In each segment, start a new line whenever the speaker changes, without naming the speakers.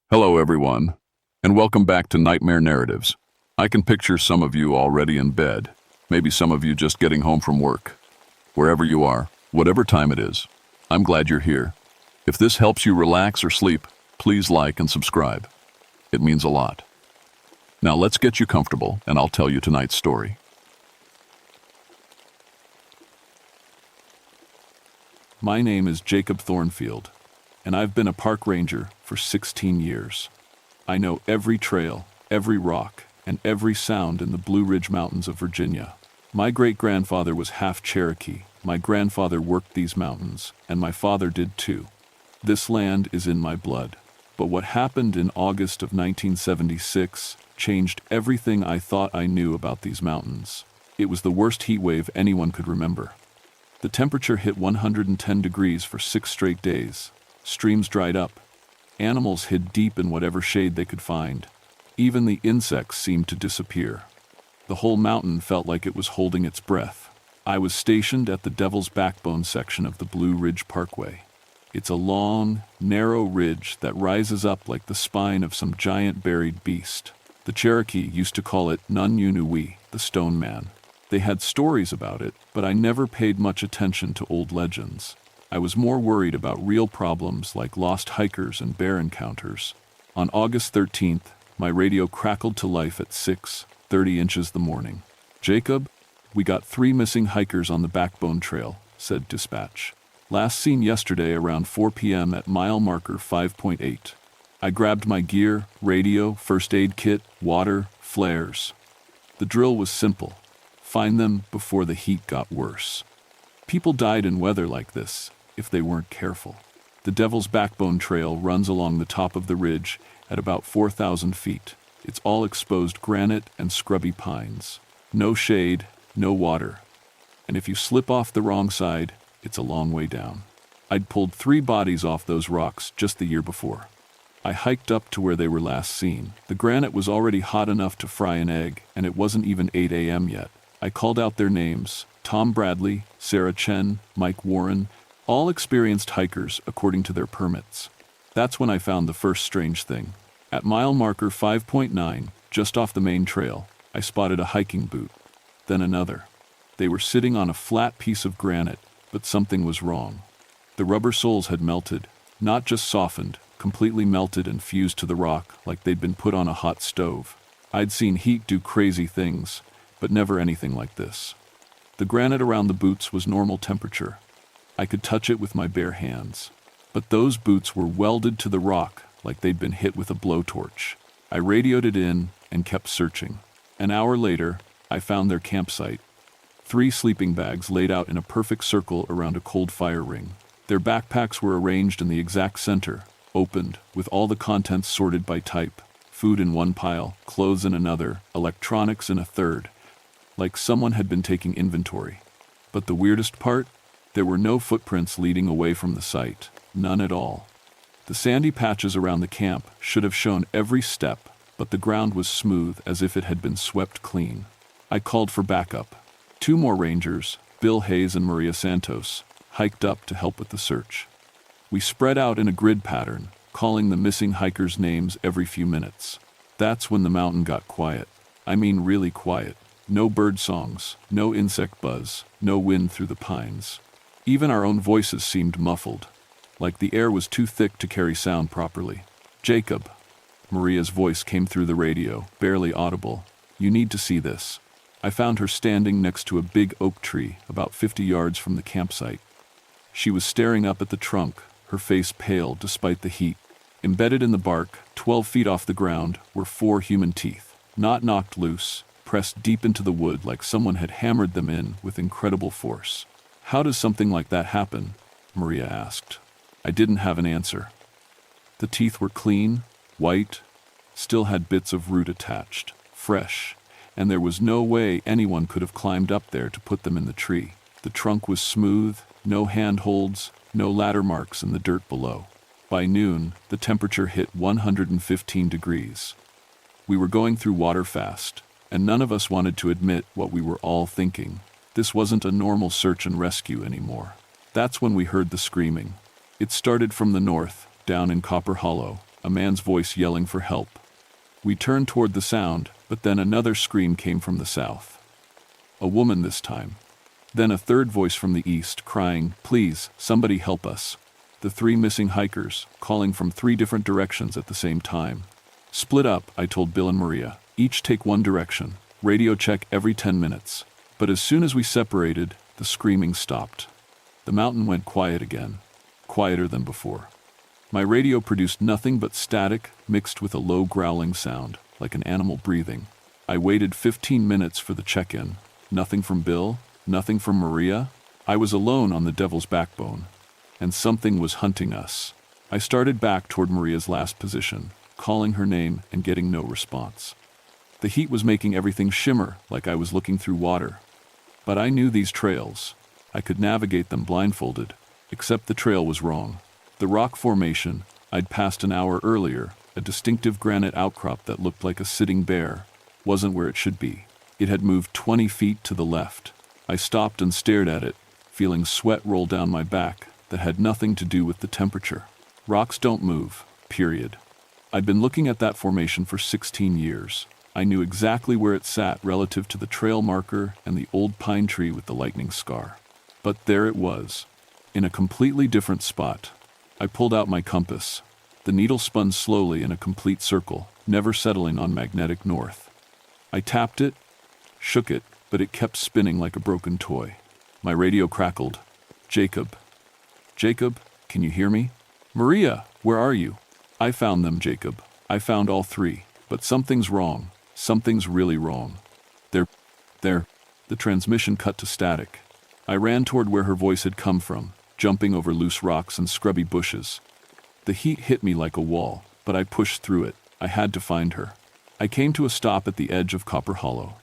Hello, everyone, and welcome back to Nightmare Narratives. I can picture some of you already in bed, maybe some of you just getting home from work. Wherever you are, whatever time it is, I'm glad you're here. If this helps you relax or sleep, please like and subscribe. It means a lot. Now let's get you comfortable, and I'll tell you tonight's story. My name is Jacob Thornfield, and I've been a park ranger for 16 years. I know every trail, every rock, and every sound in the Blue Ridge Mountains of Virginia. My great-grandfather was half Cherokee. My grandfather worked these mountains, and my father did too. This land is in my blood. But what happened in August of 1976 changed everything I thought I knew about these mountains. It was the worst heat wave anyone could remember. The temperature hit 110 degrees for 6 straight days. Streams dried up. Animals hid deep in whatever shade they could find. Even the insects seemed to disappear. The whole mountain felt like it was holding its breath. I was stationed at the Devil's Backbone section of the Blue Ridge Parkway. It's a long, narrow ridge that rises up like the spine of some giant buried beast. The Cherokee used to call it Nan Yunui, the Stone Man. They had stories about it, but I never paid much attention to old legends. I was more worried about real problems like lost hikers and bear encounters. On August 13th, my radio crackled to life at 6:30 inches the morning. "Jacob, we got 3 missing hikers on the Backbone Trail," said dispatch. "Last seen yesterday around 4 p.m. at mile marker 5.8. I grabbed my gear, radio, first aid kit, water, flares. The drill was simple. Find them before the heat got worse. People died in weather like this if they weren't careful." The Devil's Backbone Trail runs along the top of the ridge at about 4,000 feet. It's all exposed granite and scrubby pines. No shade, no water. And if you slip off the wrong side, it's a long way down. I'd pulled 3 bodies off those rocks just the year before. I hiked up to where they were last seen. The granite was already hot enough to fry an egg, and it wasn't even 8 a.m. yet. I called out their names: Tom Bradley, Sarah Chen, Mike Warren, all experienced hikers according to their permits. That's when I found the first strange thing. At mile marker 5.9, just off the main trail, I spotted a hiking boot. Then another. They were sitting on a flat piece of granite, but something was wrong. The rubber soles had melted, not just softened, completely melted and fused to the rock like they'd been put on a hot stove. I'd seen heat do crazy things, but never anything like this. The granite around the boots was normal temperature. I could touch it with my bare hands. But those boots were welded to the rock like they'd been hit with a blowtorch. I radioed it in and kept searching. An hour later, I found their campsite. 3 sleeping bags laid out in a perfect circle around a cold fire ring. Their backpacks were arranged in the exact center, opened, with all the contents sorted by type. Food in one pile, clothes in another, electronics in a third. Like someone had been taking inventory. But the weirdest part? There were no footprints leading away from the site. None at all. The sandy patches around the camp should have shown every step, but the ground was smooth as if it had been swept clean. I called for backup. 2 more rangers, Bill Hayes and Maria Santos, hiked up to help with the search. We spread out in a grid pattern, calling the missing hikers' names every few minutes. That's when the mountain got quiet. I mean really quiet. No bird songs, no insect buzz, no wind through the pines. Even our own voices seemed muffled, like the air was too thick to carry sound properly. "Jacob," Maria's voice came through the radio, barely audible. "You need to see this." I found her standing next to a big oak tree about 50 yards from the campsite. She was staring up at the trunk, her face pale despite the heat. Embedded in the bark, 12 feet off the ground, were 4 human teeth, not knocked loose, pressed deep into the wood like someone had hammered them in with incredible force. "How does something like that happen?" Maria asked. I didn't have an answer. The teeth were clean, white, still had bits of root attached, fresh, and there was no way anyone could have climbed up there to put them in the tree. The trunk was smooth, no handholds, no ladder marks in the dirt below. By noon, the temperature hit 115 degrees. We were going through water fast, and none of us wanted to admit what we were all thinking. This wasn't a normal search and rescue anymore. That's when we heard the screaming. It started from the north, down in Copper Hollow, a man's voice yelling for help. We turned toward the sound, but then another scream came from the south. A woman this time. Then a third voice from the east, crying, "Please, somebody help us." The three missing hikers, calling from 3 different directions at the same time. "Split up," I told Bill and Maria. "Each take one direction. Radio check every 10 minutes. But as soon as we separated, the screaming stopped. The mountain went quiet again, quieter than before. My radio produced nothing but static mixed with a low growling sound, like an animal breathing. I waited 15 minutes for the check-in. Nothing from Bill, nothing from Maria. I was alone on the Devil's Backbone, and something was hunting us. I started back toward Maria's last position, calling her name and getting no response. The heat was making everything shimmer like I was looking through water. But I knew these trails. I could navigate them blindfolded, except the trail was wrong. The rock formation I'd passed an hour earlier, a distinctive granite outcrop that looked like a sitting bear, wasn't where it should be. It had moved 20 feet to the left. I stopped and stared at it, feeling sweat roll down my back that had nothing to do with the temperature. Rocks don't move, period. I'd been looking at that formation for 16 years. I knew exactly where it sat relative to the trail marker and the old pine tree with the lightning scar. But there it was, in a completely different spot. I pulled out my compass. The needle spun slowly in a complete circle, never settling on magnetic north. I tapped it, shook it, but it kept spinning like a broken toy. My radio crackled. "Jacob. Jacob, can you hear me? Maria, where are you?" "I found them, Jacob. I found all 3. But something's wrong. Something's really wrong. They're. The transmission cut to static. I ran toward where her voice had come from, jumping over loose rocks and scrubby bushes. The heat hit me like a wall, but I pushed through it. I had to find her. I came to a stop at the edge of Copper Hollow.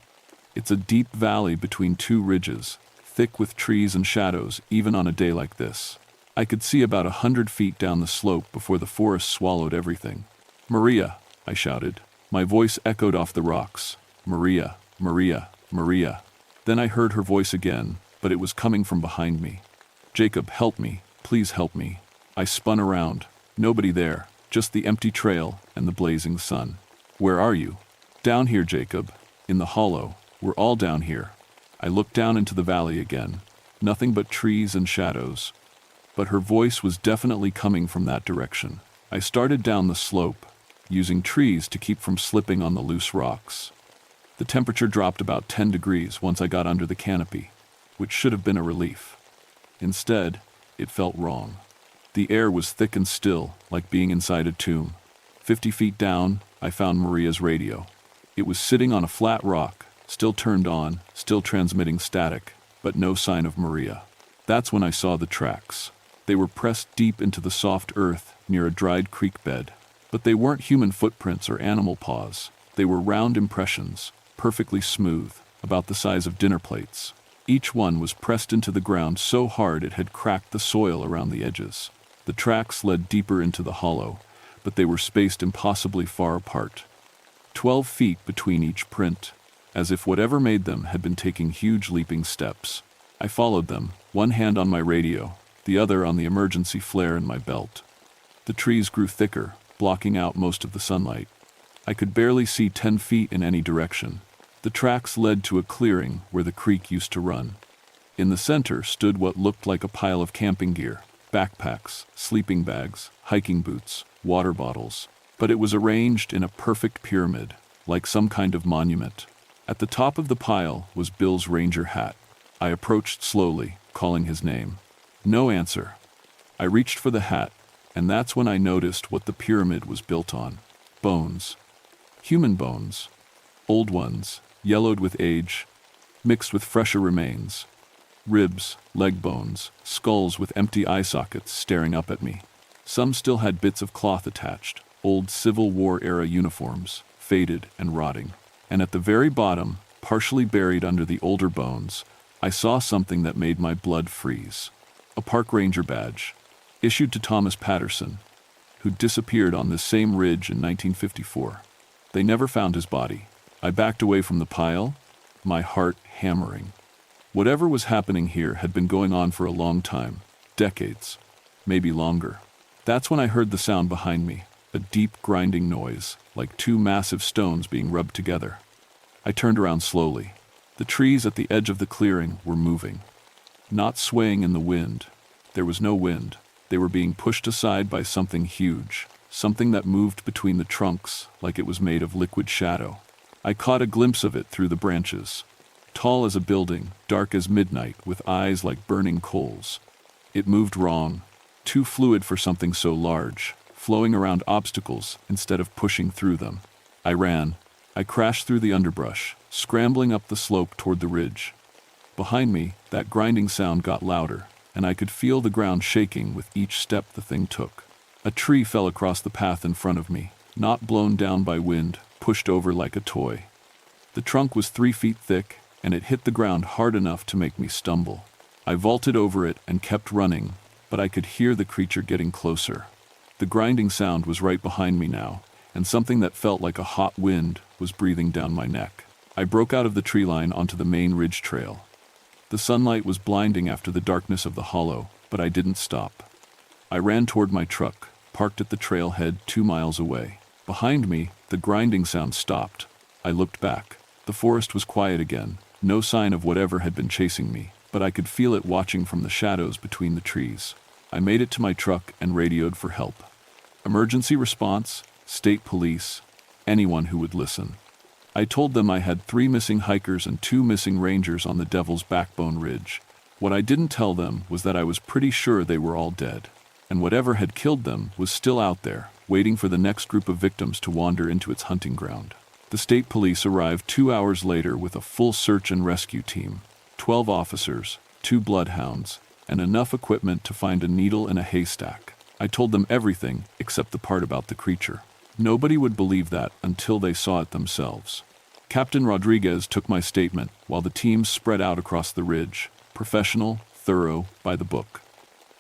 It's a deep valley between 2 ridges, thick with trees and shadows, even on a day like this. I could see about 100 feet down the slope before the forest swallowed everything. "Maria," I shouted. My voice echoed off the rocks. "Maria, Maria, Maria." Then I heard her voice again, but it was coming from behind me. "Jacob, help me. Please help me." I spun around. Nobody there, just the empty trail and the blazing sun. "Where are you?" "Down here, Jacob. In the hollow. We're all down here." I looked down into the valley again. Nothing but trees and shadows. But her voice was definitely coming from that direction. I started down the slope, using trees to keep from slipping on the loose rocks. The temperature dropped about 10 degrees once I got under the canopy, which should have been a relief. Instead, it felt wrong. The air was thick and still, like being inside a tomb. 50 feet down, I found Maria's radio. It was sitting on a flat rock, still turned on, still transmitting static, but no sign of Maria. That's when I saw the tracks. They were pressed deep into the soft earth near a dried creek bed. But they weren't human footprints or animal paws. They were round impressions, perfectly smooth, about the size of dinner plates. Each one was pressed into the ground so hard it had cracked the soil around the edges. The tracks led deeper into the hollow, but they were spaced impossibly far apart. 12 feet between each print, as if whatever made them had been taking huge leaping steps. I followed them, one hand on my radio, the other on the emergency flare in my belt. The trees grew thicker, blocking out most of the sunlight. I could barely see 10 feet in any direction. The tracks led to a clearing where the creek used to run. In the center stood what looked like a pile of camping gear, backpacks, sleeping bags, hiking boots, water bottles. But it was arranged in a perfect pyramid, like some kind of monument. At the top of the pile was Bill's ranger hat. I approached slowly, calling his name. No answer. I reached for the hat, and that's when I noticed what the pyramid was built on. Bones. Human bones. Old ones, yellowed with age, mixed with fresher remains. Ribs, leg bones, skulls with empty eye sockets staring up at me. Some still had bits of cloth attached, old Civil War-era uniforms, faded and rotting. And at the very bottom, partially buried under the older bones, I saw something that made my blood freeze. A park ranger badge, issued to Thomas Patterson, who disappeared on this same ridge in 1954. They never found his body. I backed away from the pile, my heart hammering. Whatever was happening here had been going on for a long time, decades, maybe longer. That's when I heard the sound behind me, a deep grinding noise, like two massive stones being rubbed together. I turned around slowly. The trees at the edge of the clearing were moving, not swaying in the wind. There was no wind. They were being pushed aside by something huge, something that moved between the trunks like it was made of liquid shadow. I caught a glimpse of it through the branches. Tall as a building, dark as midnight, with eyes like burning coals. It moved wrong, too fluid for something so large, flowing around obstacles instead of pushing through them. I ran. I crashed through the underbrush, scrambling up the slope toward the ridge. Behind me, that grinding sound got louder, and I could feel the ground shaking with each step the thing took. A tree fell across the path in front of me, not blown down by wind, pushed over like a toy. The trunk was 3 feet thick, and it hit the ground hard enough to make me stumble. I vaulted over it and kept running, but I could hear the creature getting closer. The grinding sound was right behind me now, and something that felt like a hot wind was breathing down my neck. I broke out of the tree line onto the main ridge trail. The sunlight was blinding after the darkness of the hollow, but I didn't stop. I ran toward my truck, parked at the trailhead 2 miles away. Behind me, the grinding sound stopped. I looked back. The forest was quiet again, no sign of whatever had been chasing me, but I could feel it watching from the shadows between the trees. I made it to my truck and radioed for help. Emergency response, state police, anyone who would listen. I told them I had 3 missing hikers and 2 missing rangers on the Devil's Backbone Ridge. What I didn't tell them was that I was pretty sure they were all dead, and whatever had killed them was still out there, waiting for the next group of victims to wander into its hunting ground. The state police arrived 2 hours later with a full search and rescue team, 12 officers, 2 bloodhounds, and enough equipment to find a needle in a haystack. I told them everything except the part about the creature. Nobody would believe that until they saw it themselves. Captain Rodriguez took my statement while the teams spread out across the ridge, professional, thorough, by the book.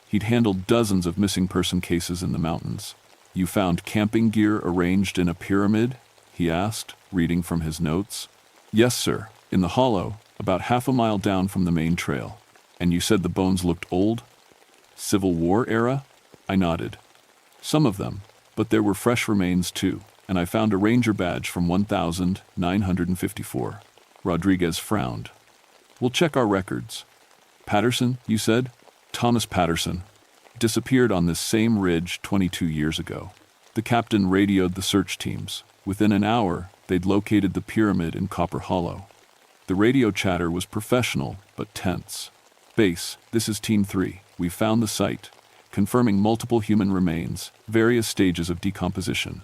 He'd handled dozens of missing person cases in the mountains. "You found camping gear arranged in a pyramid?" he asked, reading from his notes. "Yes, sir, in the hollow, about half a mile down from the main trail. And you said the bones looked old? Civil War era?" I nodded. "Some of them, but there were fresh remains too, and I found a ranger badge from 1954. Rodriguez frowned. "We'll check our records." "Patterson, you said?" "Thomas Patterson. Disappeared on this same ridge 22 years ago." The captain radioed the search teams. Within an hour, they'd located the pyramid in Copper Hollow. The radio chatter was professional, but tense. "Base, this is Team 3. We found the site, confirming multiple human remains, various stages of decomposition.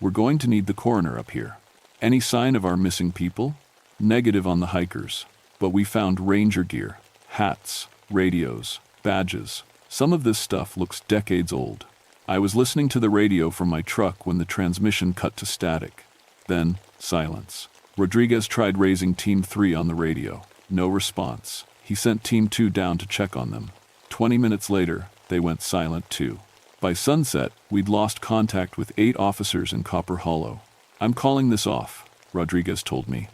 We're going to need the coroner up here. Any sign of our missing people?" "Negative on the hikers, but we found ranger gear, hats, radios, badges. Some of this stuff looks decades old." I was listening to the radio from my truck when the transmission cut to static. Then, silence. Rodriguez tried raising Team 3 on the radio. No response. He sent Team 2 down to check on them. 20 minutes later, they went silent too. By sunset, we'd lost contact with 8 officers in Copper Hollow. "I'm calling this off," Rodriguez told me.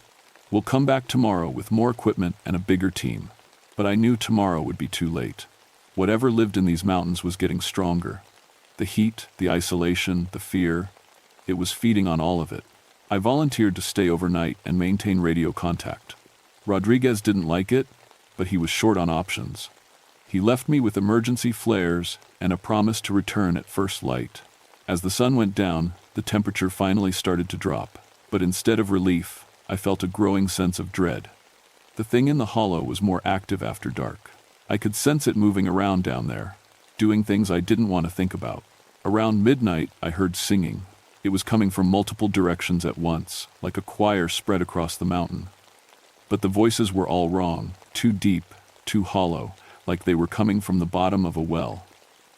"We'll come back tomorrow with more equipment and a bigger team." But I knew tomorrow would be too late. Whatever lived in these mountains was getting stronger. The heat, the isolation, the fear, it was feeding on all of it. I volunteered to stay overnight and maintain radio contact. Rodriguez didn't like it, but he was short on options. He left me with emergency flares and a promise to return at first light. As the sun went down, the temperature finally started to drop, but instead of relief, I felt a growing sense of dread. The thing in the hollow was more active after dark. I could sense it moving around down there, doing things I didn't want to think about. Around midnight, I heard singing. It was coming from multiple directions at once, like a choir spread across the mountain. But the voices were all wrong, too deep, too hollow, like they were coming from the bottom of a well.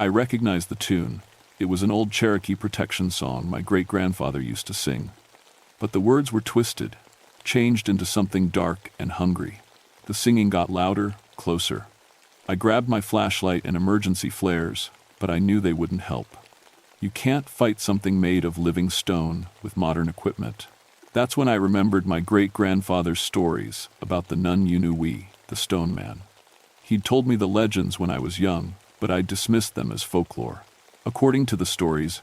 I recognized the tune. It was an old Cherokee protection song my great-grandfather used to sing. But the words were twisted, changed into something dark and hungry. The singing got louder, closer. I grabbed my flashlight and emergency flares, but I knew they wouldn't help. You can't fight something made of living stone with modern equipment. That's when I remembered my great-grandfather's stories about the Nan Yunui, the stone man. He'd told me the legends when I was young, but I dismissed them as folklore. According to the stories,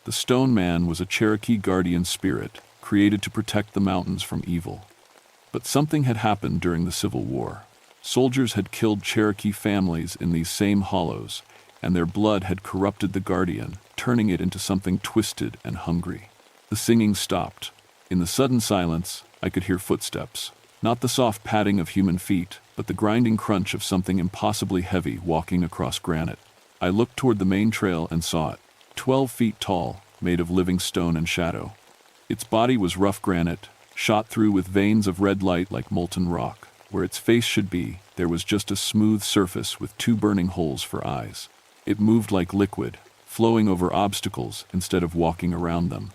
The stone man was a Cherokee guardian spirit, created to protect the mountains from evil. But something had happened during the Civil War. Soldiers had killed Cherokee families in these same hollows, and their blood had corrupted the guardian, turning it into something twisted and hungry. The singing stopped. In the sudden silence, I could hear footsteps. Not the soft padding of human feet, but the grinding crunch of something impossibly heavy walking across granite. I looked toward the main trail and saw it. 12 feet tall, made of living stone and shadow. Its body was rough granite, shot through with veins of red light like molten rock. Where its face should be, there was just a smooth surface with 2 burning holes for eyes. It moved like liquid, flowing over obstacles instead of walking around them.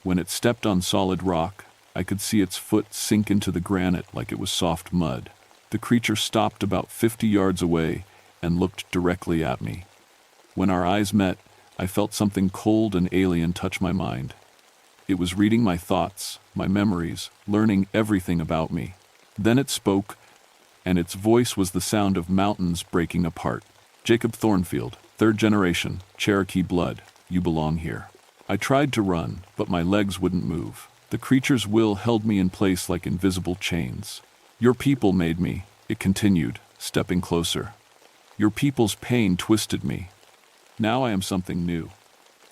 When it stepped on solid rock, I could see its foot sink into the granite like it was soft mud. The creature stopped about 50 yards away and looked directly at me. When our eyes met, I felt something cold and alien touch my mind. It was reading my thoughts, my memories, learning everything about me. Then it spoke, and its voice was the sound of mountains breaking apart. Jacob Thornfield, 3rd generation, Cherokee blood, you belong here. I tried to run, but my legs wouldn't move. The creature's will held me in place like invisible chains. Your people made me, it continued, stepping closer. Your people's pain twisted me. Now I am something new,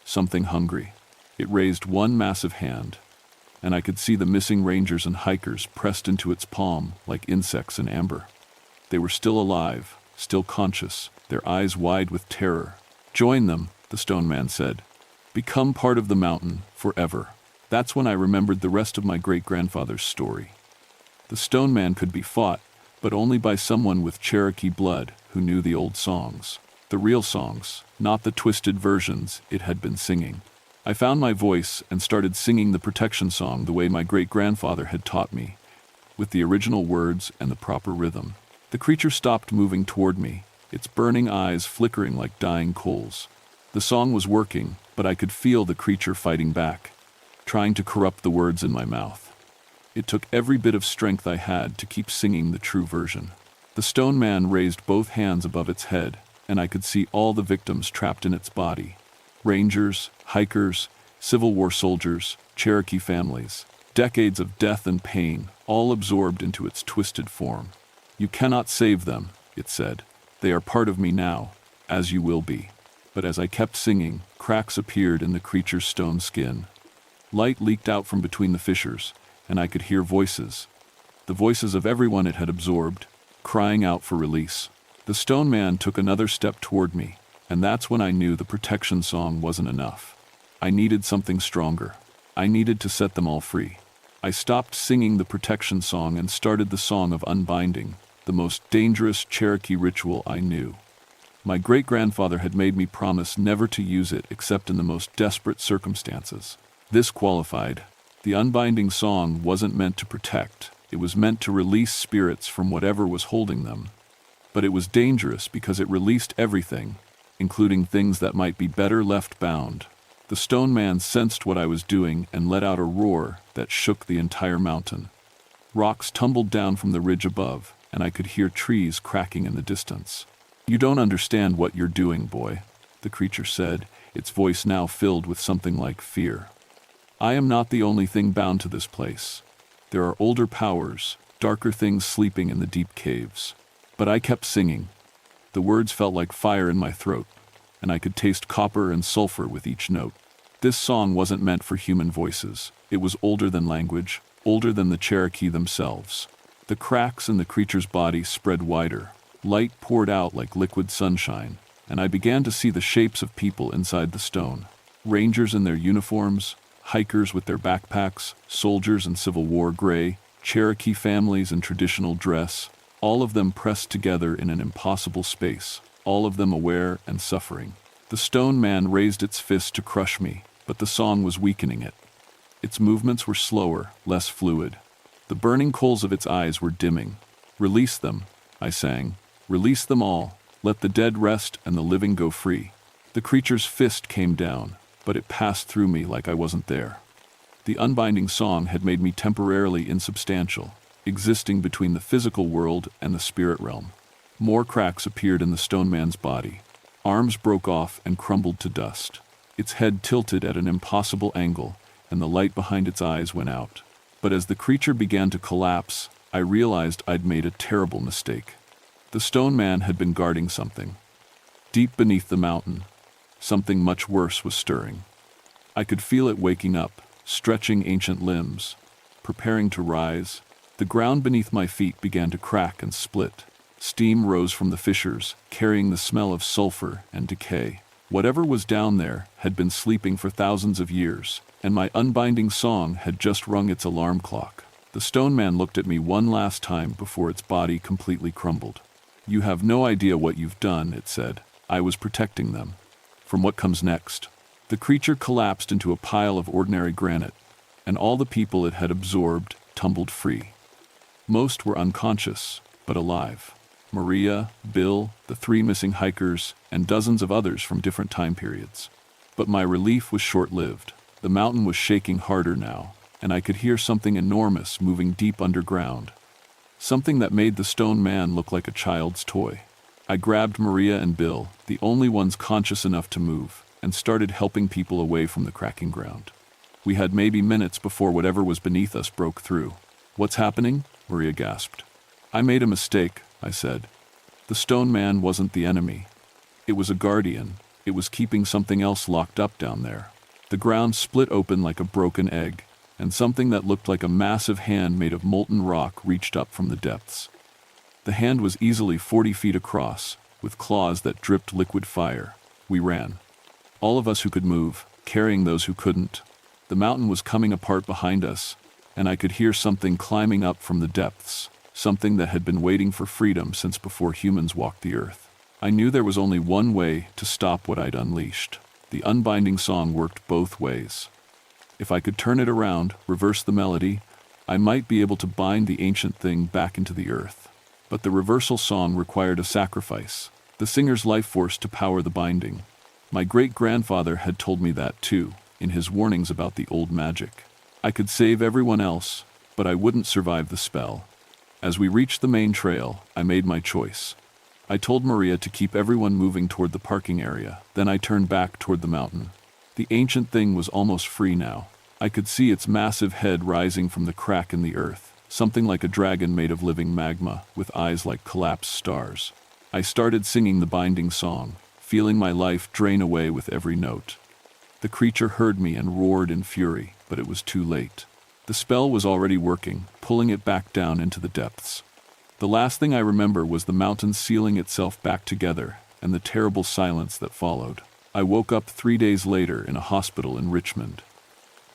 something hungry. It raised one massive hand, and I could see the missing rangers and hikers pressed into its palm like insects in amber. They were still alive, still conscious, their eyes wide with terror. Join them, the stone man said. Become part of the mountain, forever. That's when I remembered the rest of my great-grandfather's story. The stone man could be fought, but only by someone with Cherokee blood who knew the old songs. The real songs, not the twisted versions it had been singing. I found my voice and started singing the protection song the way my great-grandfather had taught me, with the original words and the proper rhythm. The creature stopped moving toward me, its burning eyes flickering like dying coals. The song was working, but I could feel the creature fighting back, trying to corrupt the words in my mouth. It took every bit of strength I had to keep singing the true version. The stone man raised both hands above its head, and I could see all the victims trapped in its body. Rangers, hikers, Civil War soldiers, Cherokee families. Decades of death and pain, all absorbed into its twisted form. You cannot save them, it said. They are part of me now, as you will be. But as I kept singing, cracks appeared in the creature's stone skin. Light leaked out from between the fissures, and I could hear voices. The voices of everyone it had absorbed, crying out for release. The stone man took another step toward me, and that's when I knew the protection song wasn't enough. I needed something stronger. I needed to set them all free. I stopped singing the protection song and started the song of unbinding, the most dangerous Cherokee ritual I knew. My great-grandfather had made me promise never to use it except in the most desperate circumstances. This qualified. The unbinding song wasn't meant to protect. It was meant to release spirits from whatever was holding them. But it was dangerous because it released everything, including things that might be better left bound. The stone man sensed what I was doing and let out a roar that shook the entire mountain. Rocks tumbled down from the ridge above, and I could hear trees cracking in the distance. You don't understand what you're doing, boy, the creature said, its voice now filled with something like fear. I am not the only thing bound to this place. There are older powers, darker things sleeping in the deep caves. But I kept singing. The words felt like fire in my throat, and I could taste copper and sulfur with each note. This song wasn't meant for human voices. It was older than language, older than the Cherokee themselves. The cracks in the creature's body spread wider. Light poured out like liquid sunshine, and I began to see the shapes of people inside the stone. Rangers in their uniforms, hikers with their backpacks, soldiers in Civil War gray, Cherokee families in traditional dress, all of them pressed together in an impossible space, all of them aware and suffering. The stone man raised its fist to crush me, but the song was weakening it. Its movements were slower, less fluid. The burning coals of its eyes were dimming. Release them, I sang. Release them all. Let the dead rest and the living go free. The creature's fist came down, but it passed through me like I wasn't there. The unbinding song had made me temporarily insubstantial, existing between the physical world and the spirit realm. More cracks appeared in the stone man's body. Arms broke off and crumbled to dust. Its head tilted at an impossible angle, and the light behind its eyes went out. But as the creature began to collapse, I realized I'd made a terrible mistake. The stone man had been guarding something. Deep beneath the mountain, something much worse was stirring. I could feel it waking up, stretching ancient limbs, preparing to rise. The ground beneath my feet began to crack and split. Steam rose from the fissures, carrying the smell of sulfur and decay. Whatever was down there had been sleeping for thousands of years, and my unbinding song had just rung its alarm clock. The stone man looked at me one last time before its body completely crumbled. "You have no idea what you've done," it said. "I was protecting them from what comes next." The creature collapsed into a pile of ordinary granite, and all the people it had absorbed tumbled free. Most were unconscious, but alive. Maria, Bill, the 3 missing hikers, and dozens of others from different time periods. But my relief was short-lived. The mountain was shaking harder now, and I could hear something enormous moving deep underground. Something that made the stone man look like a child's toy. I grabbed Maria and Bill, the only ones conscious enough to move, and started helping people away from the cracking ground. We had maybe minutes before whatever was beneath us broke through. "What's happening?" Maria gasped. "I made a mistake," I said. "The stone man wasn't the enemy. It was a guardian. It was keeping something else locked up down there." The ground split open like a broken egg, and something that looked like a massive hand made of molten rock reached up from the depths. The hand was easily 40 feet across, with claws that dripped liquid fire. We ran. All of us who could move, carrying those who couldn't. The mountain was coming apart behind us, and I could hear something climbing up from the depths, something that had been waiting for freedom since before humans walked the earth. I knew there was only one way to stop what I'd unleashed. The unbinding song worked both ways. If I could turn it around, reverse the melody, I might be able to bind the ancient thing back into the earth. But the reversal song required a sacrifice, the singer's life force to power the binding. My great-grandfather had told me that too, in his warnings about the old magic. I could save everyone else, but I wouldn't survive the spell. As we reached the main trail, I made my choice. I told Maria to keep everyone moving toward the parking area, then I turned back toward the mountain. The ancient thing was almost free now. I could see its massive head rising from the crack in the earth, something like a dragon made of living magma, with eyes like collapsed stars. I started singing the binding song, feeling my life drain away with every note. The creature heard me and roared in fury, but it was too late. The spell was already working, pulling it back down into the depths. The last thing I remember was the mountain sealing itself back together, and the terrible silence that followed. I woke up 3 days later in a hospital in Richmond.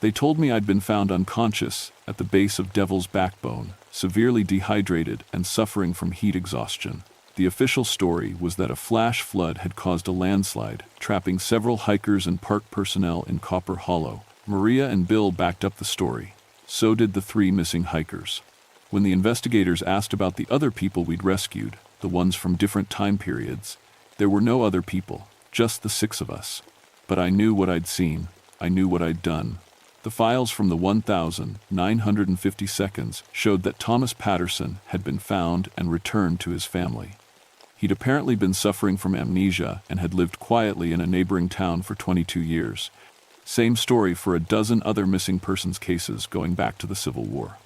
They told me I'd been found unconscious at the base of Devil's Backbone, severely dehydrated and suffering from heat exhaustion. The official story was that a flash flood had caused a landslide, trapping several hikers and park personnel in Copper Hollow. Maria and Bill backed up the story. So did the 3 missing hikers. When the investigators asked about the other people we'd rescued, the ones from different time periods, there were no other people, just the 6 of us. But I knew what I'd seen. I knew what I'd done. The files from the 1,950 seconds showed that Thomas Patterson had been found and returned to his family. He'd apparently been suffering from amnesia and had lived quietly in a neighboring town for 22 years. Same story for a dozen other missing persons cases going back to the Civil War.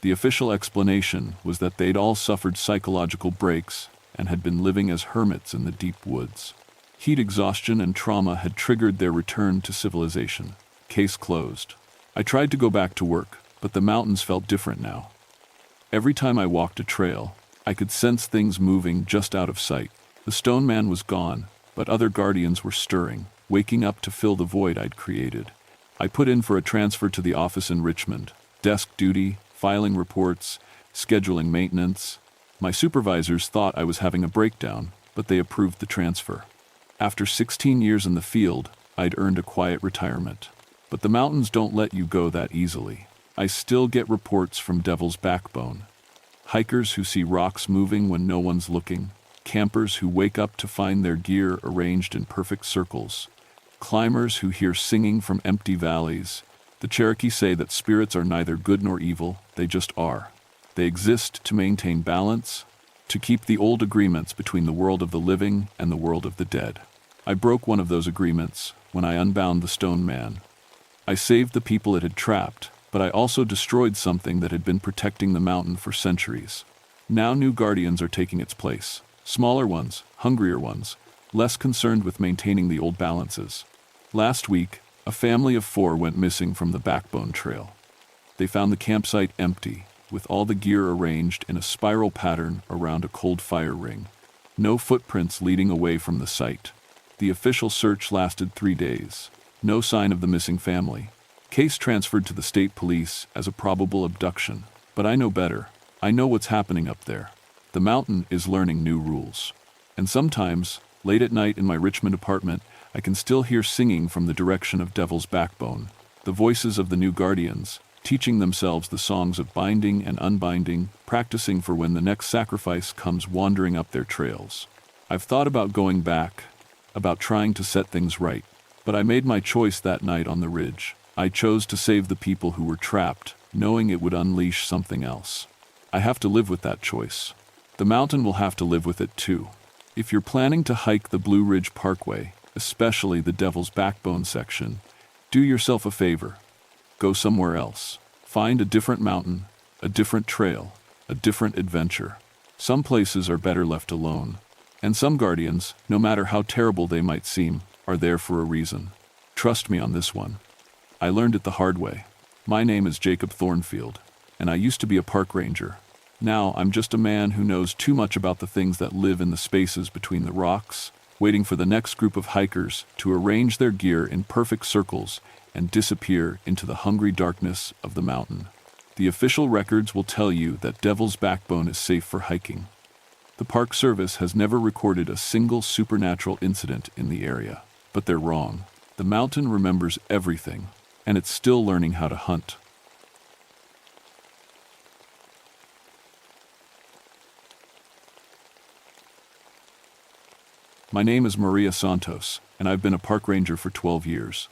The official explanation was that they'd all suffered psychological breaks and had been living as hermits in the deep woods. Heat exhaustion and trauma had triggered their return to civilization. Case closed. I tried to go back to work, but the mountains felt different now. Every time I walked a trail, I could sense things moving just out of sight. The stone man was gone, but other guardians were stirring, waking up to fill the void I'd created. I put in for a transfer to the office in Richmond. Desk duty, filing reports, scheduling maintenance. My supervisors thought I was having a breakdown, but they approved the transfer. After 16 years in the field, I'd earned a quiet retirement. But the mountains don't let you go that easily. I still get reports from Devil's Backbone. Hikers who see rocks moving when no one's looking. Campers who wake up to find their gear arranged in perfect circles. Climbers who hear singing from empty valleys. The Cherokee say that spirits are neither good nor evil, they just are. They exist to maintain balance, to keep the old agreements between the world of the living and the world of the dead. I broke one of those agreements when I unbound the stone man. I saved the people it had trapped, but I also destroyed something that had been protecting the mountain for centuries. Now new guardians are taking its place. Smaller ones, hungrier ones, less concerned with maintaining the old balances. Last week, a family of 4 went missing from the Backbone Trail. They found the campsite empty, with all the gear arranged in a spiral pattern around a cold fire ring. No footprints leading away from the site. The official search lasted 3 days. No sign of the missing family. Case transferred to the state police as a probable abduction. But I know better. I know what's happening up there. The mountain is learning new rules. And sometimes, late at night in my Richmond apartment, I can still hear singing from the direction of Devil's Backbone. The voices of the new guardians, teaching themselves the songs of binding and unbinding, practicing for when the next sacrifice comes wandering up their trails. I've thought about going back, about trying to set things right. But I made my choice that night on the ridge. I chose to save the people who were trapped, knowing it would unleash something else. I have to live with that choice. The mountain will have to live with it too. If you're planning to hike the Blue Ridge Parkway, especially the Devil's Backbone section, do yourself a favor. Go somewhere else. Find a different mountain, a different trail, a different adventure. Some places are better left alone. And some guardians, no matter how terrible they might seem, are there for a reason. Trust me on this one. I learned it the hard way. My name is Jacob Thornfield, and I used to be a park ranger. Now I'm just a man who knows too much about the things that live in the spaces between the rocks, waiting for the next group of hikers to arrange their gear in perfect circles and disappear into the hungry darkness of the mountain. The official records will tell you that Devil's Backbone is safe for hiking. The Park Service has never recorded a single supernatural incident in the area. But they're wrong. The mountain remembers everything, and it's still learning how to hunt. My name is Maria Santos, and I've been a park ranger for 12 years.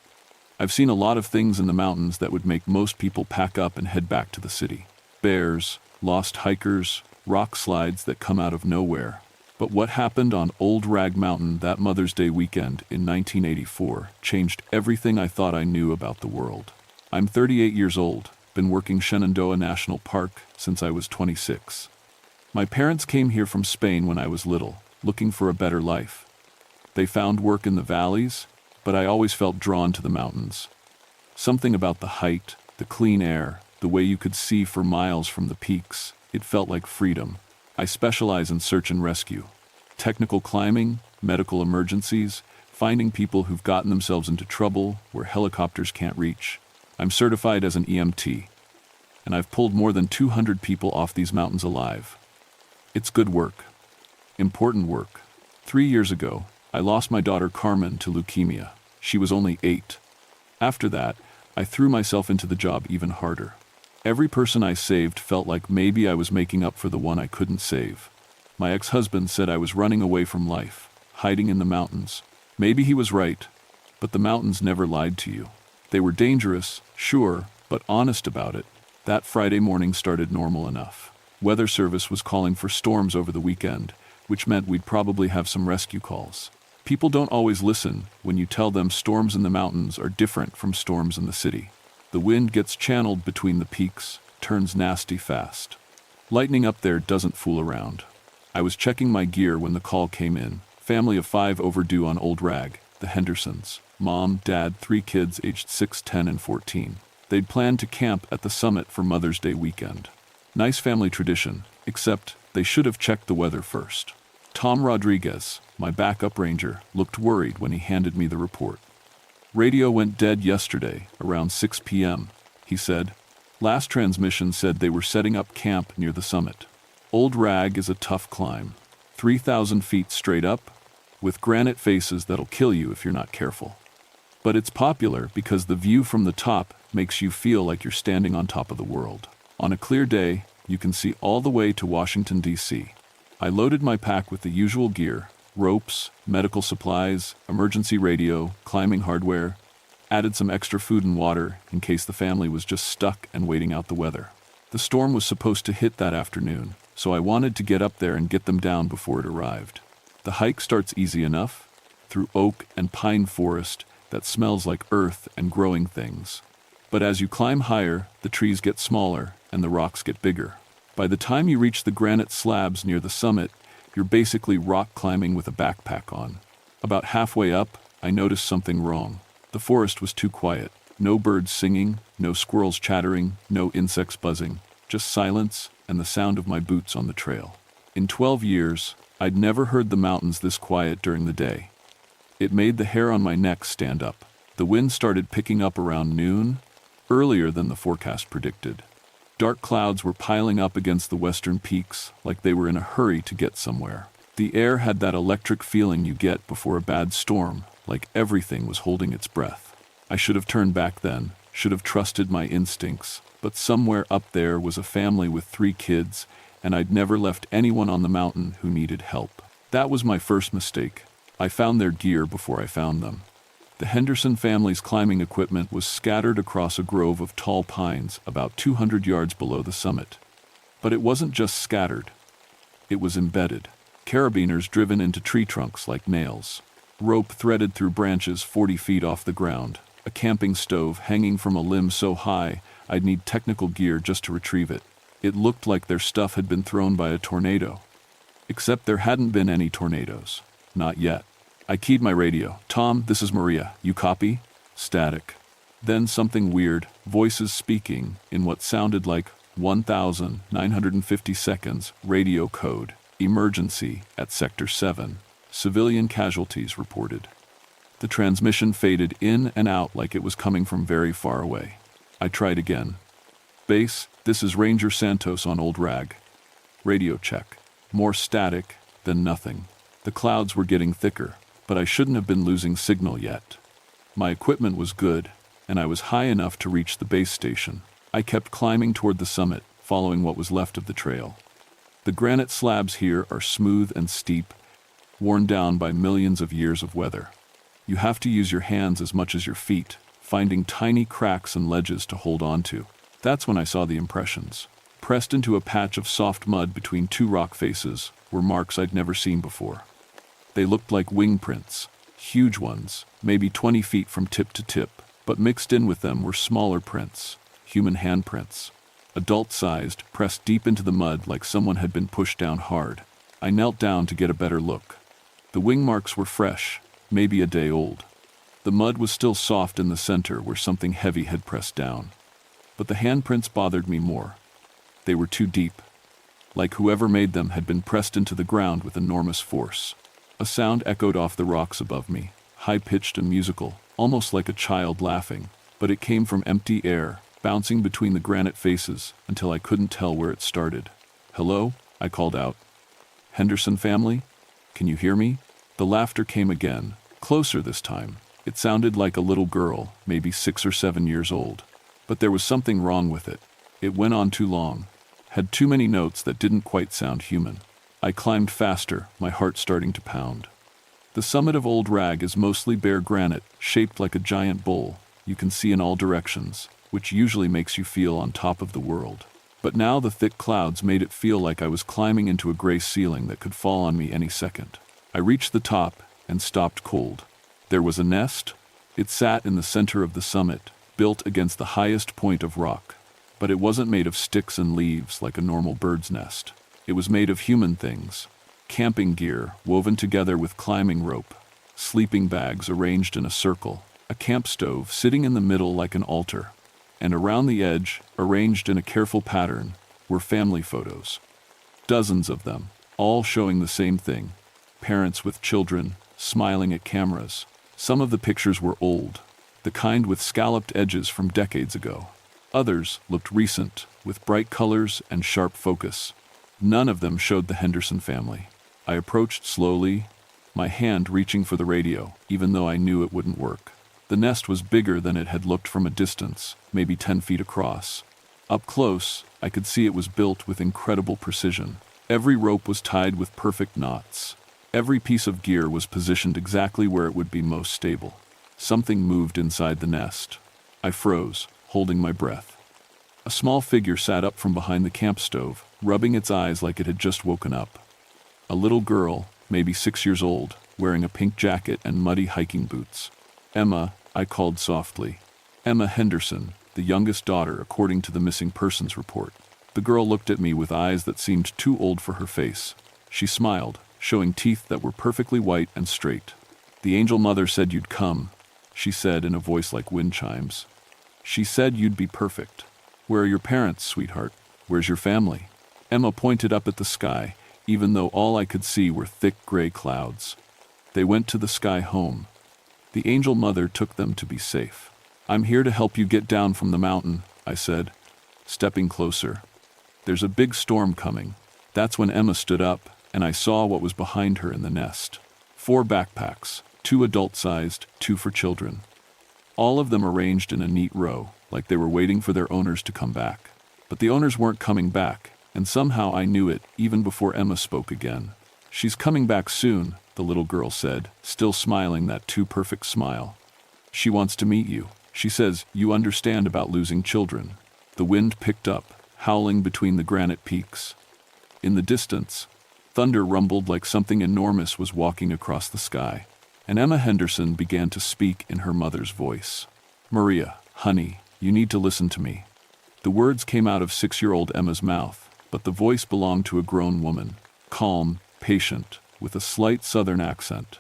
I've seen a lot of things in the mountains that would make most people pack up and head back to the city. Bears, lost hikers, rock slides that come out of nowhere. But what happened on Old Rag Mountain that Mother's Day weekend in 1984 changed everything I thought I knew about the world. I'm 38 years old, been working Shenandoah National Park since I was 26. My parents came here from Spain when I was little, looking for a better life. They found work in the valleys, but I always felt drawn to the mountains. Something about the height, the clean air, the way you could see for miles from the peaks, it felt like freedom. I specialize in search and rescue. Technical climbing, medical emergencies, finding people who've gotten themselves into trouble where helicopters can't reach. I'm certified as an EMT, and I've pulled more than 200 people off these mountains alive. It's good work. Important work. 3 years ago, I lost my daughter Carmen to leukemia. She was only 8. After that, I threw myself into the job even harder. Every person I saved felt like maybe I was making up for the one I couldn't save. My ex-husband said I was running away from life, hiding in the mountains. Maybe he was right, but the mountains never lied to you. They were dangerous, sure, but honest about it. That Friday morning started normal enough. Weather Service was calling for storms over the weekend, which meant we'd probably have some rescue calls. People don't always listen when you tell them storms in the mountains are different from storms in the city. The wind gets channeled between the peaks, turns nasty fast. Lightning up there doesn't fool around. I was checking my gear when the call came in. Family of 5 overdue on Old Rag, the Hendersons. Mom, dad, 3 kids aged 6, 10, and 14. They'd planned to camp at the summit for Mother's Day weekend. Nice family tradition, except they should have checked the weather first. Tom Rodriguez, my backup ranger, looked worried when he handed me the report. Radio went dead yesterday, around 6 p.m., he said. Last transmission said they were setting up camp near the summit. Old Rag is a tough climb. 3,000 feet straight up, with granite faces that'll kill you if you're not careful. But it's popular because the view from the top makes you feel like you're standing on top of the world. On a clear day, you can see all the way to Washington, D.C. I loaded my pack with the usual gear, ropes, medical supplies, emergency radio, climbing hardware, added some extra food and water in case the family was just stuck and waiting out the weather. The storm was supposed to hit that afternoon, so I wanted to get up there and get them down before it arrived. The hike starts easy enough. through oak and pine forest that smells like earth and growing things. But as you climb higher, the trees get smaller and the rocks get bigger. By the time you reach the granite slabs near the summit, you're basically rock climbing with a backpack on. About halfway up, I noticed something wrong. The forest was too quiet. No birds singing, no squirrels chattering, no insects buzzing. Just silence and the sound of my boots on the trail. In 12 years, I'd never heard the mountains this quiet during the day. It made the hair on my neck stand up. The wind started picking up around noon, earlier than the forecast predicted. Dark clouds were piling up against the western peaks like they were in a hurry to get somewhere. The air had that electric feeling you get before a bad storm, like everything was holding its breath. I should have turned back then, should have trusted my instincts, but somewhere up there was a family with 3 kids, and I'd never left anyone on the mountain who needed help. That was my first mistake. I found their gear before I found them. The Henderson family's climbing equipment was scattered across a grove of tall pines about 200 yards below the summit. But it wasn't just scattered. It was embedded. Carabiners driven into tree trunks like nails. Rope threaded through branches 40 feet off the ground. A camping stove hanging from a limb so high I'd need technical gear just to retrieve it. It looked like their stuff had been thrown by a tornado. Except there hadn't been any tornadoes. Not yet. I keyed my radio. "Tom, this is Maria. You copy?" Static. Then something weird, voices speaking in what sounded like 1,950 seconds radio code. "Emergency at Sector 7. Civilian casualties reported." The transmission faded in and out like it was coming from very far away. I tried again. "Base, this is Ranger Santos on Old Rag." Radio check. More static than nothing. The clouds were getting thicker, but I shouldn't have been losing signal yet. My equipment was good, and I was high enough to reach the base station. I kept climbing toward the summit, following what was left of the trail. The granite slabs here are smooth and steep, worn down by millions of years of weather. You have to use your hands as much as your feet, finding tiny cracks and ledges to hold on to. That's when I saw the impressions. Pressed into a patch of soft mud between 2 rock faces were marks I'd never seen before. They looked like wing prints, huge ones, maybe 20 feet from tip to tip, but mixed in with them were smaller prints, human handprints. Adult-sized, pressed deep into the mud like someone had been pushed down hard. I knelt down to get a better look. The wing marks were fresh, maybe a day old. The mud was still soft in the center where something heavy had pressed down. But the handprints bothered me more. They were too deep. Like whoever made them had been pressed into the ground with enormous force. A sound echoed off the rocks above me, high-pitched and musical, almost like a child laughing, but it came from empty air, bouncing between the granite faces until I couldn't tell where it started. "Hello?" I called out. "Henderson family? Can you hear me?" The laughter came again, closer this time. It sounded like a little girl, maybe 6 or 7 years old. But there was something wrong with it. It went on too long, had too many notes that didn't quite sound human. I climbed faster, my heart starting to pound. The summit of Old Rag is mostly bare granite, shaped like a giant bowl. You can see in all directions, which usually makes you feel on top of the world. But now the thick clouds made it feel like I was climbing into a gray ceiling that could fall on me any second. I reached the top and stopped cold. There was a nest. It sat in the center of the summit, built against the highest point of rock. But it wasn't made of sticks and leaves like a normal bird's nest. It was made of human things. Camping gear woven together with climbing rope, sleeping bags arranged in a circle, a camp stove sitting in the middle like an altar, and around the edge, arranged in a careful pattern, were family photos. Dozens of them, all showing the same thing. Parents with children, smiling at cameras. Some of the pictures were old, the kind with scalloped edges from decades ago. Others looked recent, with bright colors and sharp focus. None of them showed the Henderson family. I approached slowly, my hand reaching for the radio, even though I knew it wouldn't work. The nest was bigger than it had looked from a distance, maybe 10 feet across. Up close, I could see it was built with incredible precision. Every rope was tied with perfect knots. Every piece of gear was positioned exactly where it would be most stable. Something moved inside the nest. I froze, holding my breath. A small figure sat up from behind the camp stove, rubbing its eyes like it had just woken up. A little girl, maybe 6 years old, wearing a pink jacket and muddy hiking boots. "Emma," I called softly. "Emma Henderson, the youngest daughter according to the missing persons report." The girl looked at me with eyes that seemed too old for her face. She smiled, showing teeth that were perfectly white and straight. "The angel mother said you'd come," she said in a voice like wind chimes. "She said you'd be perfect. Where are your parents, sweetheart? Where's your family?" Emma pointed up at the sky, even though all I could see were thick gray clouds. "They went to the sky home. The angel mother took them to be safe." "I'm here to help you get down from the mountain," I said, stepping closer. "There's a big storm coming." That's when Emma stood up, and I saw what was behind her in the nest. 4 backpacks, 2 adult-sized, 2 for children. All of them arranged in a neat row, like they were waiting for their owners to come back. But the owners weren't coming back, and somehow I knew it even before Emma spoke again. "She's coming back soon," the little girl said, still smiling that too perfect smile. "She wants to meet you. She says you understand about losing children." The wind picked up, howling between the granite peaks. In the distance, thunder rumbled like something enormous was walking across the sky, and Emma Henderson began to speak in her mother's voice. "Maria, honey, you need to listen to me." The words came out of 6-year-old Emma's mouth, but the voice belonged to a grown woman, calm, patient, with a slight southern accent.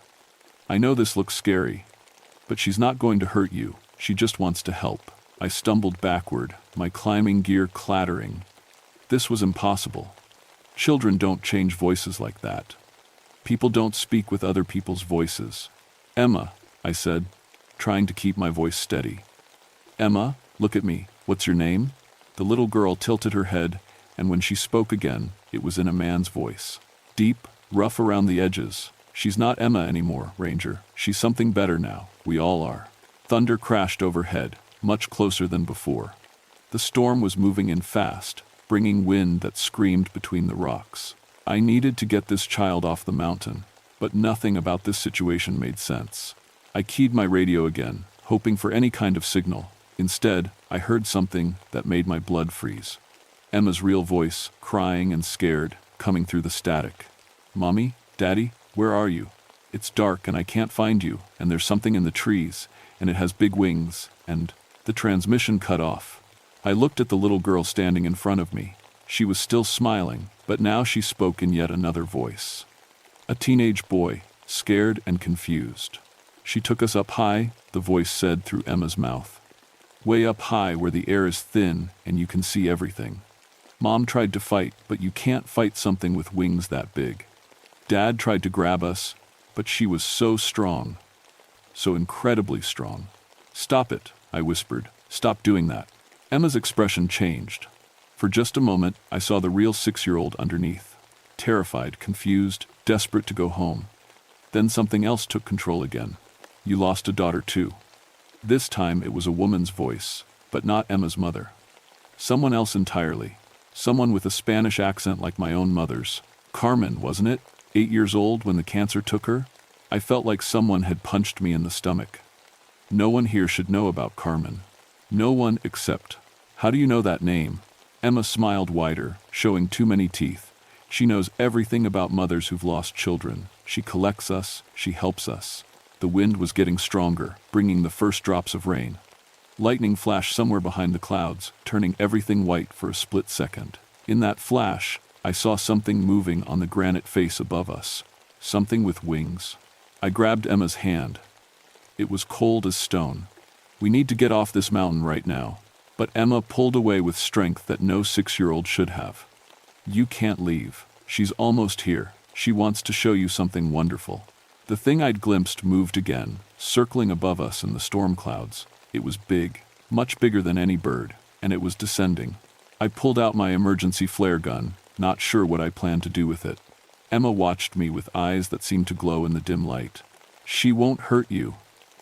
"I know this looks scary, but she's not going to hurt you. She just wants to help." I stumbled backward, my climbing gear clattering. This was impossible. Children don't change voices like that. People don't speak with other people's voices. "Emma," I said, trying to keep my voice steady. "Emma, look at me. What's your name?" The little girl tilted her head, and when she spoke again, it was in a man's voice. Deep, rough around the edges. "She's not Emma anymore, Ranger. She's something better now. We all are." Thunder crashed overhead, much closer than before. The storm was moving in fast, bringing wind that screamed between the rocks. I needed to get this child off the mountain, but nothing about this situation made sense. I keyed my radio again, hoping for any kind of signal. Instead, I heard something that made my blood freeze. Emma's real voice, crying and scared, coming through the static. "Mommy, Daddy, where are you? It's dark and I can't find you, and there's something in the trees, and it has big wings, and..." The transmission cut off. I looked at the little girl standing in front of me. She was still smiling, but now she spoke in yet another voice. A teenage boy, scared and confused. "She took us up high," the voice said through Emma's mouth. "Way up high where the air is thin and you can see everything. Mom tried to fight, but you can't fight something with wings that big. Dad tried to grab us, but she was so strong. So incredibly strong." "Stop it," I whispered. "Stop doing that." Emma's expression changed. For just a moment, I saw the real 6-year-old underneath. Terrified, confused, desperate to go home. Then something else took control again. "You lost a daughter too." This time it was a woman's voice, but not Emma's mother. Someone else entirely. Someone with a Spanish accent like my own mother's. Carmen, wasn't it? 8 years old when the cancer took her? I felt like someone had punched me in the stomach. No one here should know about Carmen. No one except... "How do you know that name?" Emma smiled wider, showing too many teeth. "She knows everything about mothers who've lost children. She collects us, she helps us." The wind was getting stronger, bringing the first drops of rain. Lightning flashed somewhere behind the clouds, turning everything white for a split second. In that flash, I saw something moving on the granite face above us. Something with wings. I grabbed Emma's hand. It was cold as stone. "We need to get off this mountain right now." But Emma pulled away with strength that no 6-year-old should have. "You can't leave. She's almost here. She wants to show you something wonderful." The thing I'd glimpsed moved again, circling above us in the storm clouds. It was big, much bigger than any bird, and it was descending. I pulled out my emergency flare gun, not sure what I planned to do with it. Emma watched me with eyes that seemed to glow in the dim light. "She won't hurt you,"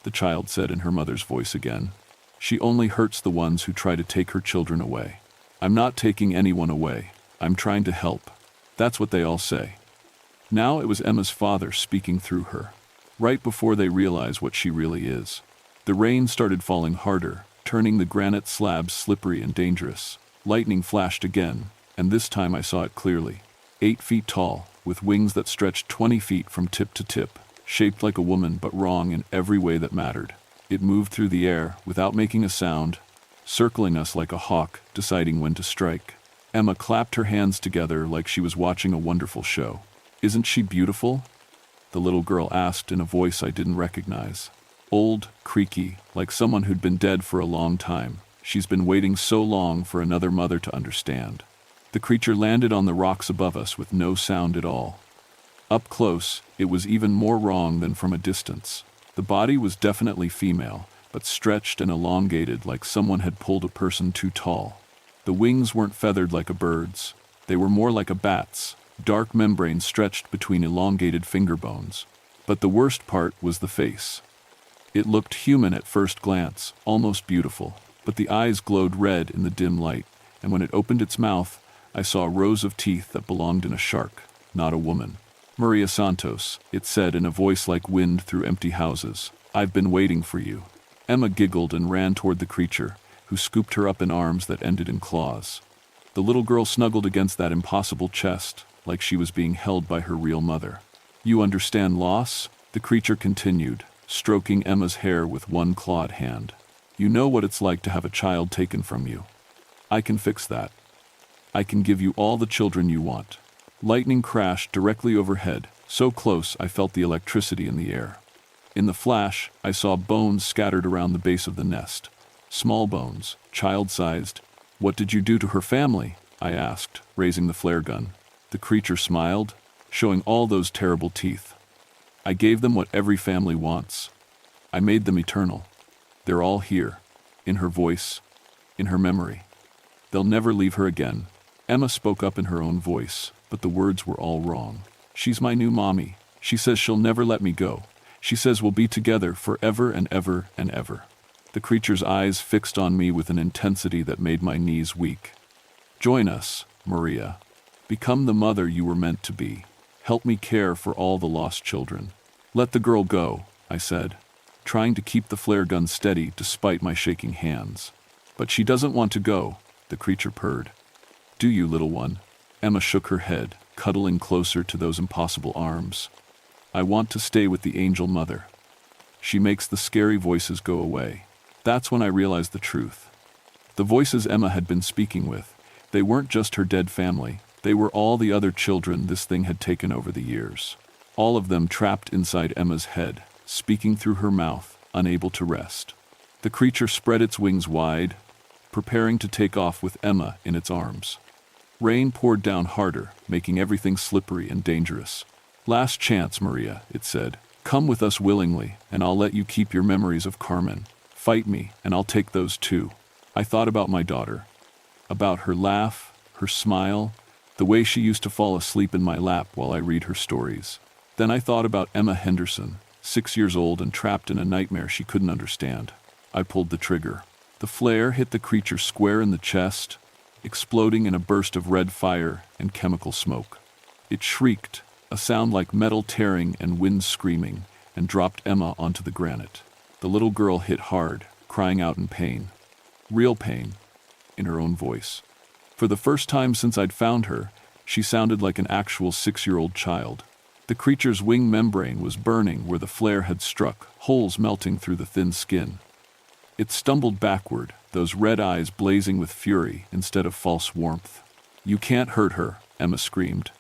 the child said in her mother's voice again. "She only hurts the ones who try to take her children away." "I'm not taking anyone away. I'm trying to help." That's what they all say. Now it was Emma's father speaking through her, right before they realize what she really is. The rain started falling harder, turning the granite slabs slippery and dangerous. Lightning flashed again, and this time I saw it clearly. 8 feet tall, with wings that stretched 20 feet from tip to tip. shaped like a woman but wrong in every way that mattered. It moved through the air without making a sound, circling us like a hawk, deciding when to strike. Emma clapped her hands together like she was watching a wonderful show. "Isn't she beautiful?" the little girl asked in a voice I didn't recognize. Old, creaky, like someone who'd been dead for a long time. She's been waiting so long for another mother to understand. The creature landed on the rocks above us with no sound at all. Up close, it was even more wrong than from a distance. The body was definitely female, but stretched and elongated like someone had pulled a person too tall. The wings weren't feathered like a bird's. They were more like a bat's, dark membrane stretched between elongated finger bones. But the worst part was the face. It looked human at first glance, almost beautiful, but the eyes glowed red in the dim light, and when it opened its mouth, I saw rows of teeth that belonged in a shark, not a woman. "Maria Santos," it said in a voice like wind through empty houses. "I've been waiting for you." Emma giggled and ran toward the creature, who scooped her up in arms that ended in claws. The little girl snuggled against that impossible chest, like she was being held by her real mother. "You understand loss?" the creature continued, stroking Emma's hair with one clawed hand. "You know what it's like to have a child taken from you. I can fix that. I can give you all the children you want." Lightning crashed directly overhead, so close I felt the electricity in the air. In the flash, I saw bones scattered around the base of the nest. Small bones, child-sized. "What did you do to her family?" I asked, raising the flare gun. The creature smiled, showing all those terrible teeth. "I gave them what every family wants. I made them eternal. They're all here, in her voice, in her memory. They'll never leave her again." Emma spoke up in her own voice, but the words were all wrong. "She's my new mommy. She says she'll never let me go. She says we'll be together forever and ever and ever." The creature's eyes fixed on me with an intensity that made my knees weak. "Join us, Maria. Become the mother you were meant to be. Help me care for all the lost children." "Let the girl go," I said, trying to keep the flare gun steady despite my shaking hands. "But she doesn't want to go," the creature purred. "Do you, little one?" Emma shook her head, cuddling closer to those impossible arms. "I want to stay with the angel mother. She makes the scary voices go away." That's when I realized the truth. The voices Emma had been speaking with, they weren't just her dead family, they were all the other children this thing had taken over the years. All of them trapped inside Emma's head, speaking through her mouth, unable to rest. The creature spread its wings wide, preparing to take off with Emma in its arms. Rain poured down harder, making everything slippery and dangerous. "Last chance, Maria," it said. "Come with us willingly, and I'll let you keep your memories of Carmen. Fight me, and I'll take those too." I thought about my daughter, about her laugh, her smile, the way she used to fall asleep in my lap while I read her stories. Then I thought about Emma Henderson, 6 years old and trapped in a nightmare she couldn't understand. I pulled the trigger. The flare hit the creature square in the chest, exploding in a burst of red fire and chemical smoke. It shrieked, a sound like metal tearing and wind screaming, and dropped Emma onto the granite. The little girl hit hard, crying out in pain. Real pain, in her own voice. For the first time since I'd found her, she sounded like an actual 6-year-old child. The creature's wing membrane was burning where the flare had struck, holes melting through the thin skin. It stumbled backward, those red eyes blazing with fury instead of false warmth. "You can't hurt her," Emma screamed.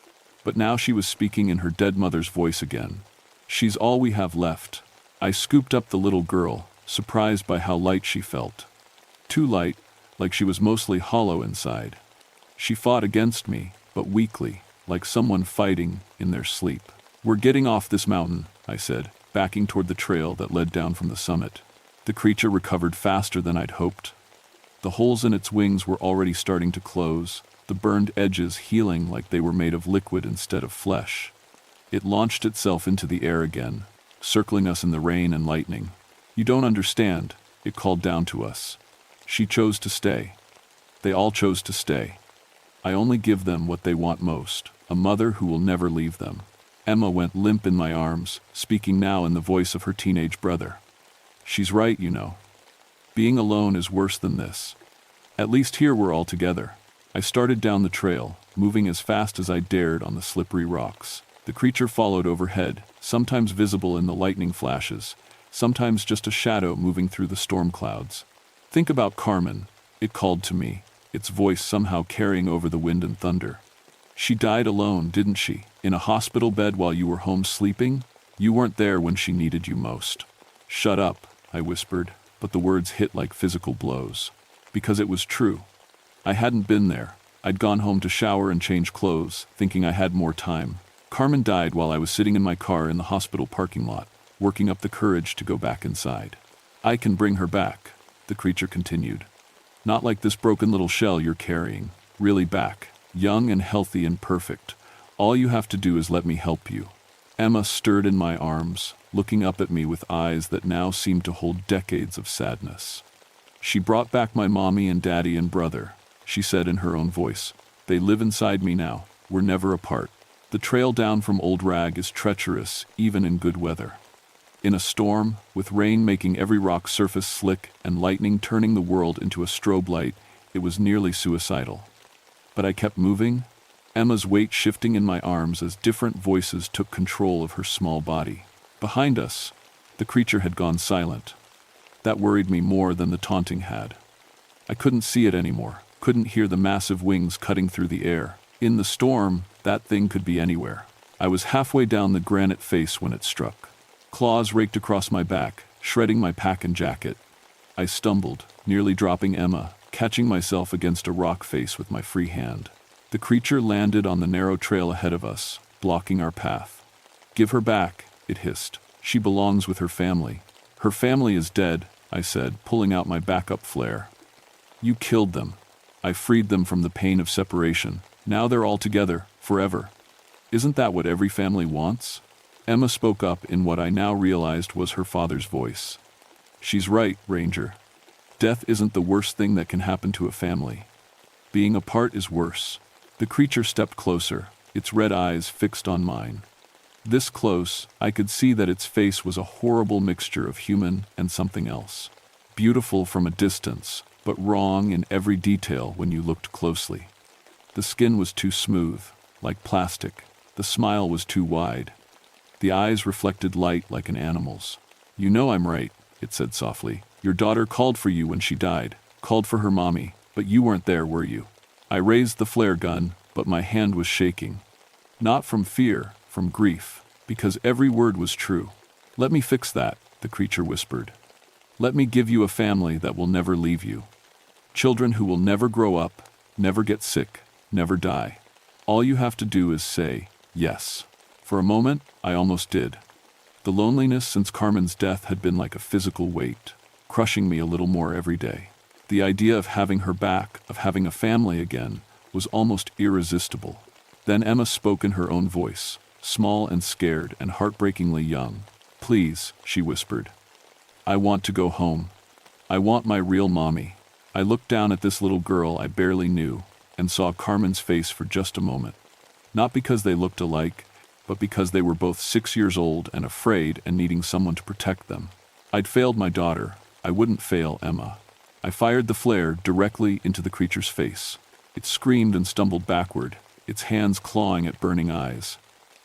But now she was speaking in her dead mother's voice again. "She's all we have left." I scooped up the little girl, surprised by how light she felt. Too light, like she was mostly hollow inside. She fought against me, but weakly, like someone fighting in their sleep. "We're getting off this mountain," I said, backing toward the trail that led down from the summit. The creature recovered faster than I'd hoped. The holes in its wings were already starting to close, the burned edges healing like they were made of liquid instead of flesh. It launched itself into the air again, circling us in the rain and lightning. "You don't understand," it called down to us. "She chose to stay. They all chose to stay. I only give them what they want most, a mother who will never leave them." Emma went limp in my arms, speaking now in the voice of her teenage brother. "She's right, you know. Being alone is worse than this. At least here we're all together." I started down the trail, moving as fast as I dared on the slippery rocks. The creature followed overhead, sometimes visible in the lightning flashes, sometimes just a shadow moving through the storm clouds. Think about Carmen, it called to me, its voice somehow carrying over the wind and thunder. She died alone, didn't she? In a hospital bed while you were home sleeping? You weren't there when she needed you most. Shut up, I whispered, but the words hit like physical blows. Because it was true. I hadn't been there. I'd gone home to shower and change clothes, thinking I had more time. Carmen died while I was sitting in my car in the hospital parking lot, working up the courage to go back inside. I can bring her back, the creature continued. Not like this broken little shell you're carrying. Really back, young and healthy and perfect. All you have to do is let me help you. Emma stirred in my arms, looking up at me with eyes that now seemed to hold decades of sadness. She brought back my mommy and daddy and brother, she said in her own voice. They live inside me now. We're never apart. The trail down from Old Rag is treacherous, even in good weather. In a storm, with rain making every rock surface slick and lightning turning the world into a strobe light, it was nearly suicidal. But I kept moving, Emma's weight shifting in my arms as different voices took control of her small body. Behind us, the creature had gone silent. That worried me more than the taunting had. I couldn't see it anymore, couldn't hear the massive wings cutting through the air. In the storm, that thing could be anywhere. I was halfway down the granite face when it struck. Claws raked across my back, shredding my pack and jacket. I stumbled, nearly dropping Emma, catching myself against a rock face with my free hand. The creature landed on the narrow trail ahead of us, blocking our path. Give her back, it hissed. She belongs with her family. Her family is dead, I said, pulling out my backup flare. You killed them. I freed them from the pain of separation. Now they're all together, forever. Isn't that what every family wants? Emma spoke up in what I now realized was her father's voice. She's right, Ranger. Death isn't the worst thing that can happen to a family. Being apart is worse. The creature stepped closer, its red eyes fixed on mine. This close, I could see that its face was a horrible mixture of human and something else. Beautiful from a distance, but wrong in every detail when you looked closely. The skin was too smooth, like plastic. The smile was too wide. The eyes reflected light like an animal's. You know I'm right, it said softly. Your daughter called for you when she died, called for her mommy, but you weren't there, were you? I raised the flare gun, but my hand was shaking. Not from fear, from grief, because every word was true. Let me fix that, the creature whispered. Let me give you a family that will never leave you. Children who will never grow up, never get sick, never die. All you have to do is say, yes. For a moment, I almost did. The loneliness since Carmen's death had been like a physical weight, crushing me a little more every day. The idea of having her back, of having a family again, was almost irresistible. Then Emma spoke in her own voice, small and scared and heartbreakingly young. Please, she whispered. I want to go home. I want my real mommy. I looked down at this little girl I barely knew and saw Carmen's face for just a moment. Not because they looked alike, but because they were both 6 years old and afraid and needing someone to protect them. I'd failed my daughter. I wouldn't fail Emma. I fired the flare directly into the creature's face. It screamed and stumbled backward, its hands clawing at burning eyes.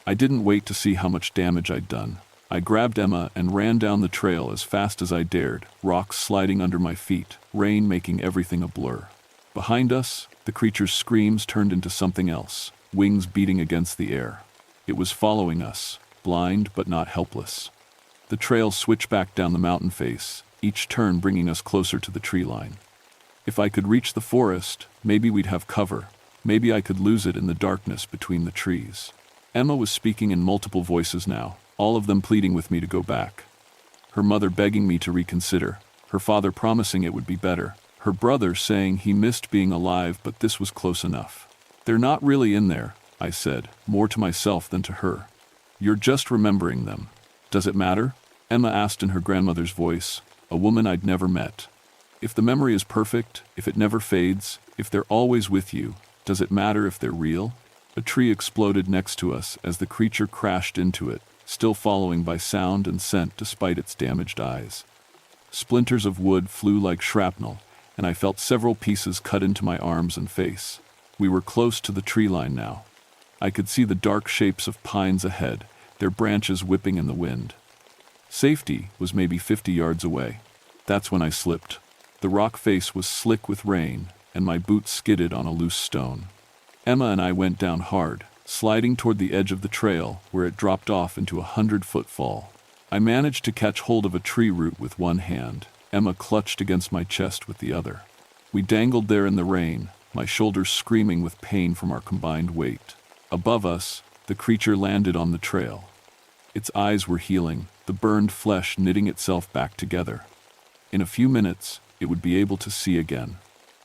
I didn't wait to see how much damage I'd done. I grabbed Emma and ran down the trail as fast as I dared, rocks sliding under my feet, rain making everything a blur. Behind us, the creature's screams turned into something else, wings beating against the air. It was following us, blind but not helpless. The trail switched back down the mountain face, each turn bringing us closer to the tree line. If I could reach the forest, maybe we'd have cover. Maybe I could lose it in the darkness between the trees. Emma was speaking in multiple voices now, all of them pleading with me to go back. Her mother begging me to reconsider, her father promising it would be better, her brother saying he missed being alive but this was close enough. They're not really in there, I said, more to myself than to her. You're just remembering them. Does it matter? Emma asked in her grandmother's voice, a woman I'd never met. If the memory is perfect, if it never fades, if they're always with you, does it matter if they're real? A tree exploded next to us as the creature crashed into it, still following by sound and scent despite its damaged eyes. Splinters of wood flew like shrapnel, and I felt several pieces cut into my arms and face. We were close to the tree line now. I could see the dark shapes of pines ahead, their branches whipping in the wind. Safety was maybe 50 yards away. That's when I slipped. The rock face was slick with rain, and my boots skidded on a loose stone. Emma and I went down hard, sliding toward the edge of the trail where it dropped off into a 100-foot fall. I managed to catch hold of a tree root with one hand. Emma clutched against my chest with the other. We dangled there in the rain, my shoulders screaming with pain from our combined weight. Above us, the creature landed on the trail. Its eyes were healing, the burned flesh knitting itself back together. In a few minutes, it would be able to see again.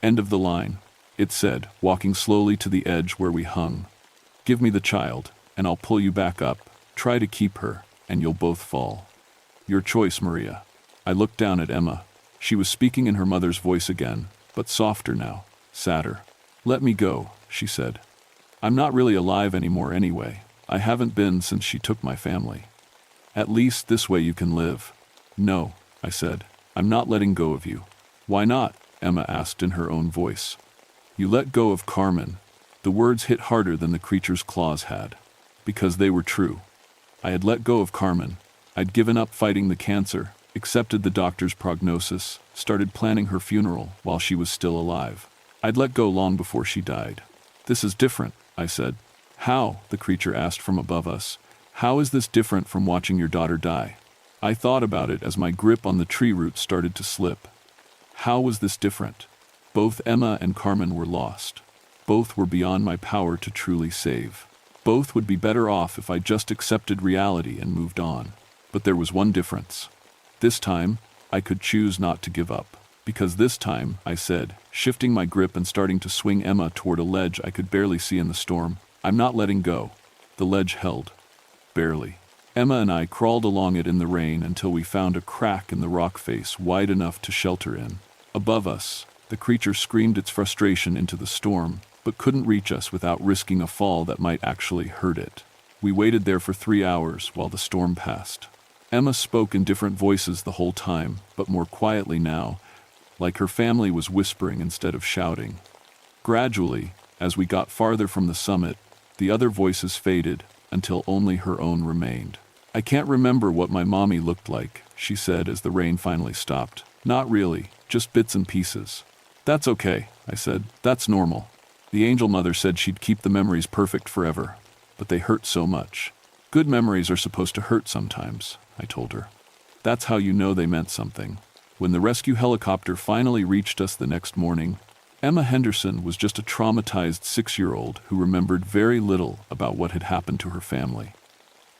"End of the line," it said, walking slowly to the edge where we hung. "Give me the child, and I'll pull you back up. Try to keep her, and you'll both fall. Your choice, Maria." I looked down at Emma. She was speaking in her mother's voice again, but softer now, sadder. "Let me go," she said. "I'm not really alive anymore anyway. I haven't been since she took my family. At least this way you can live." "No," I said. "I'm not letting go of you." "Why not?" Emma asked in her own voice. "You let go of Carmen." The words hit harder than the creature's claws had. Because they were true. I had let go of Carmen. I'd given up fighting the cancer, accepted the doctor's prognosis, started planning her funeral while she was still alive. I'd let go long before she died. "This is different," I said. "How?" the creature asked from above us. "How is this different from watching your daughter die?" I thought about it as my grip on the tree root started to slip. How was this different? Both Emma and Carmen were lost. Both were beyond my power to truly save. Both would be better off if I just accepted reality and moved on. But there was one difference. This time, I could choose not to give up. Because this time, I said, shifting my grip and starting to swing Emma toward a ledge I could barely see in the storm, "I'm not letting go." The ledge held. Barely. Emma and I crawled along it in the rain until we found a crack in the rock face wide enough to shelter in. Above us, the creature screamed its frustration into the storm, but couldn't reach us without risking a fall that might actually hurt it. We waited there for 3 hours while the storm passed. Emma spoke in different voices the whole time, but more quietly now, like her family was whispering instead of shouting. Gradually, as we got farther from the summit, the other voices faded until only her own remained. "I can't remember what my mommy looked like," she said as the rain finally stopped. "Not really, just bits and pieces." "That's okay," I said. "That's normal." The angel mother said she'd keep the memories perfect forever, but they hurt so much. "Good memories are supposed to hurt sometimes," I told her. That's how you know they meant something. When the rescue helicopter finally reached us the next morning, Emma Henderson was just a traumatized 6-year-old who remembered very little about what had happened to her family.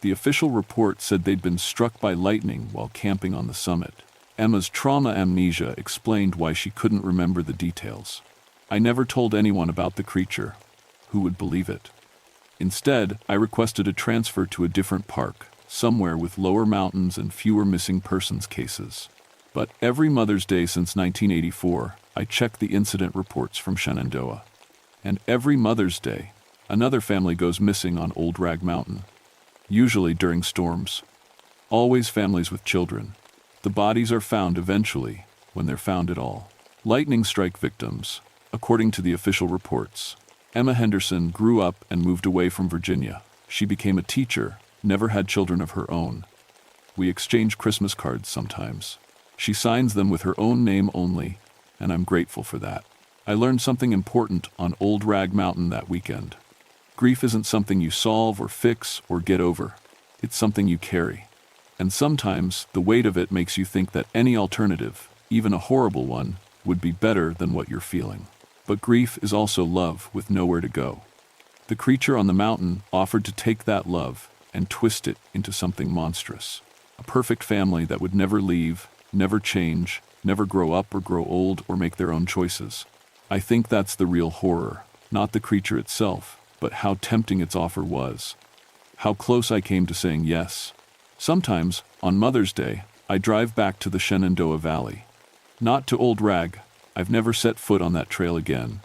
The official report said they'd been struck by lightning while camping on the summit. Emma's trauma amnesia explained why she couldn't remember the details. I never told anyone about the creature. Who would believe it? Instead, I requested a transfer to a different park, somewhere with lower mountains and fewer missing persons cases. But every Mother's Day since 1984, I checked the incident reports from Shenandoah. And every Mother's Day, another family goes missing on Old Rag Mountain. Usually during storms. Always families with children. The bodies are found eventually, when they're found at all. Lightning strike victims, according to the official reports. Emma Henderson grew up and moved away from Virginia. She became a teacher, never had children of her own. We exchange Christmas cards sometimes. She signs them with her own name only, and I'm grateful for that. I learned something important on Old Rag Mountain that weekend. Grief isn't something you solve or fix or get over. It's something you carry. And sometimes the weight of it makes you think that any alternative, even a horrible one, would be better than what you're feeling. But grief is also love with nowhere to go. The creature on the mountain offered to take that love and twist it into something monstrous. A perfect family that would never leave, never change, never grow up or grow old or make their own choices. I think that's the real horror, not the creature itself, but how tempting its offer was. How close I came to saying yes. Sometimes, on Mother's Day, I drive back to the Shenandoah Valley. Not to Old Rag, I've never set foot on that trail again,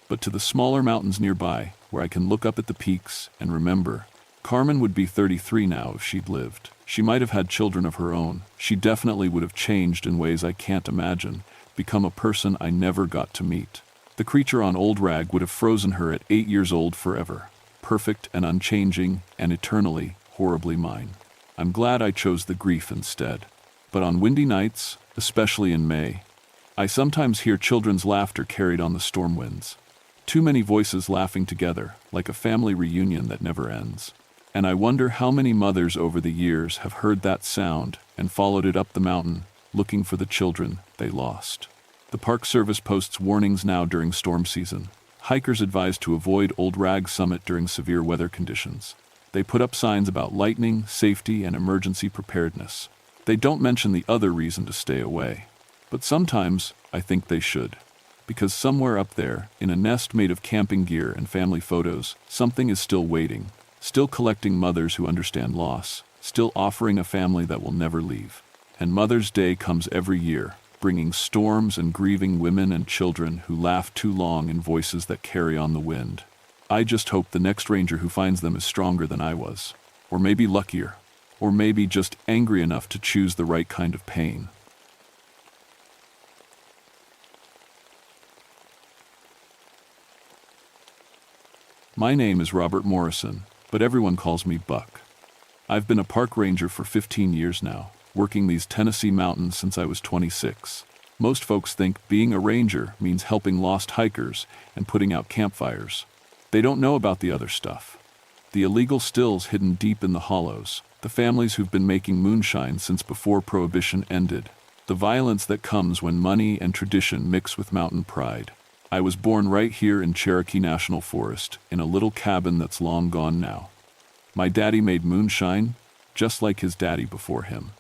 but to the smaller mountains nearby, where I can look up at the peaks and remember. Carmen would be 33 now if she'd lived. She might have had children of her own. She definitely would have changed in ways I can't imagine, become a person I never got to meet. The creature on Old Rag would have frozen her at 8 years old forever. perfect and unchanging and eternally, horribly mine. I'm glad I chose the grief instead. But on windy nights, especially in May, I sometimes hear children's laughter carried on the storm winds. Too many voices laughing together, like a family reunion that never ends. And I wonder how many mothers over the years have heard that sound and followed it up the mountain, looking for the children they lost. The Park Service posts warnings now during storm season. Hikers advised to avoid Old Rag Summit during severe weather conditions. They put up signs about lightning, safety, and emergency preparedness. They don't mention the other reason to stay away. But sometimes I think they should. Because somewhere up there, in a nest made of camping gear and family photos, something is still waiting, still collecting mothers who understand loss, still offering a family that will never leave. And Mother's Day comes every year, bringing storms and grieving women and children who laugh too long in voices that carry on the wind. I just hope the next ranger who finds them is stronger than I was. Or maybe luckier. Or maybe just angry enough to choose the right kind of pain. My name is Robert Morrison, but everyone calls me Buck. I've been a park ranger for 15 years now, working these Tennessee mountains since I was 26. Most folks think being a ranger means helping lost hikers and putting out campfires. They don't know about the other stuff. The illegal stills hidden deep in the hollows, the families who've been making moonshine since before Prohibition ended, the violence that comes when money and tradition mix with mountain pride. I was born right here in Cherokee National Forest, in a little cabin that's long gone now. My daddy made moonshine, just like his daddy before him.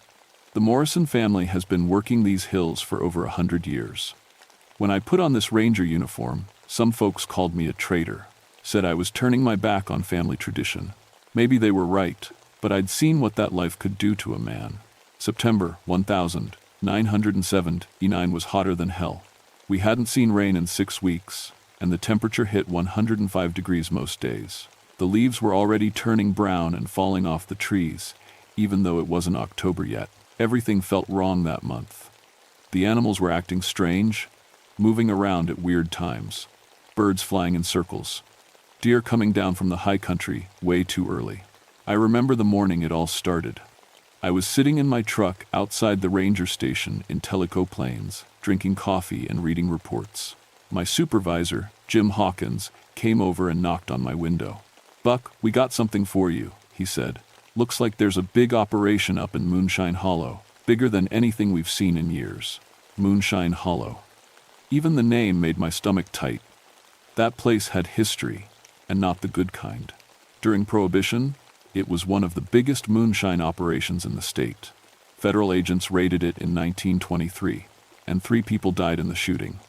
The Morrison family has been working these hills for over 100 years. When I put on this ranger uniform, some folks called me a traitor, said I was turning my back on family tradition. Maybe they were right, but I'd seen what that life could do to a man. September 1979 was hotter than hell. We hadn't seen rain in 6 weeks, and the temperature hit 105 degrees most days. The leaves were already turning brown and falling off the trees, even though it wasn't October yet. Everything felt wrong that month. The animals were acting strange, moving around at weird times. Birds flying in circles. Deer coming down from the high country way too early. I remember the morning it all started. I was sitting in my truck outside the ranger station in Tellico Plains, drinking coffee and reading reports. My supervisor, Jim Hawkins, came over and knocked on my window. "Buck, we got something for you," he said. "Looks like there's a big operation up in Moonshine Hollow, bigger than anything we've seen in years." Moonshine Hollow. Even the name made my stomach tight. That place had history, and not the good kind. During Prohibition, it was one of the biggest moonshine operations in the state. Federal agents raided it in 1923, and 3 people died in the shooting.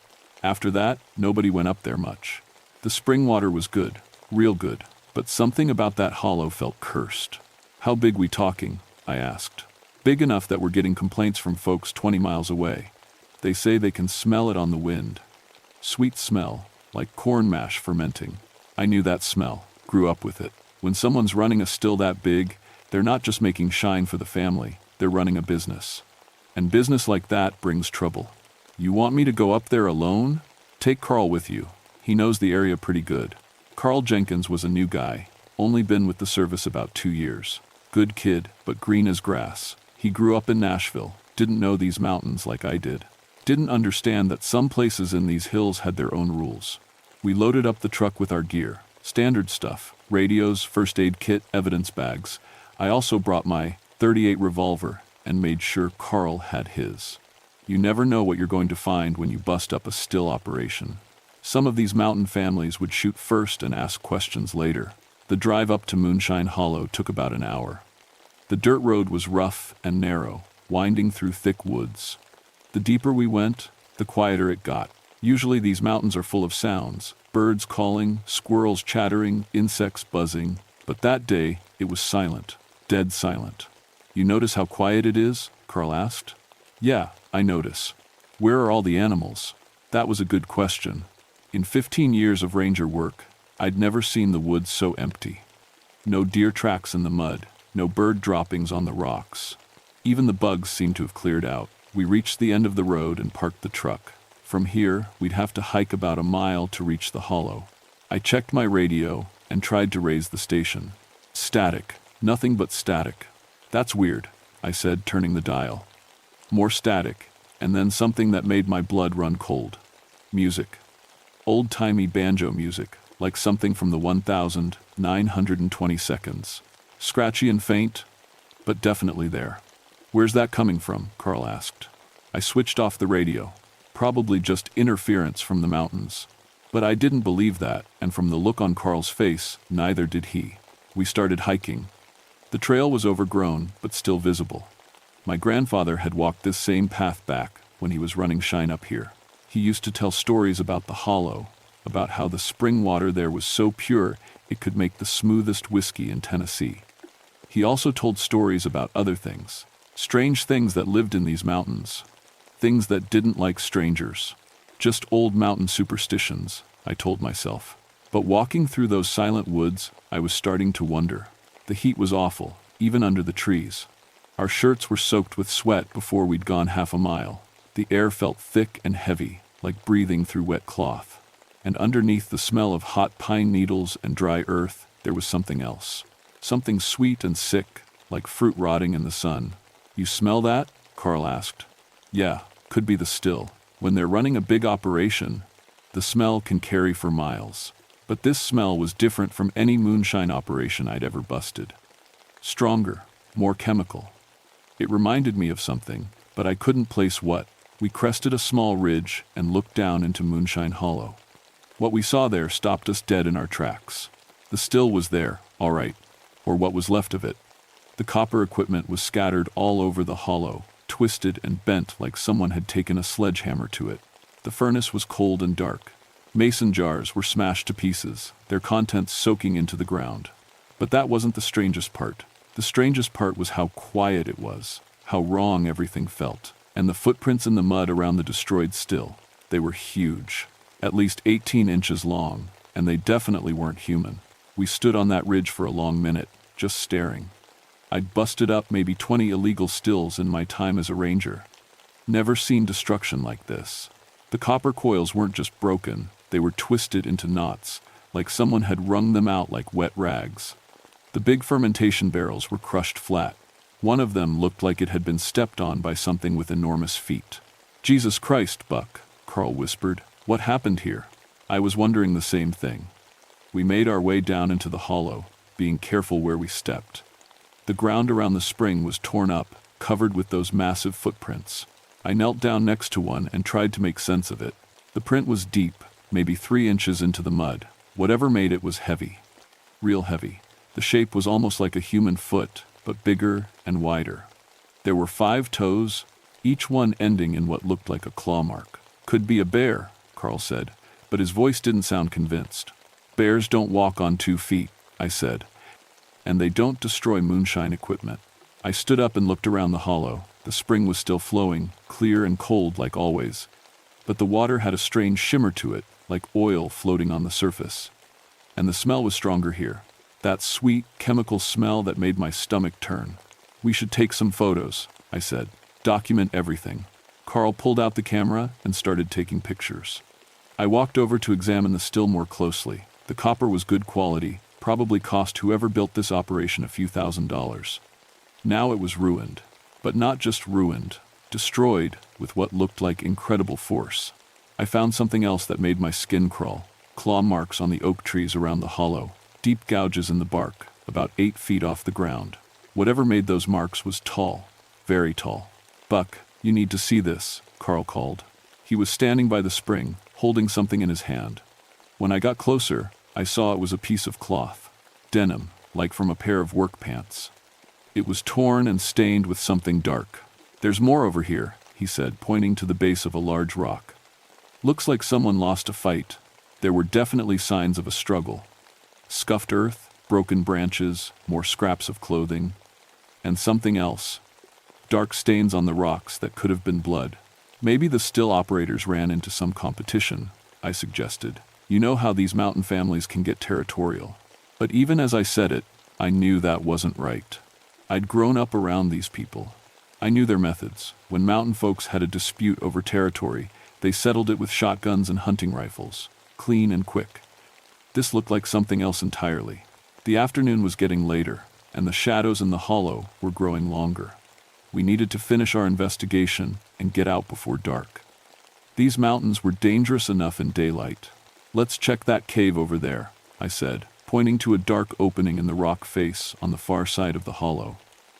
After that, nobody went up there much. The spring water was good, real good, but something about that hollow felt cursed. "How big we talking?" I asked. "Big enough that we're getting complaints from folks 20 miles away. They say they can smell it on the wind. Sweet smell, like corn mash fermenting." I knew that smell, grew up with it. When someone's running a still that big, they're not just making shine for the family, they're running a business. And business like that brings trouble. "You want me to go up there alone? Take Carl with you. He knows the area pretty good." Carl Jenkins was a new guy, only been with the service about 2 years. Good kid, but green as grass. He grew up in Nashville, didn't know these mountains like I did. Didn't understand that some places in these hills had their own rules. We loaded up the truck with our gear, standard stuff, radios, first aid kit, evidence bags. I also brought my .38 revolver and made sure Carl had his. You never know what you're going to find when you bust up a still operation. Some of these mountain families would shoot first and ask questions later. The drive up to Moonshine Hollow took about an hour. The dirt road was rough and narrow, winding through thick woods. The deeper we went, the quieter it got. Usually these mountains are full of sounds, birds calling, squirrels chattering, insects buzzing, but that day it was silent, dead silent. "You notice how quiet it is?" Carl asked. "Yeah, I notice." "Where are all the animals?" That was a good question. In 15 years of ranger work, I'd never seen the woods so empty. No deer tracks in the mud, no bird droppings on the rocks. Even the bugs seemed to have cleared out. We reached the end of the road and parked the truck. From here, we'd have to hike about a mile to reach the hollow. I checked my radio and tried to raise the station. Static. Nothing but static. That's weird, I said, turning the dial. More static, and then something that made my blood run cold. Music. Old-timey banjo music, like something from the 1920 seconds. Scratchy and faint, but definitely there. Where's that coming from? Carl asked. I switched off the radio. Probably just interference from the mountains. But I didn't believe that, and from the look on Carl's face, neither did he. We started hiking. The trail was overgrown, but still visible. My grandfather had walked this same path back when he was running shine up here. He used to tell stories about the hollow, about how the spring water there was so pure it could make the smoothest whiskey in Tennessee. He also told stories about other things, strange things that lived in these mountains, things that didn't like strangers. Just old mountain superstitions, I told myself. But walking through those silent woods, I was starting to wonder. The heat was awful, even under the trees. Our shirts were soaked with sweat before we'd gone half a mile. The air felt thick and heavy, like breathing through wet cloth. And underneath the smell of hot pine needles and dry earth, there was something else. Something sweet and sick, like fruit rotting in the sun. You smell that? Carl asked. Yeah, could be the still. When they're running a big operation, the smell can carry for miles. But this smell was different from any moonshine operation I'd ever busted. Stronger, more chemical. It reminded me of something, but I couldn't place what. We crested a small ridge and looked down into Moonshine Hollow. What we saw there stopped us dead in our tracks. The still was there, all right, or what was left of it. The copper equipment was scattered all over the hollow, twisted and bent like someone had taken a sledgehammer to it. The furnace was cold and dark. Mason jars were smashed to pieces, their contents soaking into the ground. But that wasn't the strangest part. The strangest part was how quiet it was, how wrong everything felt, and the footprints in the mud around the destroyed still. They were huge, at least 18 inches long, and they definitely weren't human. We stood on that ridge for a long minute, just staring. I'd busted up maybe 20 illegal stills in my time as a ranger. Never seen destruction like this. The copper coils weren't just broken, they were twisted into knots, like someone had wrung them out like wet rags. The big fermentation barrels were crushed flat. One of them looked like it had been stepped on by something with enormous feet. Jesus Christ, Buck, Carl whispered. What happened here? I was wondering the same thing. We made our way down into the hollow, being careful where we stepped. The ground around the spring was torn up, covered with those massive footprints. I knelt down next to one and tried to make sense of it. The print was deep, maybe 3 inches into the mud. Whatever made it was heavy. Real heavy. The shape was almost like a human foot, but bigger and wider. There were 5 toes, each one ending in what looked like a claw mark. Could be a bear, Carl said, but his voice didn't sound convinced. Bears don't walk on 2 feet, I said, and they don't destroy moonshine equipment. I stood up and looked around the hollow. The spring was still flowing, clear and cold like always, but the water had a strange shimmer to it, like oil floating on the surface. And the smell was stronger here. That sweet, chemical smell that made my stomach turn. We should take some photos, I said. Document everything. Carl pulled out the camera and started taking pictures. I walked over to examine the still more closely. The copper was good quality, probably cost whoever built this operation a few $1,000s. Now it was ruined, but not just ruined, destroyed with what looked like incredible force. I found something else that made my skin crawl. Claw marks on the oak trees around the hollow, deep gouges in the bark, about 8 feet off the ground. Whatever made those marks was tall, very tall. Buck, you need to see this, Carl called. He was standing by the spring, holding something in his hand. When I got closer, I saw it was a piece of cloth. Denim, like from a pair of work pants. It was torn and stained with something dark. There's more over here, he said, pointing to the base of a large rock. Looks like someone lost a fight. There were definitely signs of a struggle. Scuffed earth, broken branches, more scraps of clothing, and something else. Dark stains on the rocks that could have been blood. Maybe the still operators ran into some competition, I suggested. You know how these mountain families can get territorial. But even as I said it, I knew that wasn't right. I'd grown up around these people. I knew their methods. When mountain folks had a dispute over territory, they settled it with shotguns and hunting rifles. Clean and quick. This looked like something else entirely. The afternoon was getting later, and the shadows in the hollow were growing longer. We needed to finish our investigation and get out before dark. These mountains were dangerous enough in daylight. "Let's check that cave over there," I said, pointing to a dark opening in the rock face on the far side of the hollow.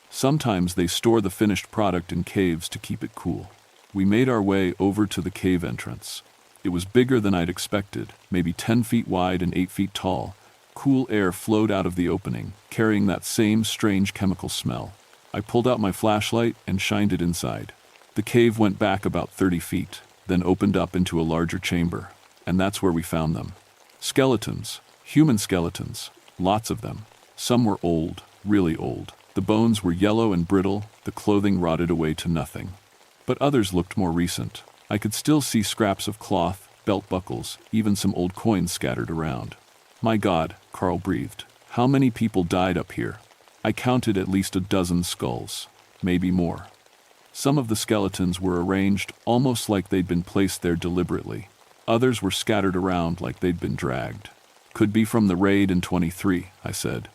Sometimes they store the finished product in caves to keep it cool. We made our way over to the cave entrance. It was bigger than I'd expected, maybe 10 feet wide and 8 feet tall. Cool air flowed out of the opening, carrying that same strange chemical smell. I pulled out my flashlight and shined it inside. The cave went back about 30 feet, then opened up into a larger chamber, and that's where we found them. Skeletons, human skeletons, lots of them. Some were old, really old. The bones were yellow and brittle, the clothing rotted away to nothing. But others looked more recent. I could still see scraps of cloth, belt buckles, even some old coins scattered around. "My God," Carl breathed. "How many people died up here?" I counted at least a dozen skulls, maybe more. Some of the skeletons were arranged almost like they'd been placed there deliberately. Others were scattered around like they'd been dragged. "Could be from the raid in 23, I said.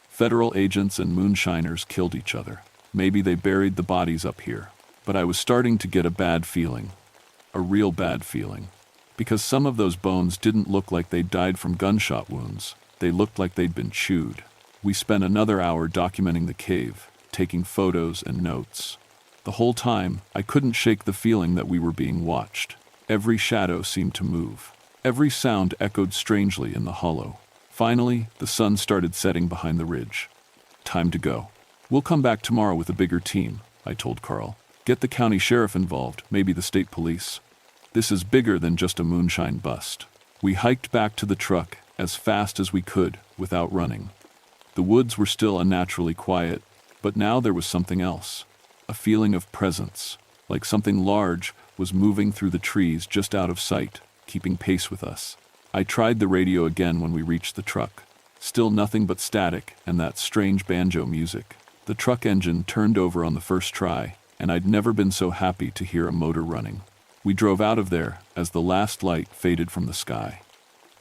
"Federal agents and moonshiners killed each other. Maybe they buried the bodies up here." But I was starting to get a bad feeling. A real bad feeling. Because some of those bones didn't look like they'd died from gunshot wounds. They looked like they'd been chewed. We spent another hour documenting the cave, taking photos and notes. The whole time, I couldn't shake the feeling that we were being watched. Every shadow seemed to move. Every sound echoed strangely in the hollow. Finally, the sun started setting behind the ridge. "Time to go. We'll come back tomorrow with a bigger team," I told Carl. "Get the county sheriff involved, maybe the state police. This is bigger than just a moonshine bust." We hiked back to the truck as fast as we could without running. The woods were still unnaturally quiet, but now there was something else. A feeling of presence, like something large was moving through the trees just out of sight, keeping pace with us. I tried the radio again when we reached the truck. Still nothing but static and that strange banjo music. The truck engine turned over on the first try, and I'd never been so happy to hear a motor running. We drove out of there as the last light faded from the sky.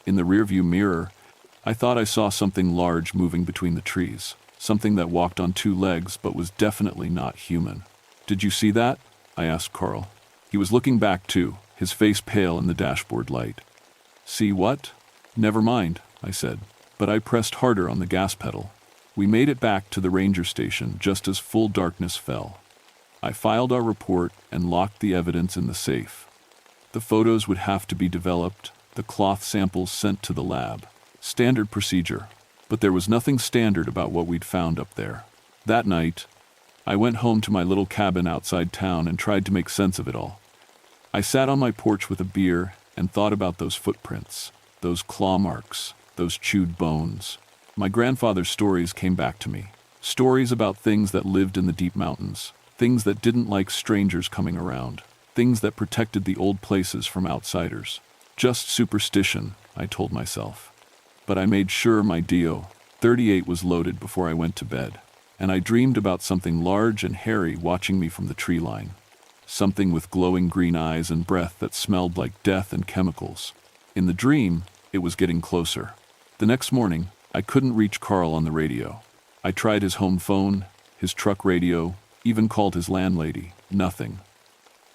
In the rearview mirror, I thought I saw something large moving between the trees, something that walked on 2 legs but was definitely not human. "Did you see that?" I asked Carl. He was looking back too, his face pale in the dashboard light. "See what?" "Never mind," I said, but I pressed harder on the gas pedal. We made it back to the ranger station just as full darkness fell. I filed our report and locked the evidence in the safe. The photos would have to be developed, the cloth samples sent to the lab. Standard procedure, but there was nothing standard about what we'd found up there. That night, I went home to my little cabin outside town and tried to make sense of it all. I sat on my porch with a beer and thought about those footprints, those claw marks, those chewed bones. My grandfather's stories came back to me. Stories about things that lived in the deep mountains, things that didn't like strangers coming around, things that protected the old places from outsiders. Just superstition, I told myself. But I made sure my Dio 38 was loaded before I went to bed, and I dreamed about something large and hairy watching me from the tree line. Something with glowing green eyes and breath that smelled like death and chemicals. In the dream, it was getting closer. The next morning, I couldn't reach Carl on the radio. I tried his home phone, his truck radio, even called his landlady. Nothing.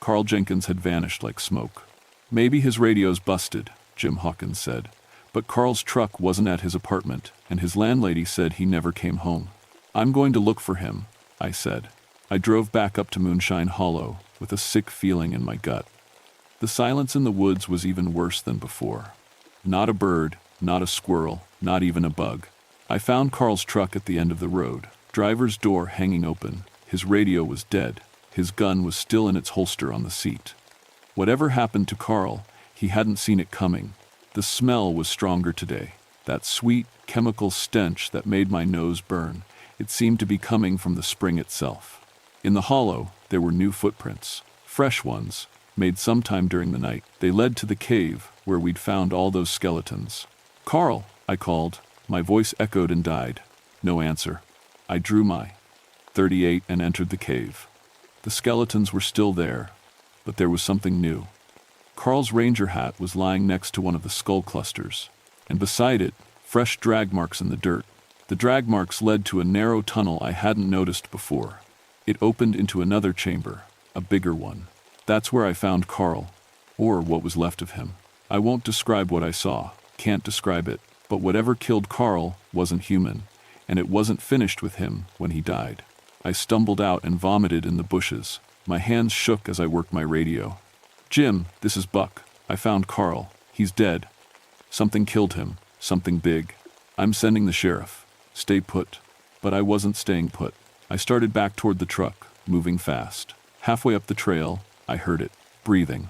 Carl Jenkins had vanished like smoke. "Maybe his radio's busted," Jim Hawkins said. But Carl's truck wasn't at his apartment, and his landlady said he never came home. "I'm going to look for him," I said. I drove back up to Moonshine Hollow with a sick feeling in my gut. The silence in the woods was even worse than before. Not a bird, not a squirrel, not even a bug. I found Carl's truck at the end of the road, driver's door hanging open. His radio was dead. His gun was still in its holster on the seat. Whatever happened to Carl, he hadn't seen it coming. The smell was stronger today. That sweet, chemical stench that made my nose burn. It seemed to be coming from the spring itself. In the hollow, there were new footprints. Fresh ones, made sometime during the night. They led to the cave where we'd found all those skeletons. "Carl," I called. My voice echoed and died. No answer. I drew my .38 and entered the cave. The skeletons were still there, but there was something new. Carl's ranger hat was lying next to one of the skull clusters, and beside it, fresh drag marks in the dirt. The drag marks led to a narrow tunnel I hadn't noticed before. It opened into another chamber, a bigger one. That's where I found Carl, or what was left of him. I won't describe what I saw, can't describe it, but whatever killed Carl wasn't human, and it wasn't finished with him when he died. I stumbled out and vomited in the bushes. My hands shook as I worked my radio. "Jim, this is Buck. I found Carl. He's dead. Something killed him, something big. I'm sending the sheriff. Stay put." But I wasn't staying put. I started back toward the truck, moving fast. Halfway up the trail, I heard it, breathing.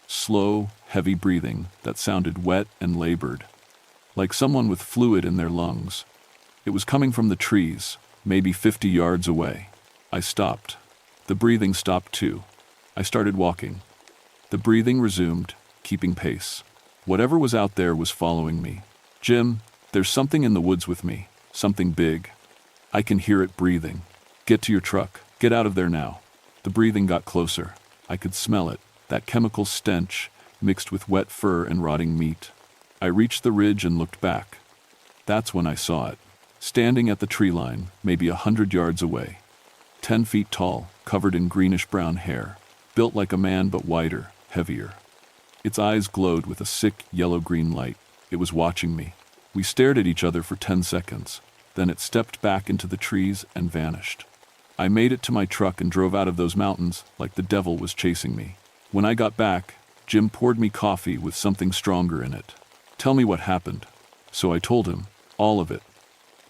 Slow, heavy breathing that sounded wet and labored, like someone with fluid in their lungs. It was coming from the trees, maybe 50 yards away. I stopped. The breathing stopped too. I started walking. The breathing resumed, keeping pace. Whatever was out there was following me. "Jim, there's something in the woods with me, something big. I can hear it breathing. Get to your truck. Get out of there now." The breathing got closer. I could smell it, that chemical stench mixed with wet fur and rotting meat. I reached the ridge and looked back. That's when I saw it. Standing at the tree line, maybe 100 yards away. 10 feet tall, covered in greenish-brown hair, built like a man but wider, heavier. Its eyes glowed with a sick, yellow-green light. It was watching me. We stared at each other for 10 seconds. Then it stepped back into the trees and vanished. I made it to my truck and drove out of those mountains like the devil was chasing me. When I got back, Jim poured me coffee with something stronger in it. "Tell me what happened." So I told him, all of it.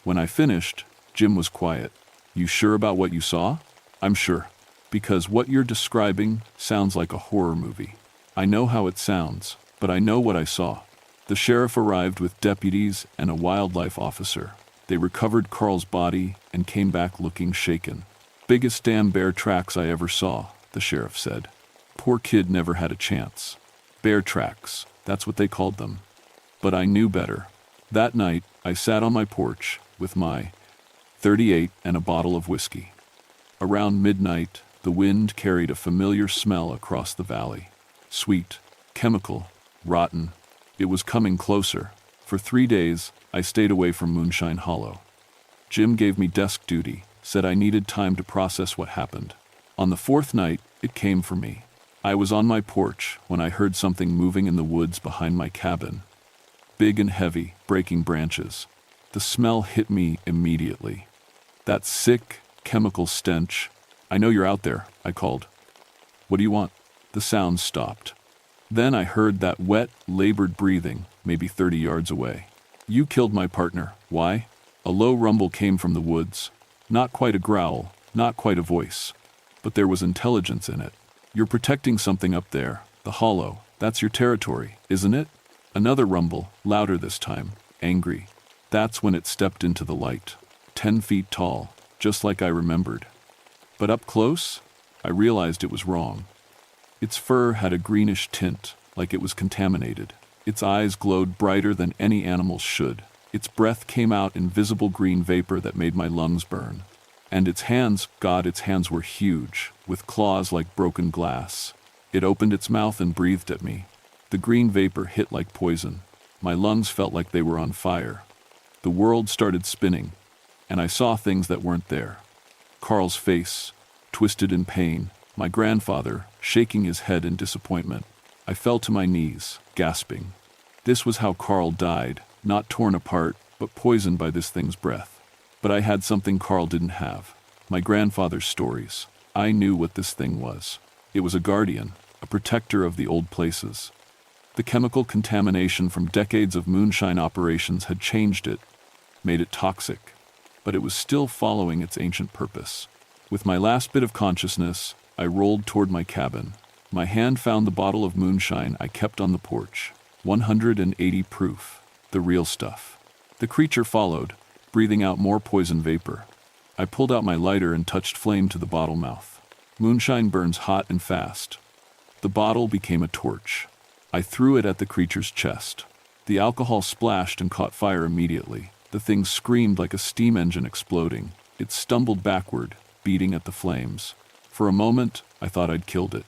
When I finished, Jim was quiet. "You sure about what you saw?" "I'm sure. Because what you're describing sounds like a horror movie. I know how it sounds, but I know what I saw." The sheriff arrived with deputies and a wildlife officer. They recovered Carl's body and came back looking shaken. "Biggest damn bear tracks I ever saw," the sheriff said. "Poor kid never had a chance." Bear tracks, that's what they called them. But I knew better. That night, I sat on my porch with my .38 and a bottle of whiskey. Around midnight, the wind carried a familiar smell across the valley. Sweet, chemical, rotten. It was coming closer. For 3 days, I stayed away from Moonshine Hollow. Jim gave me desk duty, said I needed time to process what happened. On the 4th night, it came for me. I was on my porch when I heard something moving in the woods behind my cabin. Big and heavy, breaking branches. The smell hit me immediately. That sick, chemical stench. "I know you're out there," I called. "What do you want?" The sound stopped. Then I heard that wet, labored breathing, maybe 30 yards away. "You killed my partner. Why?" A low rumble came from the woods. Not quite a growl, not quite a voice. But there was intelligence in it. "You're protecting something up there, the hollow. That's your territory, isn't it?" Another rumble, louder this time, angry. That's when it stepped into the light. 10 feet tall, just like I remembered. But up close, I realized it was wrong. Its fur had a greenish tint, like it was contaminated. Its eyes glowed brighter than any animal's should. Its breath came out in visible green vapor that made my lungs burn. And its hands, God, its hands were huge, with claws like broken glass. It opened its mouth and breathed at me. The green vapor hit like poison. My lungs felt like they were on fire. The world started spinning, and I saw things that weren't there. Carl's face, twisted in pain. My grandfather, shaking his head in disappointment. I fell to my knees, gasping. This was how Carl died, not torn apart, but poisoned by this thing's breath. But I had something Carl didn't have. My grandfather's stories. I knew what this thing was. It was a guardian, a protector of the old places. The chemical contamination from decades of moonshine operations had changed it, made it toxic, but it was still following its ancient purpose. With my last bit of consciousness, I rolled toward my cabin. My hand found the bottle of moonshine I kept on the porch. 180 proof, the real stuff. The creature followed, breathing out more poison vapor. I pulled out my lighter and touched flame to the bottle mouth. Moonshine burns hot and fast. The bottle became a torch. I threw it at the creature's chest. The alcohol splashed and caught fire immediately. The thing screamed like a steam engine exploding. It stumbled backward, beating at the flames. For a moment, I thought I'd killed it.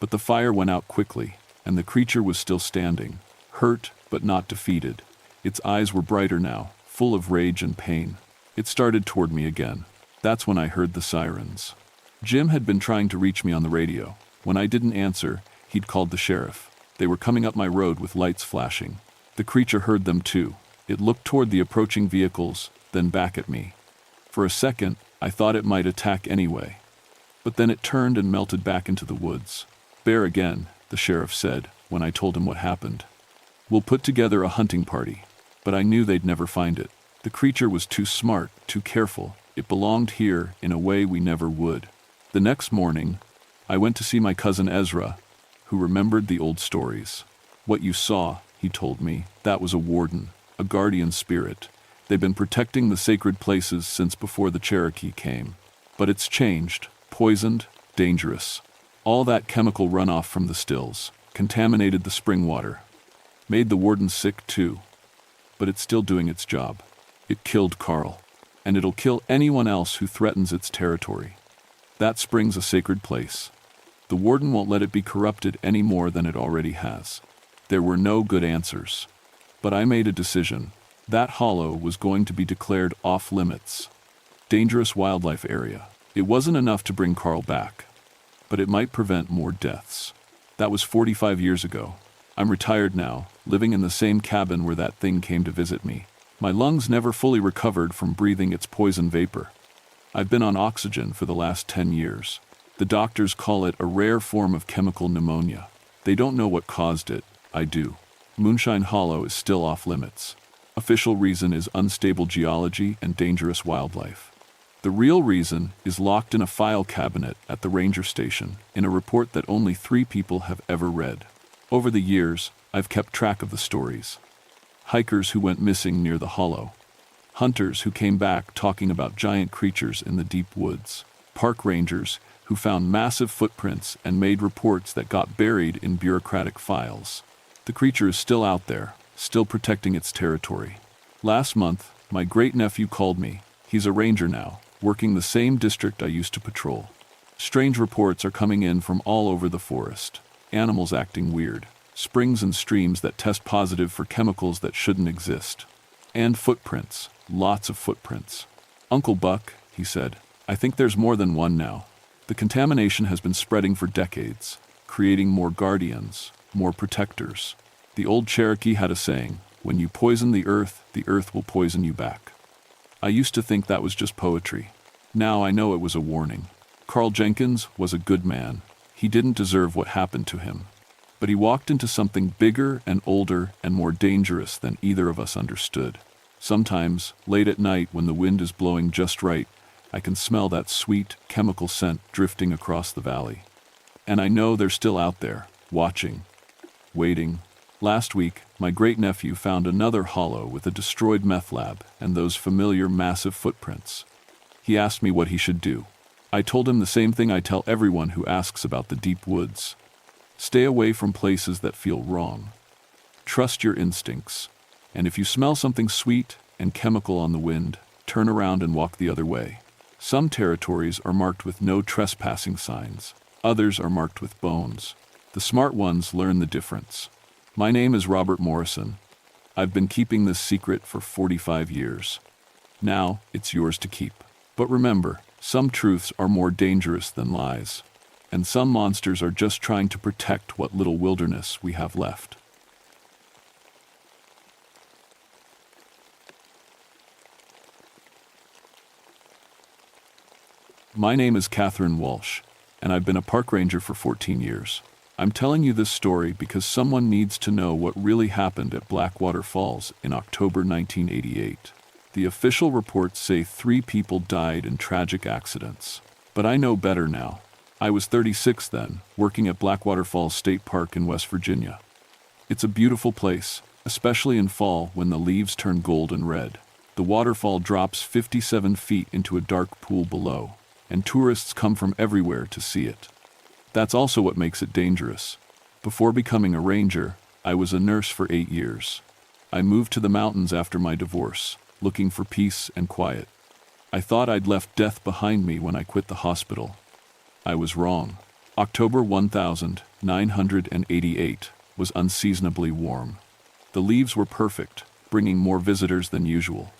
But the fire went out quickly, and the creature was still standing, hurt but not defeated. Its eyes were brighter now, full of rage and pain. It started toward me again. That's when I heard the sirens. Jim had been trying to reach me on the radio. When I didn't answer, he'd called the sheriff. They were coming up my road with lights flashing. The creature heard them too. It looked toward the approaching vehicles, then back at me. For a second, I thought it might attack anyway. But then it turned and melted back into the woods. "Bear again," the sheriff said, when I told him what happened. "We'll put together a hunting party." But I knew they'd never find it. The creature was too smart, too careful. It belonged here in a way we never would. The next morning, I went to see my cousin Ezra, who remembered the old stories. "What you saw," he told me, "that was a warden, a guardian spirit. They've been protecting the sacred places since before the Cherokee came. But it's changed, poisoned, dangerous. All that chemical runoff from the stills contaminated the spring water. Made the warden sick too. But it's still doing its job. It killed Carl. And it'll kill anyone else who threatens its territory. That spring's a sacred place. The warden won't let it be corrupted any more than it already has." There were no good answers. But I made a decision. That hollow was going to be declared off-limits. Dangerous wildlife area. It wasn't enough to bring Carl back, but it might prevent more deaths. That was 45 years ago. I'm retired now, living in the same cabin where that thing came to visit me. My lungs never fully recovered from breathing its poison vapor. I've been on oxygen for the last 10 years. The doctors call it a rare form of chemical pneumonia. They don't know what caused it. I do. Moonshine Hollow is still off-limits. Official reason is unstable geology and dangerous wildlife. The real reason is locked in a file cabinet at the ranger station in a report that only 3 people have ever read. Over the years, I've kept track of the stories. Hikers who went missing near the hollow. Hunters who came back talking about giant creatures in the deep woods. Park rangers who found massive footprints and made reports that got buried in bureaucratic files. The creature is still out there, still protecting its territory. Last month, my great-nephew called me. He's a ranger now, working the same district I used to patrol. Strange reports are coming in from all over the forest. Animals acting weird. Springs and streams that test positive for chemicals that shouldn't exist. And footprints. Lots of footprints. "Uncle Buck," he said, "I think there's more than one now. The contamination has been spreading for decades, creating more guardians, more protectors. The old Cherokee had a saying, when you poison the earth will poison you back. I used to think that was just poetry. Now I know it was a warning. Carl Jenkins was a good man. He didn't deserve what happened to him. But he walked into something bigger and older and more dangerous than either of us understood. Sometimes, late at night when the wind is blowing just right, I can smell that sweet, chemical scent drifting across the valley. And I know they're still out there, watching, waiting. Last week, my great-nephew found another hollow with a destroyed meth lab and those familiar massive footprints. He asked me what he should do. I told him the same thing I tell everyone who asks about the deep woods. Stay away from places that feel wrong. Trust your instincts. And if you smell something sweet and chemical on the wind, turn around and walk the other way. Some territories are marked with no trespassing signs. Others are marked with bones. The smart ones learn the difference. My name is Robert Morrison. I've been keeping this secret for 45 years. Now, it's yours to keep. But remember, some truths are more dangerous than lies. And some monsters are just trying to protect what little wilderness we have left. My name is Catherine Walsh, and I've been a park ranger for 14 years. I'm telling you this story because someone needs to know what really happened at Blackwater Falls in October 1988. The official reports say 3 people died in tragic accidents. But I know better now. I was 36 then, working at Blackwater Falls State Park in West Virginia. It's a beautiful place, especially in fall when the leaves turn gold and red. The waterfall drops 57 feet into a dark pool below, and tourists come from everywhere to see it. That's also what makes it dangerous. Before becoming a ranger, I was a nurse for 8 years. I moved to the mountains after my divorce, looking for peace and quiet. I thought I'd left death behind me when I quit the hospital. I was wrong. October 1988 was unseasonably warm. The leaves were perfect, bringing more visitors than usual.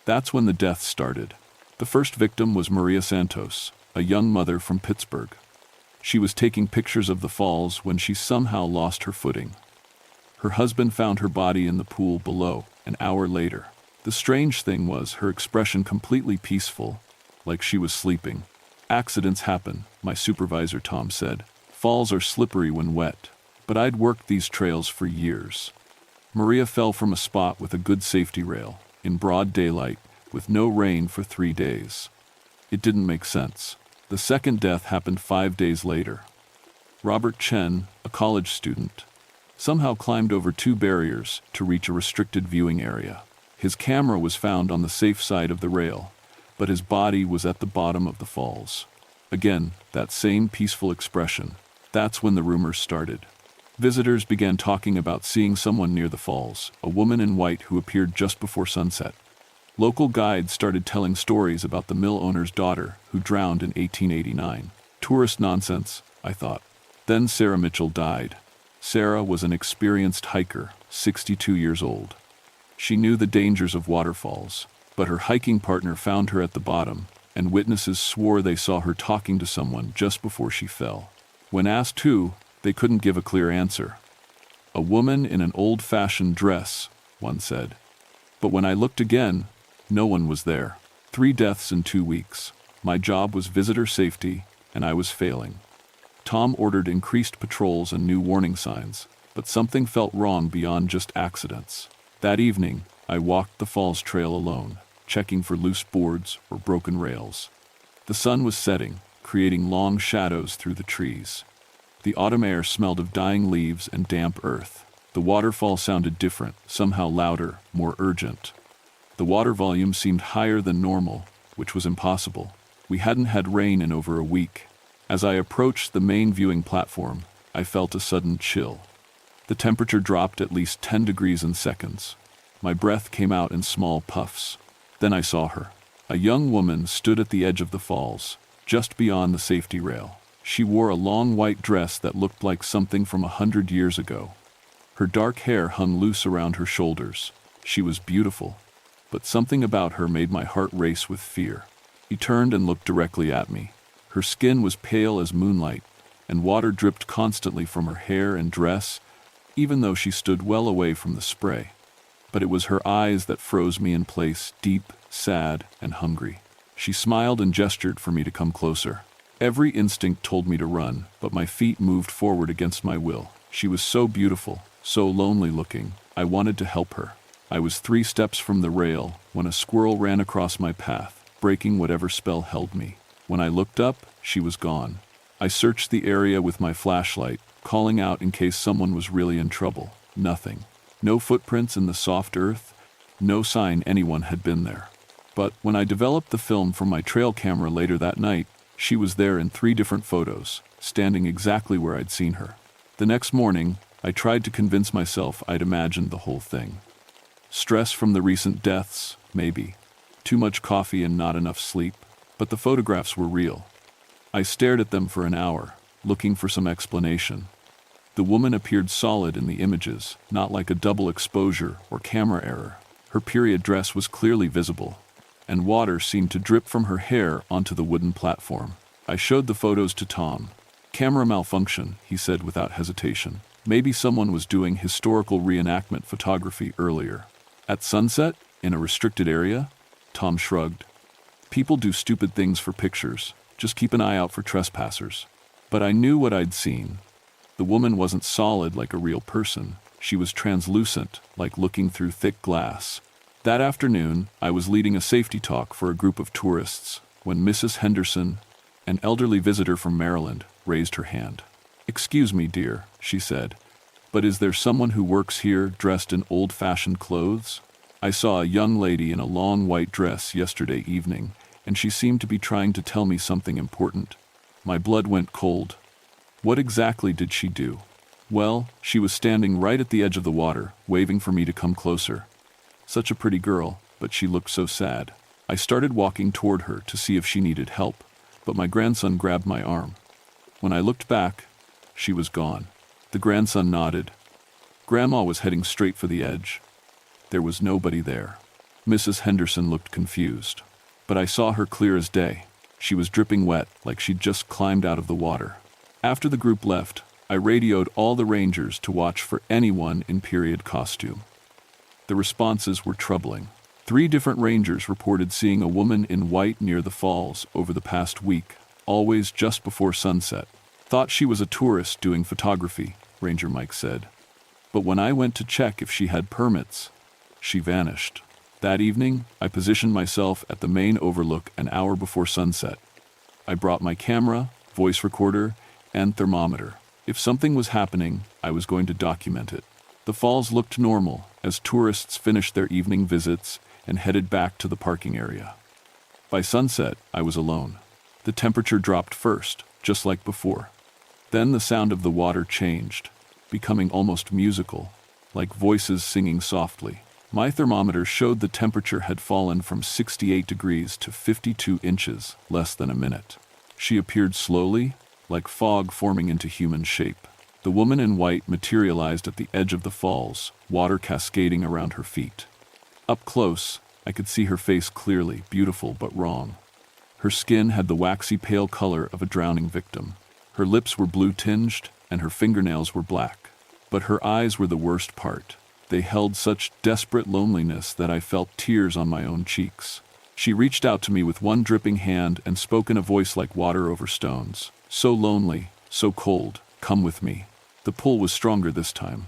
That's when the deaths started. The first victim was Maria Santos, a young mother from Pittsburgh. She was taking pictures of the falls when she somehow lost her footing. Her husband found her body in the pool below an hour later. The strange thing was her expression completely peaceful, like she was sleeping. Accidents happen, my supervisor Tom said. Falls are slippery when wet, but I'd worked these trails for years. Maria fell from a spot with a good safety rail, in broad daylight, with no rain for 3 days. It didn't make sense. The second death happened 5 days later. Robert Chen, a college student, somehow climbed over 2 barriers to reach a restricted viewing area. His camera was found on the safe side of the rail, but his body was at the bottom of the falls. Again, that same peaceful expression. That's when the rumors started. Visitors began talking about seeing someone near the falls, a woman in white who appeared just before sunset. Local guides started telling stories about the mill owner's daughter who drowned in 1889. Tourist nonsense, I thought. Then Sarah Mitchell died. Sarah was an experienced hiker, 62 years old. She knew the dangers of waterfalls, but her hiking partner found her at the bottom, and witnesses swore they saw her talking to someone just before she fell. When asked who, they couldn't give a clear answer. A woman in an old-fashioned dress, one said. But when I looked again, no one was there. 3 deaths in 2 weeks. My job was visitor safety, and I was failing. Tom ordered increased patrols and new warning signs, but something felt wrong beyond just accidents. That evening, I walked the falls trail alone, checking for loose boards or broken rails. The sun was setting, creating long shadows through the trees. The autumn air smelled of dying leaves and damp earth. The waterfall sounded different, somehow louder, more urgent. The water volume seemed higher than normal, which was impossible. We hadn't had rain in over a week. As I approached the main viewing platform, I felt a sudden chill. The temperature dropped at least 10 degrees in seconds. My breath came out in small puffs. Then I saw her. A young woman stood at the edge of the falls, just beyond the safety rail. She wore a long white dress that looked like something from 100 years ago. Her dark hair hung loose around her shoulders. She was beautiful, but something about her made my heart race with fear. She turned and looked directly at me. Her skin was pale as moonlight, and water dripped constantly from her hair and dress, even though she stood well away from the spray. But it was her eyes that froze me in place, deep, sad, and hungry. She smiled and gestured for me to come closer. Every instinct told me to run, but my feet moved forward against my will. She was so beautiful, so lonely-looking. I wanted to help her. I was 3 steps from the rail when a squirrel ran across my path, breaking whatever spell held me. When I looked up, she was gone. I searched the area with my flashlight, calling out in case someone was really in trouble. Nothing. No footprints in the soft earth, no sign anyone had been there. But when I developed the film from my trail camera later that night, she was there in 3 different photos, standing exactly where I'd seen her. The next morning, I tried to convince myself I'd imagined the whole thing. Stress from the recent deaths, maybe. Too much coffee and not enough sleep. But the photographs were real. I stared at them for an hour, looking for some explanation. The woman appeared solid in the images, not like a double exposure or camera error. Her period dress was clearly visible, and water seemed to drip from her hair onto the wooden platform. I showed the photos to Tom. Camera malfunction, he said without hesitation. Maybe someone was doing historical reenactment photography earlier. At sunset, in a restricted area? Tom shrugged. People do stupid things for pictures. Just keep an eye out for trespassers. But I knew what I'd seen. The woman wasn't solid like a real person. She was translucent, like looking through thick glass. That afternoon, I was leading a safety talk for a group of tourists when Mrs. Henderson, an elderly visitor from Maryland, raised her hand. "Excuse me, dear," she said, "but is there someone who works here dressed in old-fashioned clothes? I saw a young lady in a long white dress yesterday evening, and she seemed to be trying to tell me something important." My blood went cold. What exactly did she do? Well, she was standing right at the edge of the water, waving for me to come closer. Such a pretty girl, but she looked so sad. I started walking toward her to see if she needed help, but my grandson grabbed my arm. When I looked back, she was gone. The grandson nodded. Grandma was heading straight for the edge. There was nobody there. Mrs. Henderson looked confused. But I saw her clear as day. She was dripping wet, like she'd just climbed out of the water. After the group left, I radioed all the rangers to watch for anyone in period costume. The responses were troubling. 3 different rangers reported seeing a woman in white near the falls over the past week, always just before sunset. Thought she was a tourist doing photography, Ranger Mike said. But when I went to check if she had permits, she vanished. That evening, I positioned myself at the main overlook an hour before sunset. I brought my camera, voice recorder, and thermometer. If something was happening, I was going to document it. The falls looked normal as tourists finished their evening visits and headed back to the parking area. By sunset, I was alone. The temperature dropped first, just like before. Then the sound of the water changed, becoming almost musical, like voices singing softly. My thermometer showed the temperature had fallen from 68 degrees to 52 inches, less than a minute. She appeared slowly, like fog forming into human shape. The woman in white materialized at the edge of the falls, water cascading around her feet. Up close, I could see her face clearly, beautiful but wrong. Her skin had the waxy pale color of a drowning victim. Her lips were blue-tinged, and her fingernails were black. But her eyes were the worst part. They held such desperate loneliness that I felt tears on my own cheeks. She reached out to me with one dripping hand and spoke in a voice like water over stones. So lonely, so cold, come with me. The pull was stronger this time.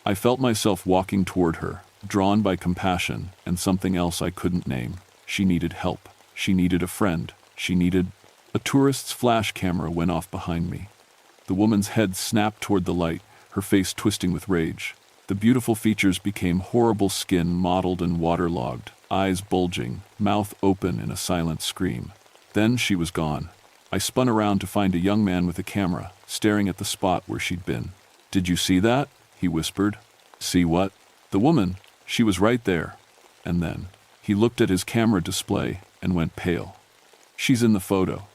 I felt myself walking toward her, drawn by compassion and something else I couldn't name. She needed help. She needed a friend. She needed... A tourist's flash camera went off behind me. The woman's head snapped toward the light, her face twisting with rage. The beautiful features became horrible skin mottled and waterlogged, eyes bulging, mouth open in a silent scream. Then she was gone. I spun around to find a young man with a camera, staring at the spot where she'd been. "Did you see that?" he whispered. "See what?" "The woman. She was right there." And then, he looked at his camera display and went pale. "She's in the photo."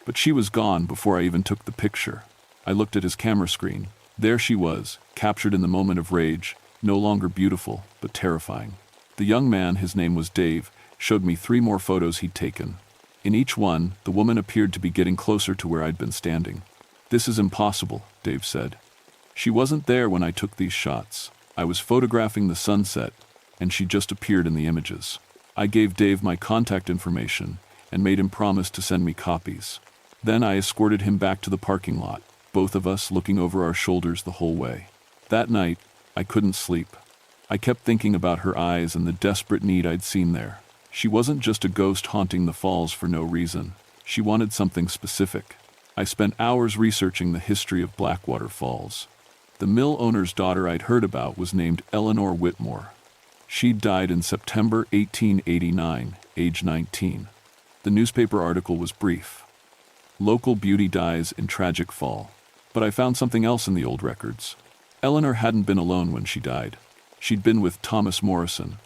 But she was gone before I even took the picture. I looked at his camera screen. There she was, captured in the moment of rage, no longer beautiful, but terrifying. The young man, his name was Dave, showed me 3 more photos he'd taken. In each one, the woman appeared to be getting closer to where I'd been standing. "This is impossible," Dave said. "She wasn't there when I took these shots. I was photographing the sunset, and she just appeared in the images." I gave Dave my contact information and made him promise to send me copies. Then I escorted him back to the parking lot, both of us looking over our shoulders the whole way. That night, I couldn't sleep. I kept thinking about her eyes and the desperate need I'd seen there. She wasn't just a ghost haunting the falls for no reason. She wanted something specific. I spent hours researching the history of Blackwater Falls. The mill owner's daughter I'd heard about was named Eleanor Whitmore. She'd died in September 1889, age 19. The newspaper article was brief. "Local beauty dies in tragic fall." But I found something else in the old records. Eleanor hadn't been alone when she died. She'd been with Thomas Morrison,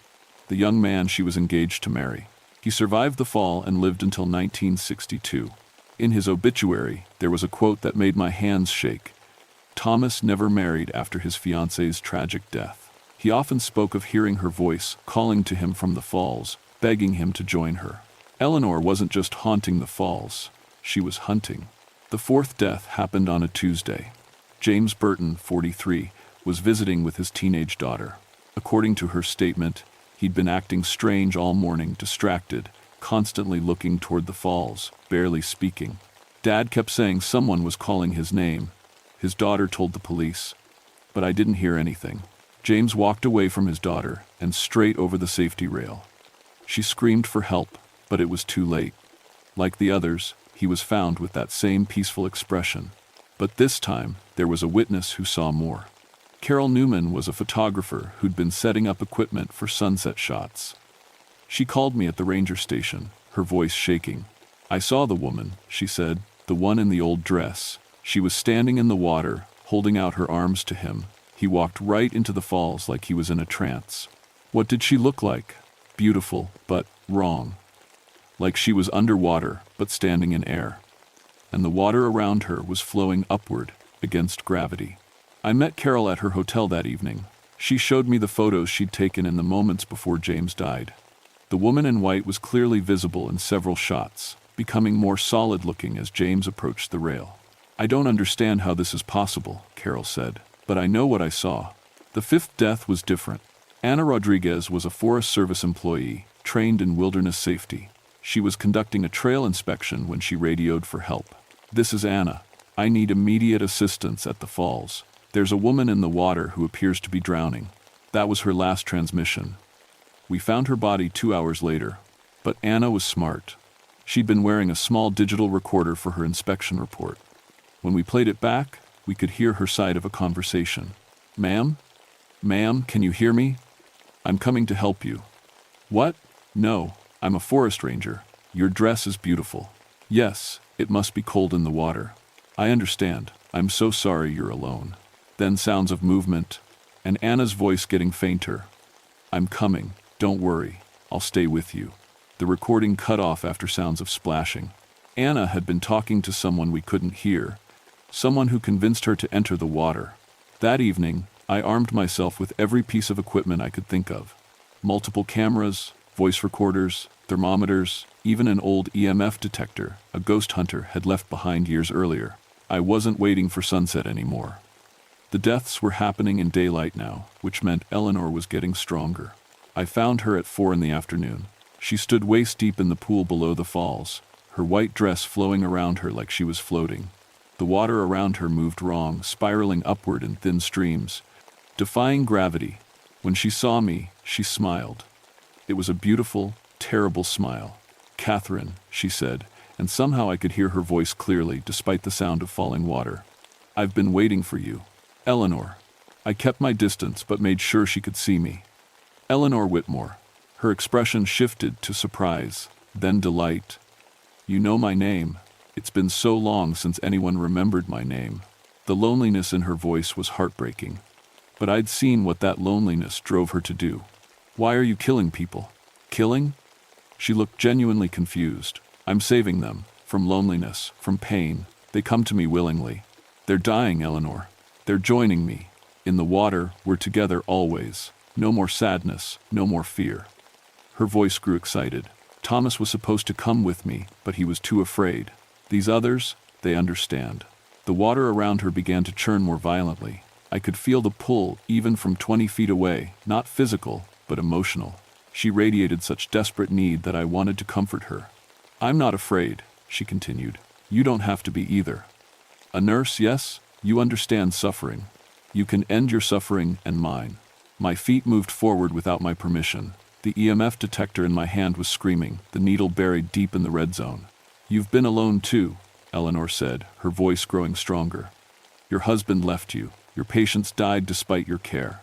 the young man she was engaged to marry. He survived the fall and lived until 1962. In his obituary, there was a quote that made my hands shake. Thomas never married after his fiancée's tragic death. He often spoke of hearing her voice calling to him from the falls, begging him to join her. Eleanor wasn't just haunting the falls. She was hunting. The 4th death happened on a Tuesday. James Burton, 43, was visiting with his teenage daughter. According to her statement, he'd been acting strange all morning, distracted, constantly looking toward the falls, barely speaking. Dad kept saying someone was calling his name. His daughter told the police, but I didn't hear anything. James walked away from his daughter and straight over the safety rail. She screamed for help, but it was too late. Like the others, he was found with that same peaceful expression. But this time, there was a witness who saw more. Carol Newman was a photographer who'd been setting up equipment for sunset shots. She called me at the ranger station, her voice shaking. "I saw the woman," she said, "the one in the old dress. She was standing in the water, holding out her arms to him. He walked right into the falls like he was in a trance." "What did she look like?" "Beautiful, but wrong. Like she was underwater, but standing in air. And the water around her was flowing upward, against gravity." I met Carol at her hotel that evening. She showed me the photos she'd taken in the moments before James died. The woman in white was clearly visible in several shots, becoming more solid-looking as James approached the rail. "I don't understand how this is possible," Carol said, "but I know what I saw." The fifth death was different. Ana Rodriguez was a Forest Service employee, trained in wilderness safety. She was conducting a trail inspection when she radioed for help. "This is Ana. I need immediate assistance at the falls. There's a woman in the water who appears to be drowning." That was her last transmission. We found her body 2 hours later. But Ana was smart. She'd been wearing a small digital recorder for her inspection report. When we played it back, we could hear her side of a conversation. "Ma'am? Ma'am, can you hear me? I'm coming to help you." "What? No, I'm a forest ranger. Your dress is beautiful." "Yes, it must be cold in the water. I understand. I'm so sorry you're alone." Then sounds of movement, and Anna's voice getting fainter. "I'm coming. Don't worry. I'll stay with you." The recording cut off after sounds of splashing. Ana had been talking to someone we couldn't hear, someone who convinced her to enter the water. That evening, I armed myself with every piece of equipment I could think of. Multiple cameras, voice recorders, thermometers, even an old EMF detector a ghost hunter had left behind years earlier. I wasn't waiting for sunset anymore. The deaths were happening in daylight now, which meant Eleanor was getting stronger. I found her at 4 in the afternoon. She stood waist-deep in the pool below the falls, her white dress flowing around her like she was floating. The water around her moved wrong, spiraling upward in thin streams, defying gravity. When she saw me, she smiled. It was a beautiful, terrible smile. "Catherine," she said, and somehow I could hear her voice clearly despite the sound of falling water. "I've been waiting for you." "Eleanor." I kept my distance but made sure she could see me. "Eleanor Whitmore." Her expression shifted to surprise, then delight. "You know my name. It's been so long since anyone remembered my name." The loneliness in her voice was heartbreaking. But I'd seen what that loneliness drove her to do. "Why are you killing people?" "Killing?" She looked genuinely confused. "I'm saving them. From loneliness, from pain. They come to me willingly. They're dying, Eleanor. They're joining me. In the water, we're together always. No more sadness, no more fear." Her voice grew excited. "Thomas was supposed to come with me, but he was too afraid. These others, they understand." The water around her began to churn more violently. I could feel the pull even from 20 feet away, not physical, but emotional. She radiated such desperate need that I wanted to comfort her. "I'm not afraid," she continued. "You don't have to be either. A nurse, yes, you understand suffering. You can end your suffering and mine." My feet moved forward without my permission. The EMF detector in my hand was screaming, the needle buried deep in the red zone. "You've been alone too," Eleanor said, her voice growing stronger. "Your husband left you. Your patients died despite your care.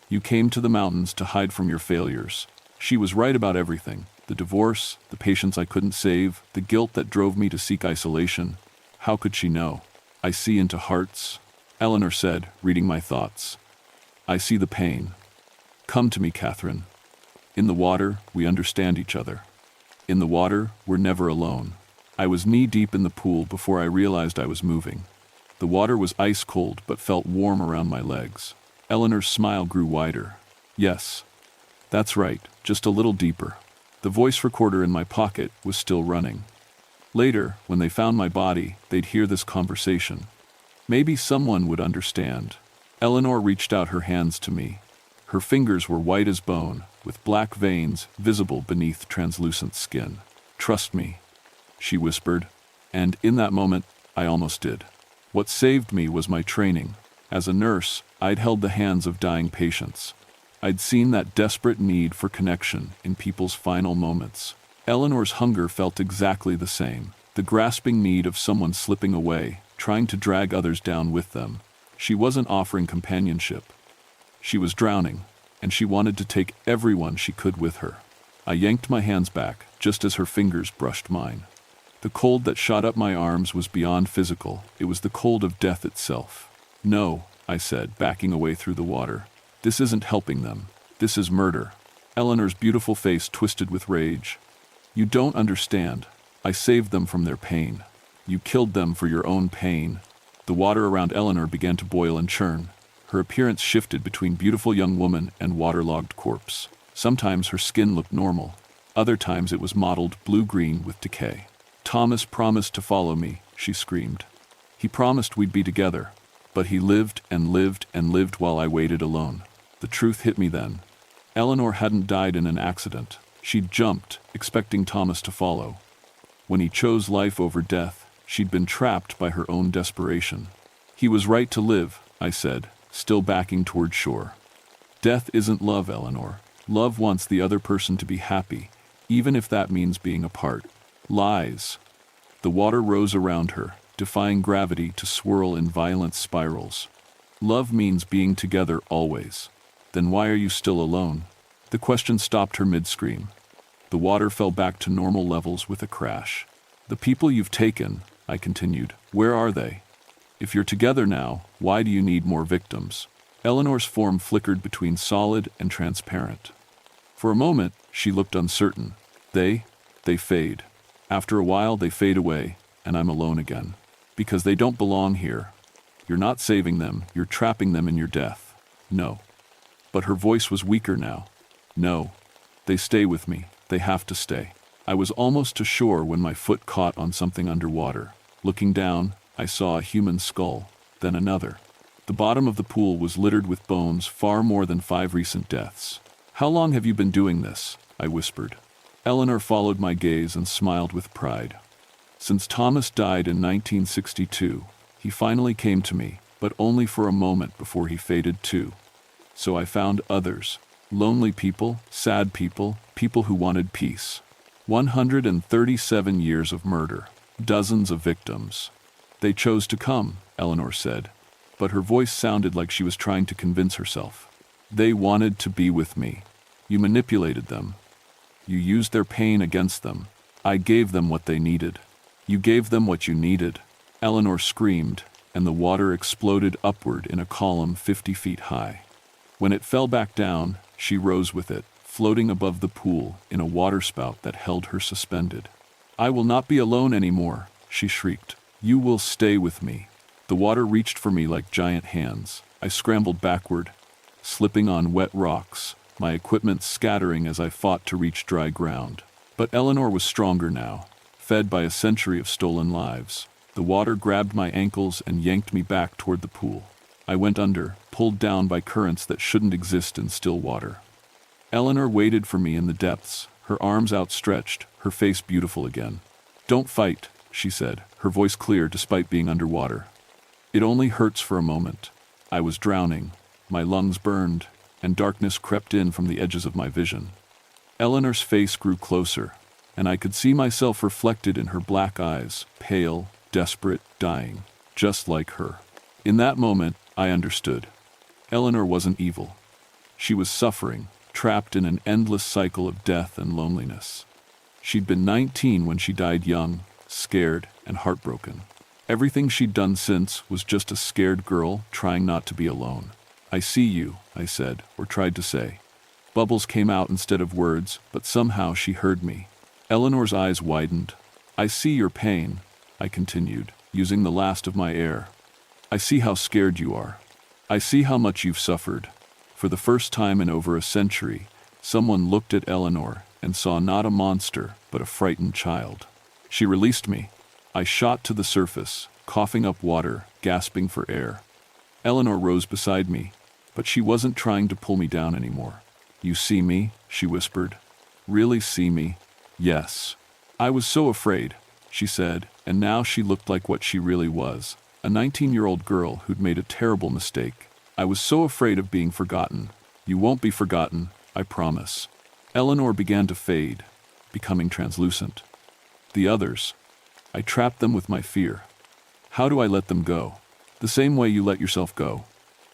You came to the mountains to hide from your failures." She was right about everything. The divorce, the patients I couldn't save, the guilt that drove me to seek isolation. How could she know? "I see into hearts," Eleanor said, reading my thoughts. "I see the pain. Come to me, Catherine. In the water, we understand each other. In the water, we're never alone." I was knee-deep in the pool before I realized I was moving. The water was ice-cold but felt warm around my legs. Eleanor's smile grew wider. "Yes, that's right, just a little deeper." The voice recorder in my pocket was still running. Later, when they found my body, they'd hear this conversation. Maybe someone would understand. Eleanor reached out her hands to me. Her fingers were white as bone, with black veins visible beneath translucent skin. "Trust me," she whispered, and in that moment, I almost did. What saved me was my training. As a nurse, I'd held the hands of dying patients. I'd seen that desperate need for connection in people's final moments. Eleanor's hunger felt exactly the same, the grasping need of someone slipping away, trying to drag others down with them. She wasn't offering companionship. She was drowning, and she wanted to take everyone she could with her. I yanked my hands back, just as her fingers brushed mine. The cold that shot up my arms was beyond physical. It was the cold of death itself. "No," I said, backing away through the water. "This isn't helping them. This is murder." Eleanor's beautiful face twisted with rage. "You don't understand. I saved them from their pain. You killed them for your own pain." The water around Eleanor began to boil and churn. Her appearance shifted between beautiful young woman and waterlogged corpse. Sometimes her skin looked normal. Other times it was mottled blue-green with decay. "Thomas promised to follow me," she screamed. "He promised we'd be together. But he lived and lived and lived while I waited alone." The truth hit me then. Eleanor hadn't died in an accident. She'd jumped, expecting Thomas to follow. When he chose life over death, she'd been trapped by her own desperation. "He was right to live," I said, still backing toward shore. "Death isn't love, Eleanor. Love wants the other person to be happy, even if that means being apart." "Lies." The water rose around her, defying gravity to swirl in violent spirals. "Love means being together always. Then why are you still alone?" The question stopped her mid-scream. The water fell back to normal levels with a crash. "The people you've taken," I continued, "where are they? If you're together now, why do you need more victims?" Eleanor's form flickered between solid and transparent. For a moment, she looked uncertain. They fade. After a while, they fade away, and I'm alone again. Because they don't belong here. You're not saving them, you're trapping them in your death." "No." But her voice was weaker now. "No. They stay with me. They have to stay." I was almost to shore when my foot caught on something underwater. Looking down, I saw a human skull, then another. The bottom of the pool was littered with bones, far more than 5 recent deaths. "How long have you been doing this?" I whispered. Eleanor followed my gaze and smiled with pride. "Since Thomas died in 1962, he finally came to me, but only for a moment before he faded too. So I found others. Lonely people, sad people, people who wanted peace. 137 years of murder. Dozens of victims. They chose to come," Eleanor said, but her voice sounded like she was trying to convince herself. "They wanted to be with me. You manipulated them. You used their pain against them. I gave them what they needed." "You gave them what you needed," Eleanor screamed, and the water exploded upward in a column 50 feet high. When it fell back down, she rose with it, floating above the pool in a waterspout that held her suspended. "I will not be alone anymore," she shrieked. "You will stay with me." The water reached for me like giant hands. I scrambled backward, slipping on wet rocks, my equipment scattering as I fought to reach dry ground. But Eleanor was stronger now, fed by a century of stolen lives. The water grabbed my ankles and yanked me back toward the pool. I went under, pulled down by currents that shouldn't exist in still water. Eleanor waited for me in the depths, her arms outstretched, her face beautiful again. "Don't fight," she said, her voice clear despite being underwater. "It only hurts for a moment." I was drowning, my lungs burned, and darkness crept in from the edges of my vision. Eleanor's face grew closer, and I could see myself reflected in her black eyes, pale, desperate, dying, just like her. In that moment, I understood. Eleanor wasn't evil. She was suffering, trapped in an endless cycle of death and loneliness. She'd been 19 when she died young, scared and heartbroken. Everything she'd done since was just a scared girl trying not to be alone. "I see you," I said, or tried to say. Bubbles came out instead of words, but somehow she heard me. Eleanor's eyes widened. "I see your pain," I continued, using the last of my air. "I see how scared you are. I see how much you've suffered." For the first time in over a century, someone looked at Eleanor and saw not a monster, but a frightened child. She released me. I shot to the surface, coughing up water, gasping for air. Eleanor rose beside me, but she wasn't trying to pull me down anymore. "You see me?" she whispered. "Really see me?" "Yes." "I was so afraid," she said, and now she looked like what she really was, a 19-year-old girl who'd made a terrible mistake. "I was so afraid of being forgotten." "You won't be forgotten, I promise." Eleanor began to fade, becoming translucent. The others, I trapped them with my fear. How do I let them go? The same way you let yourself go.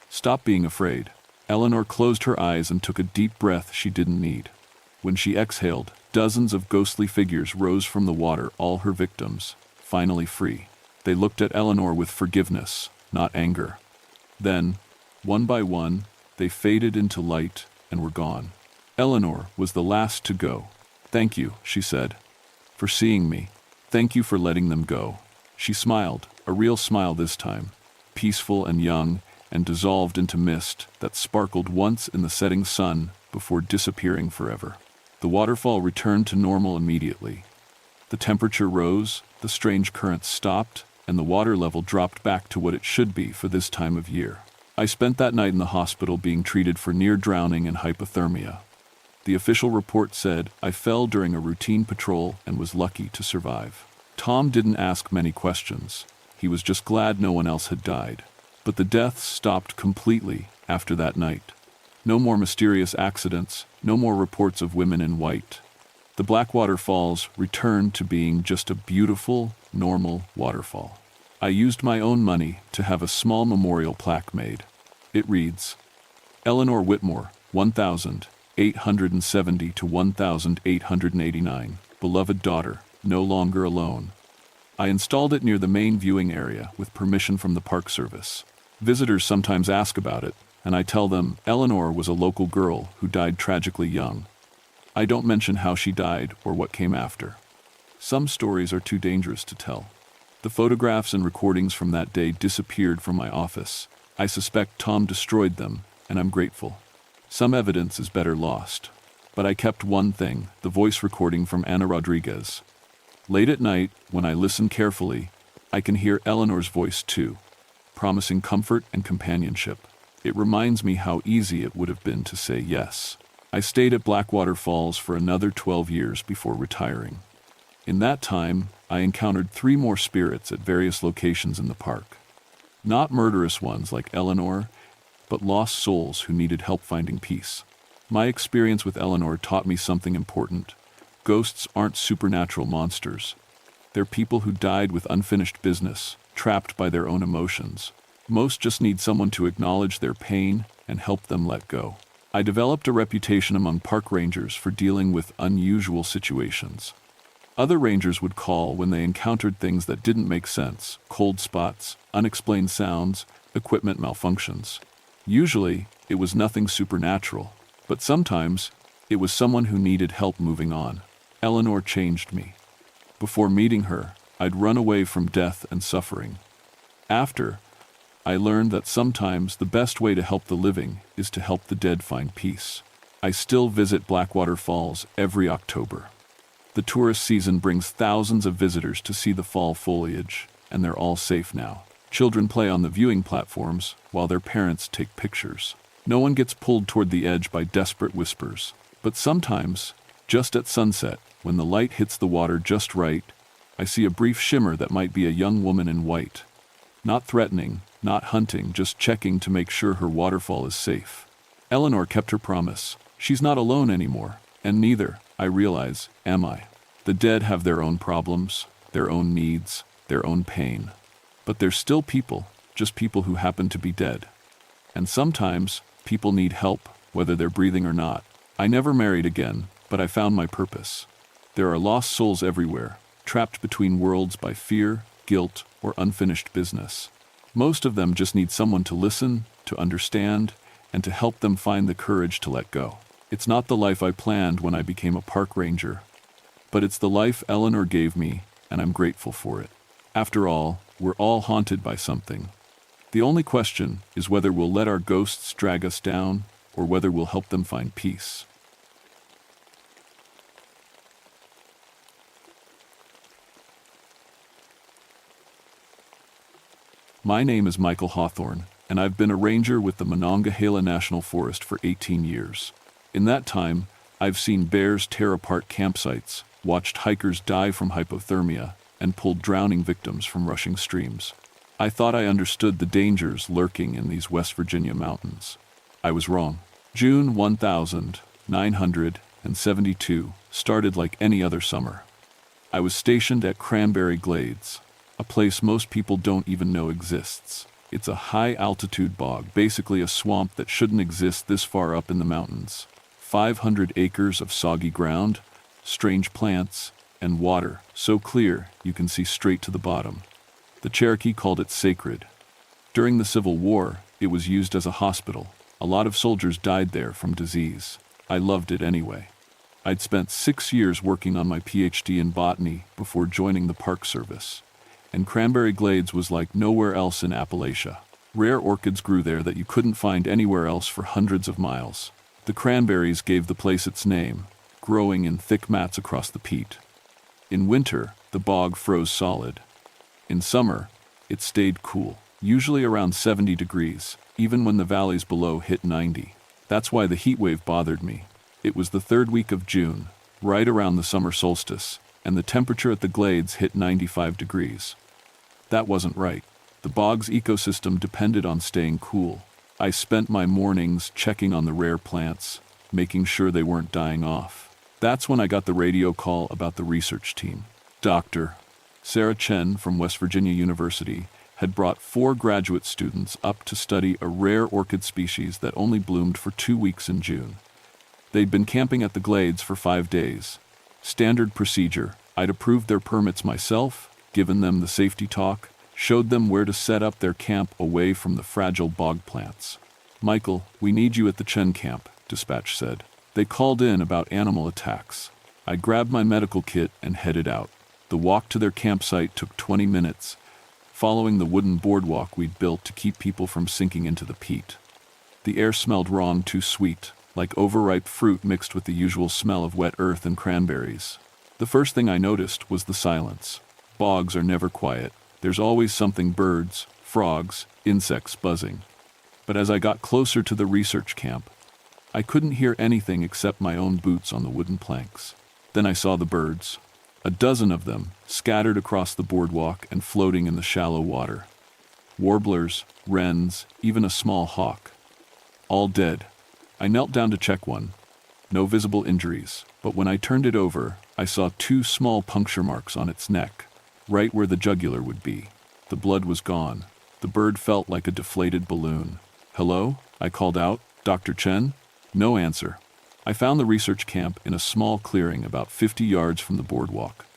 Stop being afraid. Eleanor closed her eyes and took a deep breath she didn't need. When she exhaled, dozens of ghostly figures rose from the water, all her victims, finally free. They looked at Eleanor with forgiveness, not anger. Then, one by one, they faded into light and were gone. Eleanor was the last to go. "Thank you," she said, "for seeing me. Thank you for letting them go." She smiled, a real smile this time, peaceful and young, and dissolved into mist that sparkled once in the setting sun before disappearing forever. The waterfall returned to normal immediately. The temperature rose, the strange currents stopped, and the water level dropped back to what it should be for this time of year. I spent that night in the hospital being treated for near drowning and hypothermia. The official report said I fell during a routine patrol and was lucky to survive. Tom didn't ask many questions. He was just glad no one else had died. But the deaths stopped completely after that night. No more mysterious accidents, no more reports of women in white. The Blackwater Falls returned to being just a beautiful, normal waterfall. I used my own money to have a small memorial plaque made. It reads, Eleanor Whitmore, 1870 to 1889, beloved daughter, no longer alone. I installed it near the main viewing area with permission from the Park Service. Visitors sometimes ask about it, and I tell them Eleanor was a local girl who died tragically young. I don't mention how she died or what came after. Some stories are too dangerous to tell. The photographs and recordings from that day disappeared from my office. I suspect Tom destroyed them, and I'm grateful. Some evidence is better lost. But I kept one thing, the voice recording from Ana Rodriguez. Late at night, when I listen carefully, I can hear Eleanor's voice too, promising comfort and companionship. It reminds me how easy it would have been to say yes. I stayed at Blackwater Falls for another 12 years before retiring. In that time, I encountered 3 more spirits at various locations in the park. Not murderous ones like Eleanor, but lost souls who needed help finding peace. My experience with Eleanor taught me something important. Ghosts aren't supernatural monsters. They're people who died with unfinished business, trapped by their own emotions. Most just need someone to acknowledge their pain and help them let go. I developed a reputation among park rangers for dealing with unusual situations. Other rangers would call when they encountered things that didn't make sense, cold spots, unexplained sounds, equipment malfunctions. Usually, it was nothing supernatural, but sometimes it was someone who needed help moving on. Eleanor changed me. Before meeting her, I'd run away from death and suffering. After, I learned that sometimes the best way to help the living is to help the dead find peace. I still visit Blackwater Falls every October. The tourist season brings thousands of visitors to see the fall foliage, and they're all safe now. Children play on the viewing platforms while their parents take pictures. No one gets pulled toward the edge by desperate whispers. But sometimes, just at sunset, when the light hits the water just right, I see a brief shimmer that might be a young woman in white. Not threatening, not hunting, just checking to make sure her waterfall is safe. Eleanor kept her promise. She's not alone anymore, and neither, I realize, am I. The dead have their own problems, their own needs, their own pain. But they're still people, just people who happen to be dead. And sometimes, people need help, whether they're breathing or not. I never married again, but I found my purpose. There are lost souls everywhere, trapped between worlds by fear, guilt, or unfinished business. Most of them just need someone to listen, to understand, and to help them find the courage to let go. It's not the life I planned when I became a park ranger, but it's the life Eleanor gave me, and I'm grateful for it. After all, we're all haunted by something. The only question is whether we'll let our ghosts drag us down, or whether we'll help them find peace. My name is Michael Hawthorne, and I've been a ranger with the Monongahela National Forest for 18 years. In that time, I've seen bears tear apart campsites, watched hikers die from hypothermia, and pulled drowning victims from rushing streams. I thought I understood the dangers lurking in these West Virginia mountains. I was wrong. June 1972 started like any other summer. I was stationed at Cranberry Glades, a place most people don't even know exists. It's a high-altitude bog, basically a swamp that shouldn't exist this far up in the mountains. 500 acres of soggy ground, strange plants, and water so clear you can see straight to the bottom. The Cherokee called it sacred. During the Civil War, it was used as a hospital. A lot of soldiers died there from disease. I loved it anyway. I'd spent 6 years working on my PhD in botany before joining the Park Service, and Cranberry Glades was like nowhere else in Appalachia. Rare orchids grew there that you couldn't find anywhere else for hundreds of miles. The cranberries gave the place its name, growing in thick mats across the peat. In winter, the bog froze solid. In summer, it stayed cool, usually around 70 degrees, even when the valleys below hit 90. That's why the heat wave bothered me. It was the third week of June, right around the summer solstice, and the temperature at the glades hit 95 degrees. That wasn't right. The bog's ecosystem depended on staying cool. I spent my mornings checking on the rare plants, making sure they weren't dying off. That's when I got the radio call about the research team. Dr. Sarah Chen from West Virginia University had brought 4 graduate students up to study a rare orchid species that only bloomed for 2 weeks in June. They'd been camping at the glades for 5 days. Standard procedure. I'd approved their permits myself, given them the safety talk, showed them where to set up their camp away from the fragile bog plants. "Michael, we need you at the Chen camp," dispatch said. They called in about animal attacks. I grabbed my medical kit and headed out. The walk to their campsite took 20 minutes, following the wooden boardwalk we'd built to keep people from sinking into the peat. The air smelled wrong, too sweet, like overripe fruit mixed with the usual smell of wet earth and cranberries. The first thing I noticed was the silence. Bogs are never quiet. There's always something: birds, frogs, insects buzzing. But as I got closer to the research camp, I couldn't hear anything except my own boots on the wooden planks. Then I saw the birds. A dozen of them, scattered across the boardwalk and floating in the shallow water. Warblers, wrens, even a small hawk. All dead. I knelt down to check one. No visible injuries, but when I turned it over, I saw 2 small puncture marks on its neck, right where the jugular would be. The blood was gone. The bird felt like a deflated balloon. "Hello?" I called out. "Dr. Chen?" No answer. I found the research camp in a small clearing about 50 yards from the boardwalk.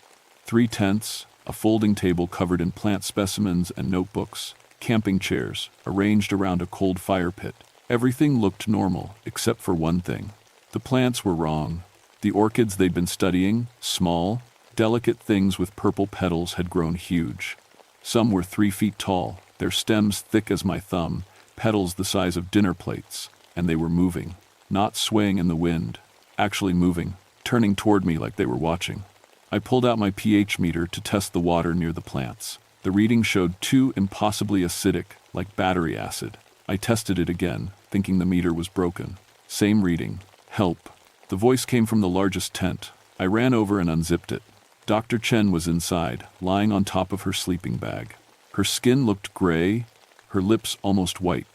3 tents, a folding table covered in plant specimens and notebooks, camping chairs arranged around a cold fire pit. Everything looked normal, except for one thing. The plants were wrong. The orchids they'd been studying, small, delicate things with purple petals, had grown huge. Some were 3 feet tall, their stems thick as my thumb, petals the size of dinner plates, and they were moving. Not swaying in the wind, actually moving, turning toward me like they were watching. I pulled out my pH meter to test the water near the plants. The reading showed 2 impossibly acidic, like battery acid. I tested it again, thinking the meter was broken. Same reading. "Help." The voice came from the largest tent. I ran over and unzipped it. Dr. Chen was inside, lying on top of her sleeping bag. Her skin looked gray, her lips almost white.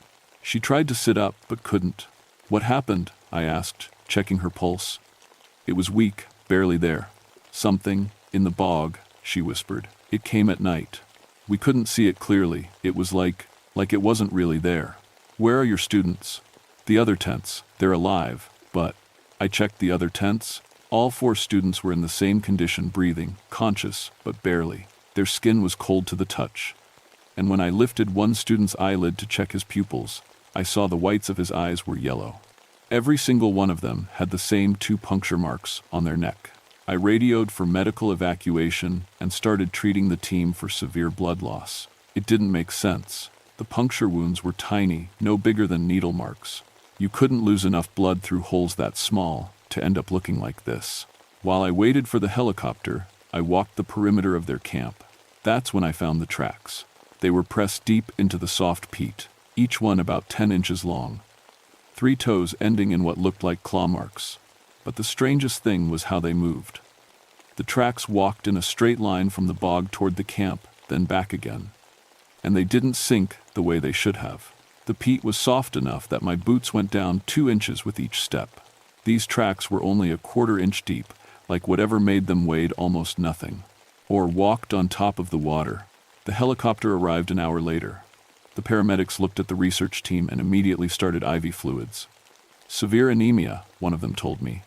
She tried to sit up, but couldn't. "What happened?" I asked, checking her pulse. It was weak, barely there. "Something in the bog," she whispered. "It came at night. We couldn't see it clearly. It was like it wasn't really there." "Where are your students?" "The other tents. They're alive, but..." I checked the other tents. All 4 students were in the same condition, breathing, conscious, but barely. Their skin was cold to the touch. And when I lifted one student's eyelid to check his pupils, I saw the whites of his eyes were yellow. Every single one of them had the same 2 puncture marks on their neck. I radioed for medical evacuation and started treating the team for severe blood loss. It didn't make sense. The puncture wounds were tiny, no bigger than needle marks. You couldn't lose enough blood through holes that small to end up looking like this. While I waited for the helicopter, I walked the perimeter of their camp. That's when I found the tracks. They were pressed deep into the soft peat, each one about 10 inches long. 3 toes ending in what looked like claw marks. But the strangest thing was how they moved. The tracks walked in a straight line from the bog toward the camp, then back again. And they didn't sink the way they should have. The peat was soft enough that my boots went down 2 inches with each step. These tracks were only a 1/4 inch deep, like whatever made them weighed almost nothing. Or walked on top of the water. The helicopter arrived an hour later. The paramedics looked at the research team and immediately started IV fluids. "Severe anemia," one of them told me.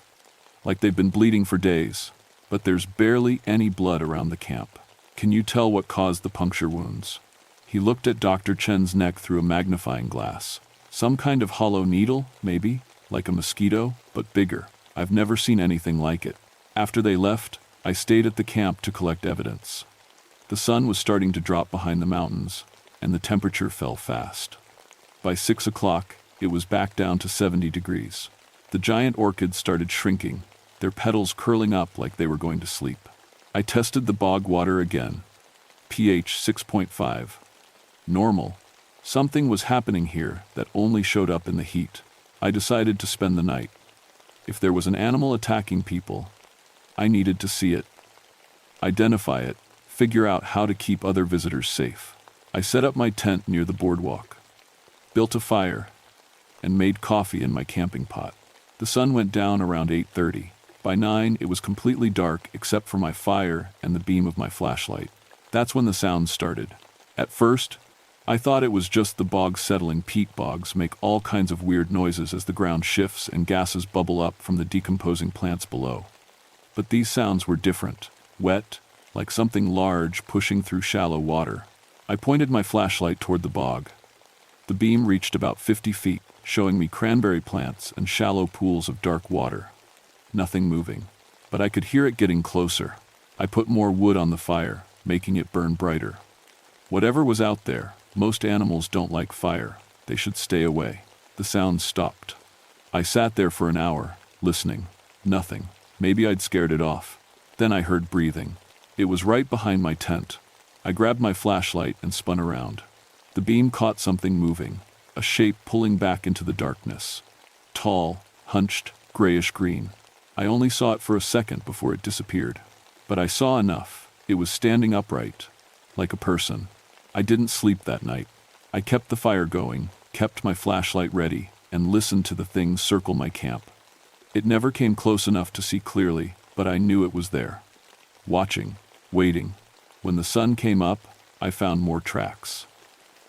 "Like they've been bleeding for days. But there's barely any blood around the camp. Can you tell what caused the puncture wounds?" He looked at Dr. Chen's neck through a magnifying glass. "Some kind of hollow needle, maybe? Like a mosquito, but bigger. I've never seen anything like it." After they left, I stayed at the camp to collect evidence. The sun was starting to drop behind the mountains, and the temperature fell fast. By 6 o'clock, it was back down to 70 degrees. The giant orchids started shrinking, their petals curling up like they were going to sleep. I tested the bog water again. pH 6.5. Normal. Something was happening here that only showed up in the heat. I decided to spend the night. If there was an animal attacking people, I needed to see it, identify it, figure out how to keep other visitors safe. I set up my tent near the boardwalk, built a fire, and made coffee in my camping pot. The sun went down around 8:30. By 9, it was completely dark except for my fire and the beam of my flashlight. That's when the sounds started. At first, I thought it was just the bog settling. Peat bogs make all kinds of weird noises as the ground shifts and gases bubble up from the decomposing plants below. But these sounds were different, wet, like something large pushing through shallow water. I pointed my flashlight toward the bog. The beam reached about 50 feet, showing me cranberry plants and shallow pools of dark water. Nothing moving, but I could hear it getting closer. I put more wood on the fire, making it burn brighter. Whatever was out there, most animals don't like fire. They should stay away. The sound stopped. I sat there for an hour, listening. Nothing. Maybe I'd scared it off. Then I heard breathing. It was right behind my tent. I grabbed my flashlight and spun around. The beam caught something moving, a shape pulling back into the darkness. Tall, hunched, grayish-green. I only saw it for a second before it disappeared. But I saw enough. It was standing upright, like a person. I didn't sleep that night. I kept the fire going, kept my flashlight ready, and listened to the thing circle my camp. It never came close enough to see clearly, but I knew it was there. Watching, waiting. When the sun came up, I found more tracks.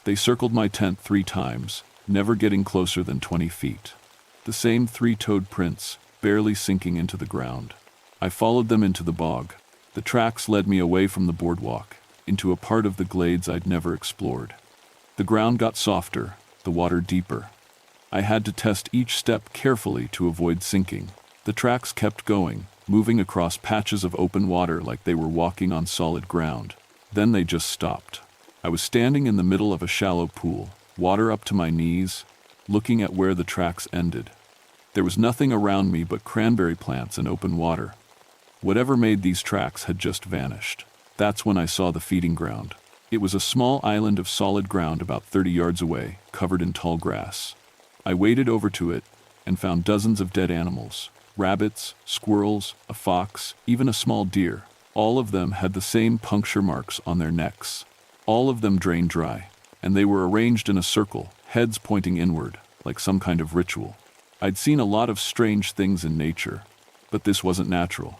They circled my tent 3 times, never getting closer than 20 feet. The same 3-toed prints, barely sinking into the ground. I followed them into the bog. The tracks led me away from the boardwalk, into a part of the glades I'd never explored. The ground got softer, the water deeper. I had to test each step carefully to avoid sinking. The tracks kept going, moving across patches of open water like they were walking on solid ground. Then they just stopped. I was standing in the middle of a shallow pool, water up to my knees, looking at where the tracks ended. There was nothing around me but cranberry plants and open water. Whatever made these tracks had just vanished. That's when I saw the feeding ground. It was a small island of solid ground about 30 yards away, covered in tall grass. I waded over to it and found dozens of dead animals. Rabbits, squirrels, a fox, even a small deer. All of them had the same puncture marks on their necks. All of them drained dry, and they were arranged in a circle, heads pointing inward, like some kind of ritual. I'd seen a lot of strange things in nature, but this wasn't natural.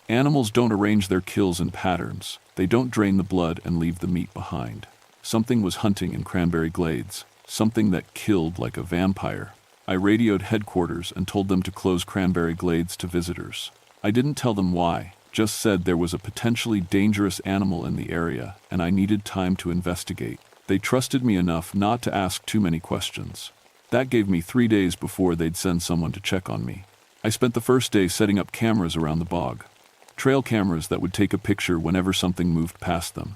Animals don't arrange their kills in patterns. They don't drain the blood and leave the meat behind. Something was hunting in Cranberry Glades, something that killed like a vampire. I radioed headquarters and told them to close Cranberry Glades to visitors. I didn't tell them why, just said there was a potentially dangerous animal in the area and I needed time to investigate. They trusted me enough not to ask too many questions. That gave me 3 days before they'd send someone to check on me. I spent the first day setting up cameras around the bog. Trail cameras that would take a picture whenever something moved past them.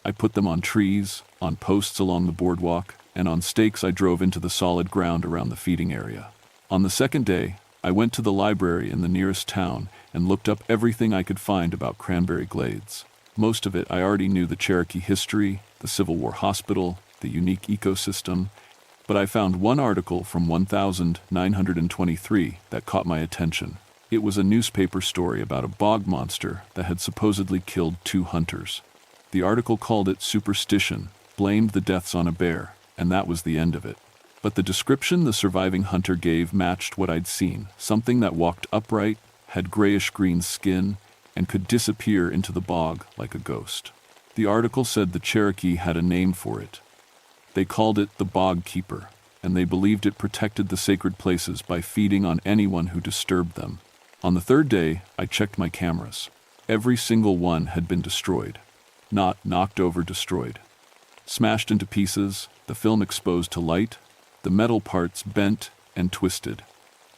I put them on trees, on posts along the boardwalk, and on stakes I drove into the solid ground around the feeding area. On the second day, I went to the library in the nearest town and looked up everything I could find about Cranberry Glades. Most of it I already knew: the Cherokee history, the Civil War hospital, the unique ecosystem, but I found one article from 1923 that caught my attention. It was a newspaper story about a bog monster that had supposedly killed 2 hunters. The article called it superstition, blamed the deaths on a bear, and that was the end of it. But the description the surviving hunter gave matched what I'd seen: something that walked upright, had grayish-green skin, and could disappear into the bog like a ghost. The article said the Cherokee had a name for it. They called it the Bog Keeper, and they believed it protected the sacred places by feeding on anyone who disturbed them. On the third day, I checked my cameras. Every single one had been destroyed. Not knocked over, destroyed. Smashed into pieces, the film exposed to light, the metal parts bent and twisted.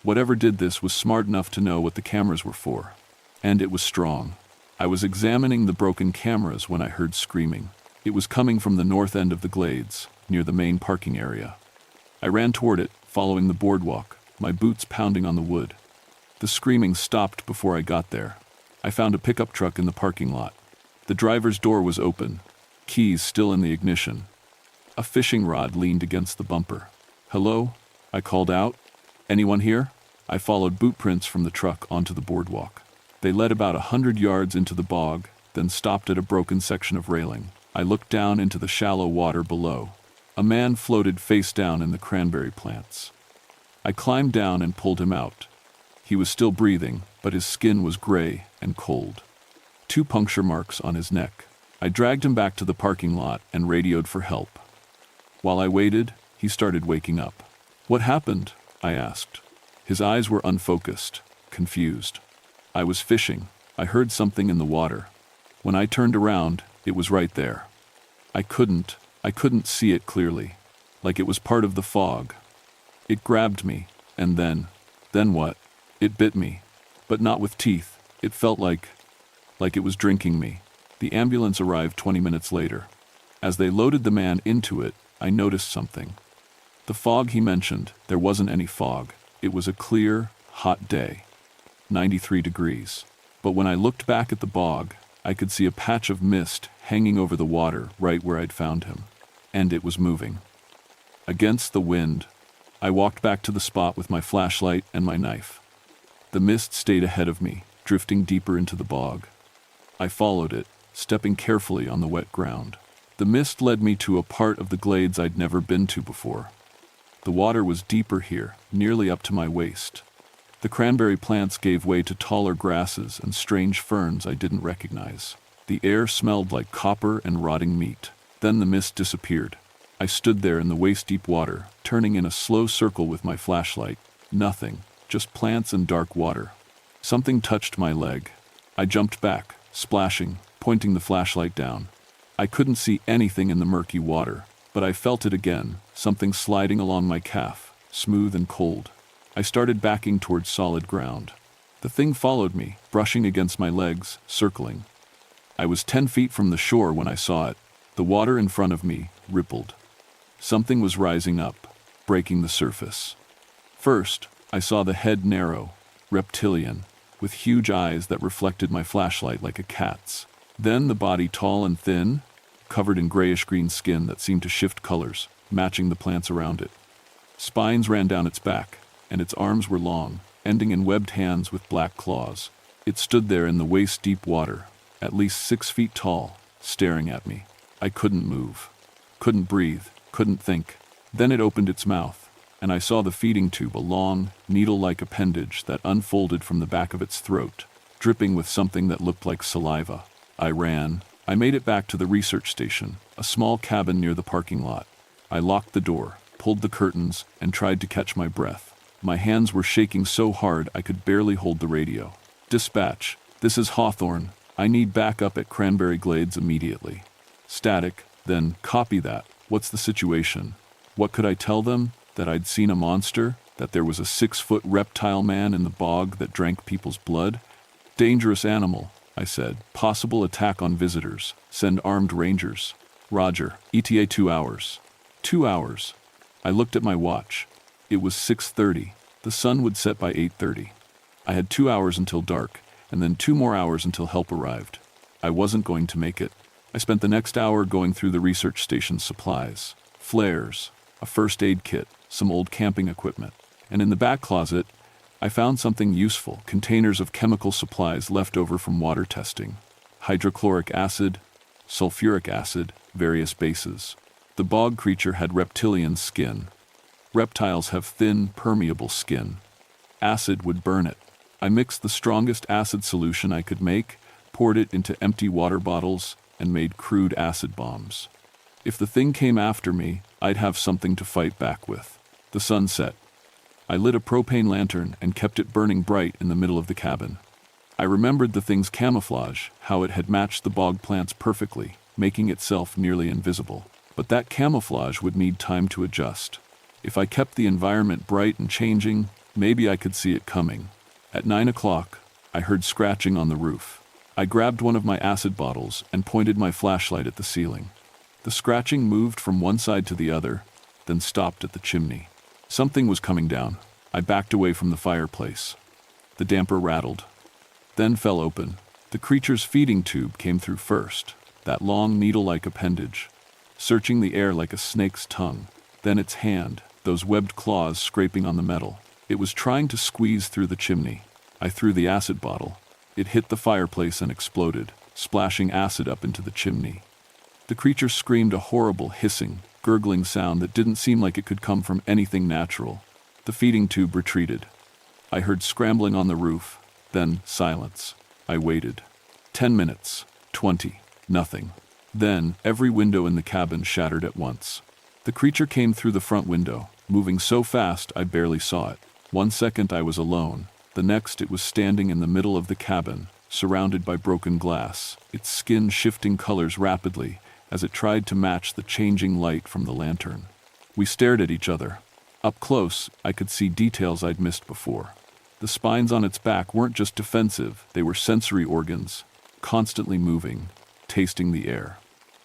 Whatever did this was smart enough to know what the cameras were for. And it was strong. I was examining the broken cameras when I heard screaming. It was coming from the north end of the glades, near the main parking area. I ran toward it, following the boardwalk, my boots pounding on the wood. The screaming stopped before I got there. I found a pickup truck in the parking lot. The driver's door was open, keys still in the ignition. A fishing rod leaned against the bumper. "Hello?" I called out. "Anyone here?" I followed boot prints from the truck onto the boardwalk. They led about 100 yards into the bog, then stopped at a broken section of railing. I looked down into the shallow water below. A man floated face down in the cranberry plants. I climbed down and pulled him out. He was still breathing, but his skin was gray and cold. 2 puncture marks on his neck. I dragged him back to the parking lot and radioed for help. While I waited, he started waking up. "What happened?" I asked. His eyes were unfocused, confused. "I was fishing. I heard something in the water. When I turned around, it was right there. I couldn't see it clearly, like it was part of the fog. It grabbed me, and then what? It bit me, but not with teeth. It felt like it was drinking me." The ambulance arrived 20 minutes later. As they loaded the man into it, I noticed something. The fog he mentioned, there wasn't any fog. It was a clear, hot day, 93 degrees. But when I looked back at the bog, I could see a patch of mist hanging over the water right where I'd found him. And it was moving. Against the wind, I walked back to the spot with my flashlight and my knife. The mist stayed ahead of me, drifting deeper into the bog. I followed it, stepping carefully on the wet ground. The mist led me to a part of the glades I'd never been to before. The water was deeper here, nearly up to my waist. The cranberry plants gave way to taller grasses and strange ferns I didn't recognize. The air smelled like copper and rotting meat. Then the mist disappeared. I stood there in the waist-deep water, turning in a slow circle with my flashlight. Nothing, just plants and dark water. Something touched my leg. I jumped back, splashing, pointing the flashlight down. I couldn't see anything in the murky water, but I felt it again, something sliding along my calf, smooth and cold. I started backing towards solid ground. The thing followed me, brushing against my legs, circling. I was 10 feet from the shore when I saw it. The water in front of me rippled. Something was rising up, breaking the surface. First, I saw the head narrow, reptilian, with huge eyes that reflected my flashlight like a cat's. Then the body tall and thin, covered in grayish-green skin that seemed to shift colors, matching the plants around it. Spines ran down its back, and its arms were long, ending in webbed hands with black claws. It stood there in the waist-deep water, at least 6 feet tall, staring at me. I couldn't move, couldn't breathe, couldn't think. Then it opened its mouth, and I saw the feeding tube, a long, needle-like appendage that unfolded from the back of its throat, dripping with something that looked like saliva. I ran. I made it back to the research station, a small cabin near the parking lot. I locked the door, pulled the curtains, and tried to catch my breath. My hands were shaking so hard I could barely hold the radio. "Dispatch, this is Hawthorne. I need backup at Cranberry Glades immediately." Static, then, "Copy that. What's the situation?" What could I tell them? That I'd seen a monster? That there was a 6-foot reptile man in the bog that drank people's blood? "Dangerous animal," I said. "Possible attack on visitors. Send armed rangers." "Roger. ETA 2 hours." 2 hours. I looked at my watch. It was 6:30. The sun would set by 8:30. I had 2 hours until dark, and then 2 more hours until help arrived. I wasn't going to make it. I spent the next hour going through the research station's supplies. Flares, a first aid kit, some old camping equipment. And in the back closet, I found something useful, containers of chemical supplies left over from water testing. Hydrochloric acid, sulfuric acid, various bases. The bog creature had reptilian skin. Reptiles have thin, permeable skin. Acid would burn it. I mixed the strongest acid solution I could make, poured it into empty water bottles, and made crude acid bombs. If the thing came after me, I'd have something to fight back with. The sun set. I lit a propane lantern and kept it burning bright in the middle of the cabin. I remembered the thing's camouflage, how it had matched the bog plants perfectly, making itself nearly invisible. But that camouflage would need time to adjust. If I kept the environment bright and changing, maybe I could see it coming. At 9 o'clock, I heard scratching on the roof. I grabbed one of my acid bottles and pointed my flashlight at the ceiling. The scratching moved from one side to the other, then stopped at the chimney. Something was coming down. I backed away from the fireplace. The damper rattled, then fell open. The creature's feeding tube came through first, that long needle-like appendage, searching the air like a snake's tongue. Then its hand, those webbed claws scraping on the metal. It was trying to squeeze through the chimney. I threw the acid bottle. It hit the fireplace and exploded, splashing acid up into the chimney. The creature screamed a horrible hissing, gurgling sound that didn't seem like it could come from anything natural. The feeding tube retreated. I heard scrambling on the roof, then silence. I waited. 10 minutes, 20, nothing. Then, every window in the cabin shattered at once. The creature came through the front window, moving so fast I barely saw it. 1 second I was alone. The next it was standing in the middle of the cabin, surrounded by broken glass, its skin shifting colors rapidly as it tried to match the changing light from the lantern. We stared at each other. Up close, I could see details I'd missed before. The spines on its back weren't just defensive, they were sensory organs, constantly moving, tasting the air.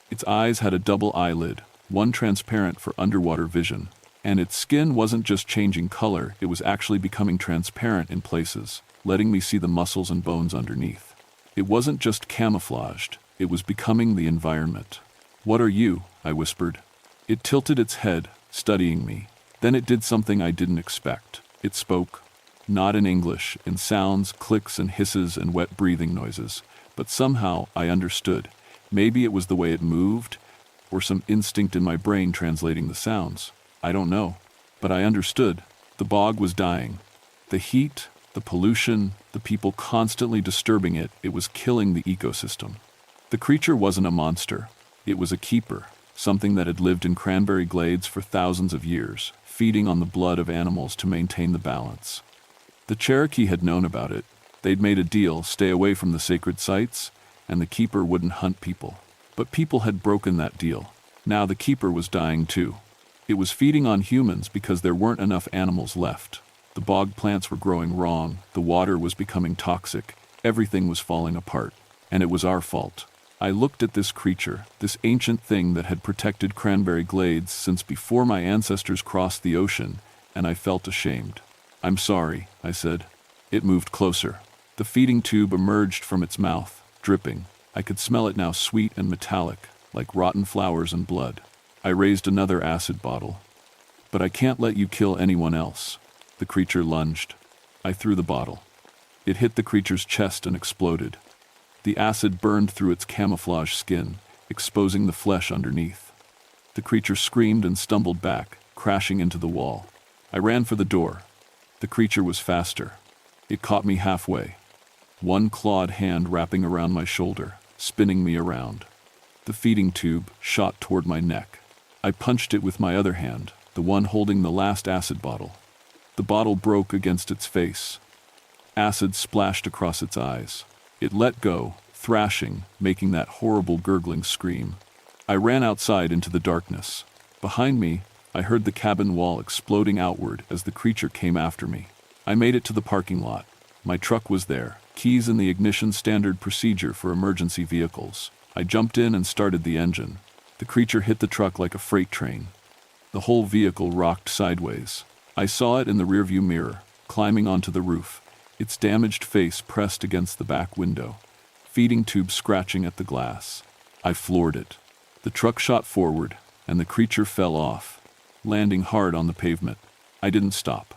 Its eyes had a double eyelid, one transparent for underwater vision, and its skin wasn't just changing color, it was actually becoming transparent in places, letting me see the muscles and bones underneath. It wasn't just camouflaged, it was becoming the environment. "What are you?" I whispered. It tilted its head, studying me. Then it did something I didn't expect. It spoke. Not in English, in sounds, clicks and hisses and wet breathing noises. But somehow I understood. Maybe it was the way it moved, or some instinct in my brain translating the sounds. I don't know. But I understood. The bog was dying. The heat, the pollution, the people constantly disturbing it, it was killing the ecosystem. The creature wasn't a monster. It was a keeper, something that had lived in cranberry glades for thousands of years, feeding on the blood of animals to maintain the balance. The Cherokee had known about it. They'd made a deal, stay away from the sacred sites, and the keeper wouldn't hunt people. But people had broken that deal. Now the keeper was dying too. It was feeding on humans because there weren't enough animals left. The bog plants were growing wrong, the water was becoming toxic, everything was falling apart. And it was our fault. I looked at this creature, this ancient thing that had protected cranberry glades since before my ancestors crossed the ocean, and I felt ashamed. "I'm sorry," I said. It moved closer. The feeding tube emerged from its mouth, dripping. I could smell it now, sweet and metallic, like rotten flowers and blood. I raised another acid bottle. "But I can't let you kill anyone else." The creature lunged. I threw the bottle. It hit the creature's chest and exploded. The acid burned through its camouflage skin, exposing the flesh underneath. The creature screamed and stumbled back, crashing into the wall. I ran for the door. The creature was faster. It caught me halfway. One clawed hand wrapping around my shoulder, spinning me around. The feeding tube shot toward my neck. I punched it with my other hand, the one holding the last acid bottle. The bottle broke against its face. Acid splashed across its eyes. It let go, thrashing, making that horrible gurgling scream. I ran outside into the darkness. Behind me, I heard the cabin wall exploding outward as the creature came after me. I made it to the parking lot. My truck was there, keys in the ignition, standard procedure for emergency vehicles. I jumped in and started the engine. The creature hit the truck like a freight train. The whole vehicle rocked sideways. I saw it in the rearview mirror, climbing onto the roof, its damaged face pressed against the back window, feeding tube scratching at the glass. I floored it. The truck shot forward, and the creature fell off, landing hard on the pavement. I didn't stop.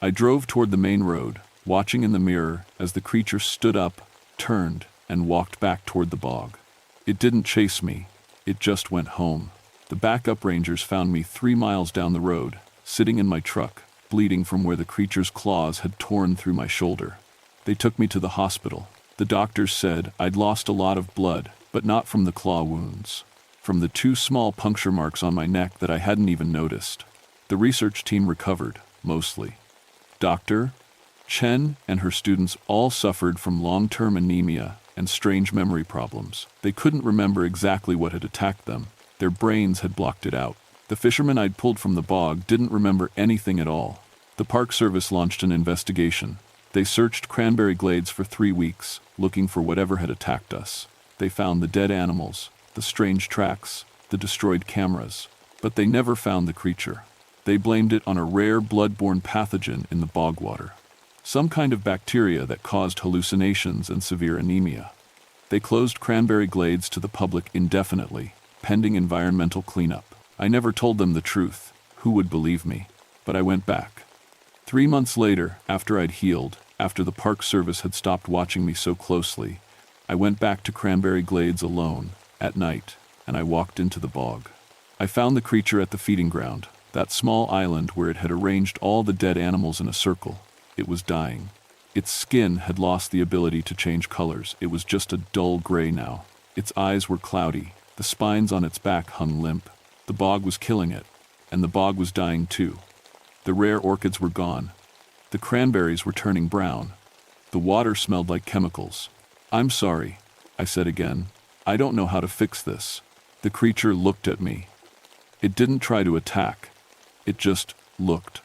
I drove toward the main road, watching in the mirror as the creature stood up, turned, and walked back toward the bog. It didn't chase me. It just went home. The backup rangers found me 3 miles down the road, sitting in my truck, bleeding from where the creature's claws had torn through my shoulder. They took me to the hospital. The doctors said I'd lost a lot of blood, but not from the claw wounds. From the 2 small puncture marks on my neck that I hadn't even noticed. The research team recovered, mostly. Dr. Chen and her students all suffered from long-term anemia and strange memory problems. They couldn't remember exactly what had attacked them. Their brains had blocked it out. The fishermen I'd pulled from the bog didn't remember anything at all. The Park Service launched an investigation. They searched cranberry glades for 3 weeks, looking for whatever had attacked us. They found the dead animals, the strange tracks, the destroyed cameras, but they never found the creature. They blamed it on a rare blood-borne pathogen in the bog water, some kind of bacteria that caused hallucinations and severe anemia. They closed Cranberry Glades to the public indefinitely, pending environmental cleanup. I never told them the truth. Who would believe me? But I went back. 3 months later, after I'd healed, after the Park Service had stopped watching me so closely, I went back to Cranberry Glades alone, at night, and I walked into the bog. I found the creature at the feeding ground, that small island where it had arranged all the dead animals in a circle. It was dying. Its skin had lost the ability to change colors. It was just a dull gray now. Its eyes were cloudy. The spines on its back hung limp. The bog was killing it, and the bog was dying too. The rare orchids were gone. The cranberries were turning brown. The water smelled like chemicals. "I'm sorry," I said again. "I don't know how to fix this." The creature looked at me. It didn't try to attack. It just looked,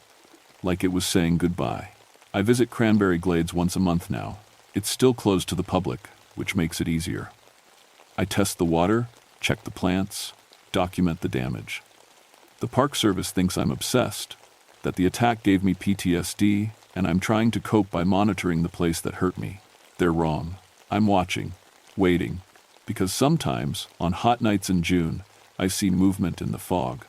like it was saying goodbye. I visit Cranberry Glades once a month now. It's still closed to the public, which makes it easier. I test the water, check the plants, document the damage. The Park Service thinks I'm obsessed, that the attack gave me PTSD, and I'm trying to cope by monitoring the place that hurt me. They're wrong. I'm watching, waiting, because sometimes, on hot nights in June, I see movement in the fog.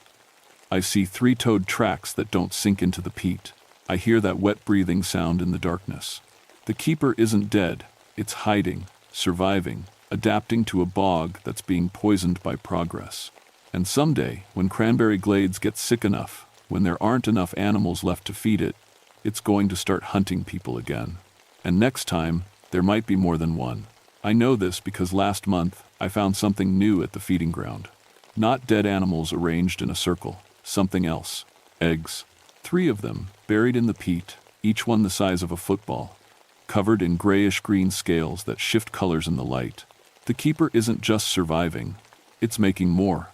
I see three-toed tracks that don't sink into the peat. I hear that wet breathing sound in the darkness. The keeper isn't dead. It's hiding, surviving, adapting to a bog that's being poisoned by progress. And someday, when Cranberry Glades gets sick enough, when there aren't enough animals left to feed it, it's going to start hunting people again. And next time, there might be more than one. I know this because last month, I found something new at the feeding ground. Not dead animals arranged in a circle, something else. Eggs. 3 of them, buried in the peat, each one the size of a football, covered in grayish-green scales that shift colors in the light. The keeper isn't just surviving, it's making more.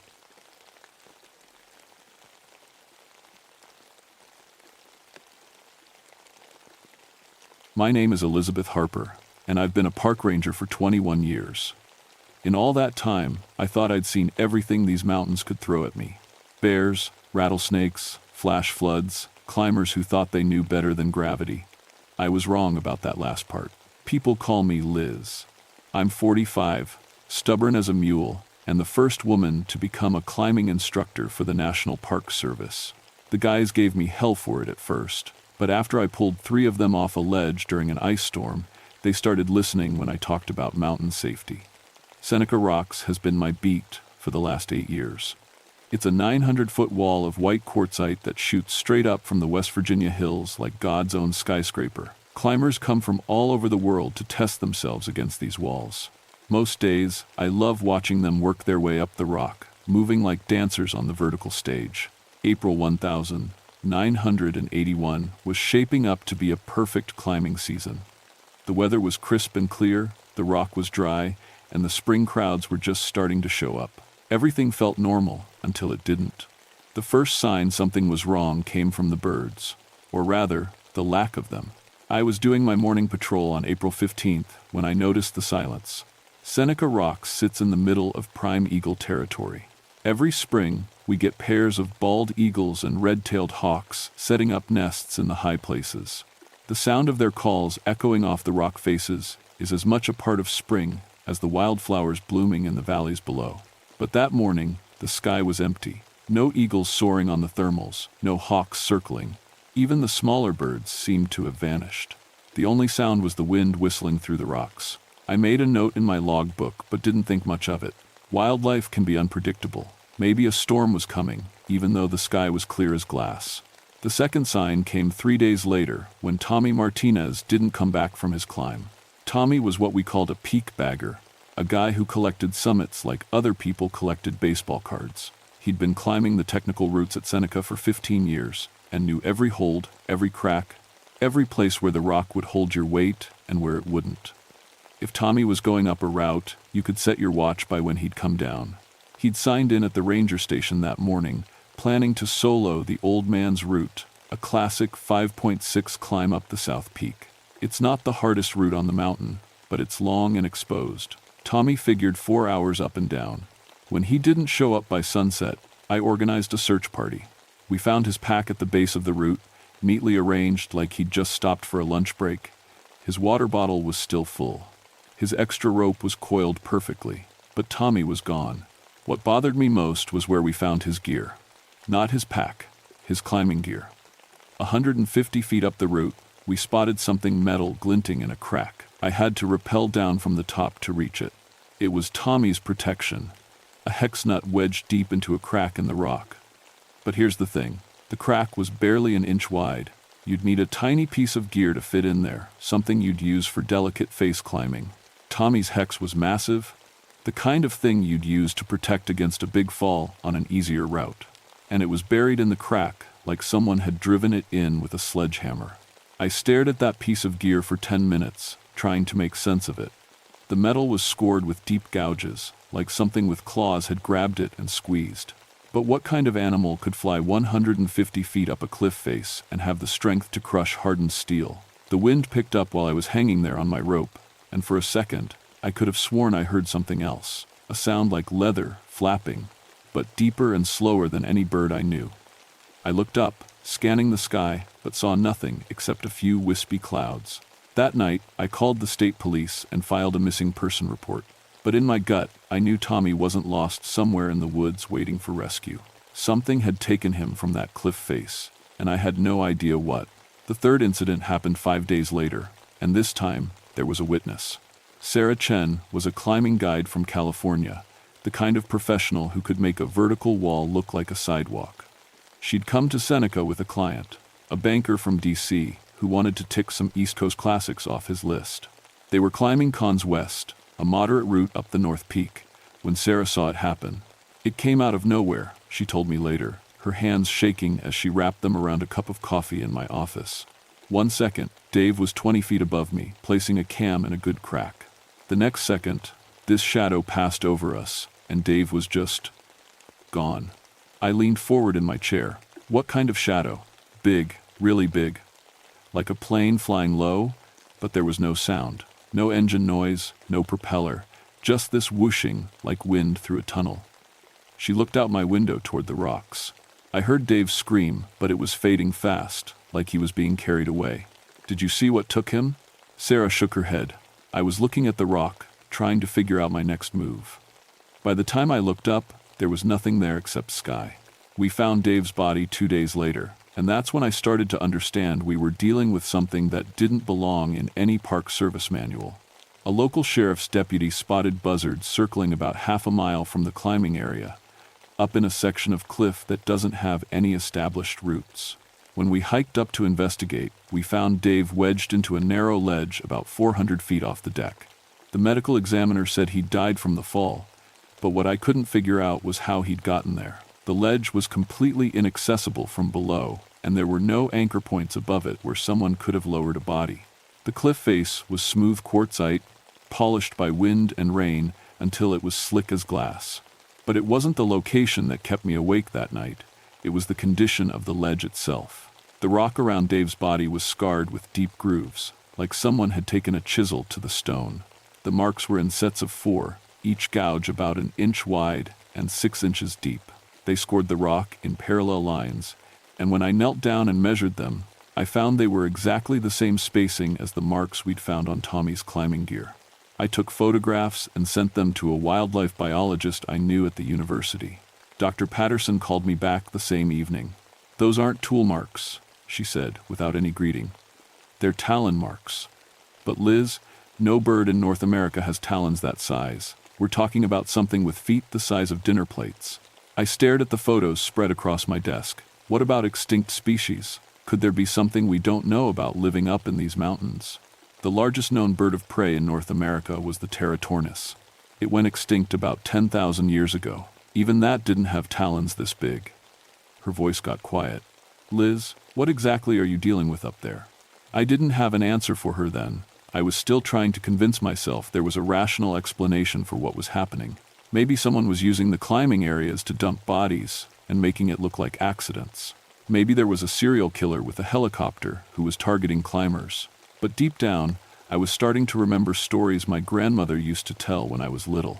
My name is Elizabeth Harper, and I've been a park ranger for 21 years. In all that time, I thought I'd seen everything these mountains could throw at me. Bears, rattlesnakes, flash floods, climbers who thought they knew better than gravity. I was wrong about that last part. People call me Liz. I'm 45, stubborn as a mule, and the first woman to become a climbing instructor for the National Park Service. The guys gave me hell for it at first, but after I pulled 3 of them off a ledge during an ice storm, they started listening when I talked about mountain safety. Seneca Rocks has been my beat for the last 8 years. It's a 900-foot wall of white quartzite that shoots straight up from the West Virginia hills like God's own skyscraper. Climbers come from all over the world to test themselves against these walls. Most days, I love watching them work their way up the rock, moving like dancers on the vertical stage. April 1981 was shaping up to be a perfect climbing season. The weather was crisp and clear, the rock was dry, and the spring crowds were just starting to show up. Everything felt normal until it didn't. The first sign something was wrong came from the birds, or rather, the lack of them. I was doing my morning patrol on April 15th when I noticed the silence. Seneca Rocks sits in the middle of prime eagle territory. Every spring, we get pairs of bald eagles and red-tailed hawks setting up nests in the high places. The sound of their calls echoing off the rock faces is as much a part of spring as the wildflowers blooming in the valleys below. But that morning, the sky was empty. No eagles soaring on the thermals, no hawks circling. Even the smaller birds seemed to have vanished. The only sound was the wind whistling through the rocks. I made a note in my logbook, but didn't think much of it. Wildlife can be unpredictable. Maybe a storm was coming, even though the sky was clear as glass. The second sign came 3 days later, when Tommy Martinez didn't come back from his climb. Tommy was what we called a peak bagger, a guy who collected summits like other people collected baseball cards. He'd been climbing the technical routes at Seneca for 15 years, and knew every hold, every crack, every place where the rock would hold your weight and where it wouldn't. If Tommy was going up a route, you could set your watch by when he'd come down. He'd signed in at the ranger station that morning, planning to solo the Old Man's Route, a classic 5.6 climb up the South Peak. It's not the hardest route on the mountain, but it's long and exposed. Tommy figured 4 hours up and down. When he didn't show up by sunset, I organized a search party. We found his pack at the base of the route, neatly arranged like he'd just stopped for a lunch break. His water bottle was still full. His extra rope was coiled perfectly, but Tommy was gone. What bothered me most was where we found his gear. Not his pack, his climbing gear. 150 feet up the route, we spotted something metal glinting in a crack. I had to rappel down from the top to reach it. It was Tommy's protection, a hex nut wedged deep into a crack in the rock. But here's the thing. The crack was barely an inch wide. You'd need a tiny piece of gear to fit in there, something you'd use for delicate face climbing. Tommy's hex was massive, the kind of thing you'd use to protect against a big fall on an easier route. And it was buried in the crack, like someone had driven it in with a sledgehammer. I stared at that piece of gear for 10 minutes, trying to make sense of it. The metal was scored with deep gouges, like something with claws had grabbed it and squeezed. But what kind of animal could fly 150 feet up a cliff face and have the strength to crush hardened steel? The wind picked up while I was hanging there on my rope, and for a second, I could have sworn I heard something else, a sound like leather flapping, but deeper and slower than any bird I knew. I looked up, scanning the sky, but saw nothing except a few wispy clouds. That night, I called the state police and filed a missing person report. But in my gut, I knew Tommy wasn't lost somewhere in the woods waiting for rescue. Something had taken him from that cliff face, and I had no idea what. The third incident happened 5 days later, and this time, there was a witness. Sarah Chen was a climbing guide from California, the kind of professional who could make a vertical wall look like a sidewalk. She'd come to Seneca with a client, a banker from D.C., who wanted to tick some East Coast classics off his list. They were climbing Cons West, a moderate route up the North Peak, when Sarah saw it happen. It came out of nowhere, she told me later, her hands shaking as she wrapped them around a cup of coffee in my office. 1 second, Dave was 20 feet above me, placing a cam in a good crack. The next second, this shadow passed over us, and Dave was just gone. I leaned forward in my chair. What kind of shadow? Big, really big. Like a plane flying low, but there was no sound. No engine noise, no propeller, just this whooshing like wind through a tunnel. She looked out my window toward the rocks. I heard Dave scream, but it was fading fast, like he was being carried away. Did you see what took him? Sarah shook her head. I was looking at the rock, trying to figure out my next move. By the time I looked up, there was nothing there except sky. We found Dave's body 2 days later, and that's when I started to understand we were dealing with something that didn't belong in any Park Service manual. A local sheriff's deputy spotted buzzards circling about half a mile from the climbing area, up in a section of cliff that doesn't have any established routes. When we hiked up to investigate, we found Dave wedged into a narrow ledge about 400 feet off the deck. The medical examiner said he'd died from the fall, but what I couldn't figure out was how he'd gotten there. The ledge was completely inaccessible from below, and there were no anchor points above it where someone could have lowered a body. The cliff face was smooth quartzite, polished by wind and rain until it was slick as glass. But it wasn't the location that kept me awake that night. It was the condition of the ledge itself. The rock around Dave's body was scarred with deep grooves, like someone had taken a chisel to the stone. The marks were in sets of 4, each gouge about an inch wide and 6 inches deep. They scored the rock in parallel lines, and when I knelt down and measured them, I found they were exactly the same spacing as the marks we'd found on Tommy's climbing gear. I took photographs and sent them to a wildlife biologist I knew at the university. Dr. Patterson called me back the same evening. "Those aren't tool marks," she said, without any greeting. "They're talon marks. But Liz, no bird in North America has talons that size. We're talking about something with feet the size of dinner plates." I stared at the photos spread across my desk. What about extinct species? Could there be something we don't know about living up in these mountains? The largest known bird of prey in North America was the Teratornis. It went extinct about 10,000 years ago. Even that didn't have talons this big. Her voice got quiet. "Liz, what exactly are you dealing with up there?" I didn't have an answer for her then. I was still trying to convince myself there was a rational explanation for what was happening. Maybe someone was using the climbing areas to dump bodies and making it look like accidents. Maybe there was a serial killer with a helicopter who was targeting climbers. But deep down, I was starting to remember stories my grandmother used to tell when I was little.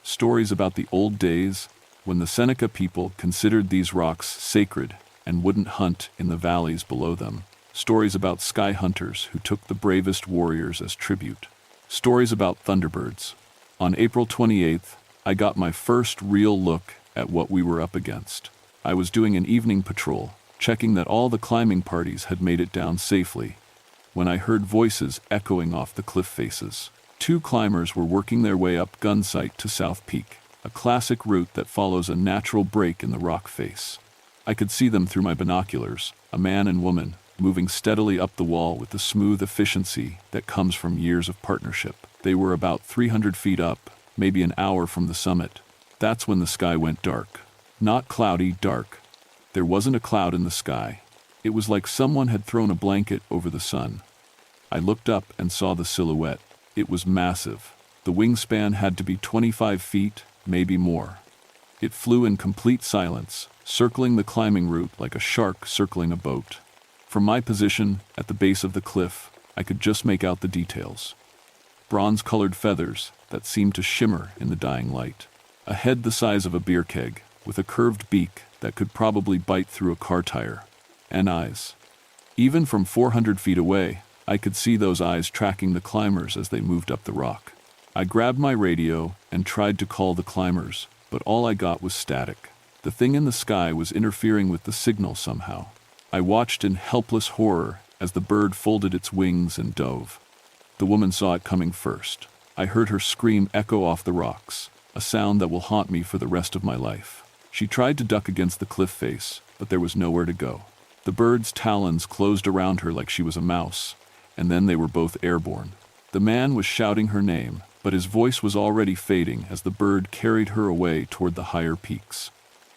Stories about the old days when the Seneca people considered these rocks sacred and wouldn't hunt in the valleys below them. Stories about sky hunters who took the bravest warriors as tribute. Stories about thunderbirds. On April 28th, I got my first real look at what we were up against. I was doing an evening patrol, checking that all the climbing parties had made it down safely, when I heard voices echoing off the cliff faces. 2 climbers were working their way up Gunsight to South Peak, a classic route that follows a natural break in the rock face. I could see them through my binoculars, a man and woman, moving steadily up the wall with the smooth efficiency that comes from years of partnership. They were about 300 feet up, maybe an hour from the summit. That's when the sky went dark. Not cloudy, dark. There wasn't a cloud in the sky. It was like someone had thrown a blanket over the sun. I looked up and saw the silhouette. It was massive. The wingspan had to be 25 feet, maybe more. It flew in complete silence, circling the climbing route like a shark circling a boat. From my position at the base of the cliff, I could just make out the details. Bronze-colored feathers that seemed to shimmer in the dying light. A head the size of a beer keg, with a curved beak that could probably bite through a car tire. And eyes. Even from 400 feet away, I could see those eyes tracking the climbers as they moved up the rock. I grabbed my radio and tried to call the climbers, but all I got was static. The thing in the sky was interfering with the signal somehow. I watched in helpless horror as the bird folded its wings and dove. The woman saw it coming first. I heard her scream echo off the rocks, a sound that will haunt me for the rest of my life. She tried to duck against the cliff face, but there was nowhere to go. The bird's talons closed around her like she was a mouse, and then they were both airborne. The man was shouting her name, but his voice was already fading as the bird carried her away toward the higher peaks.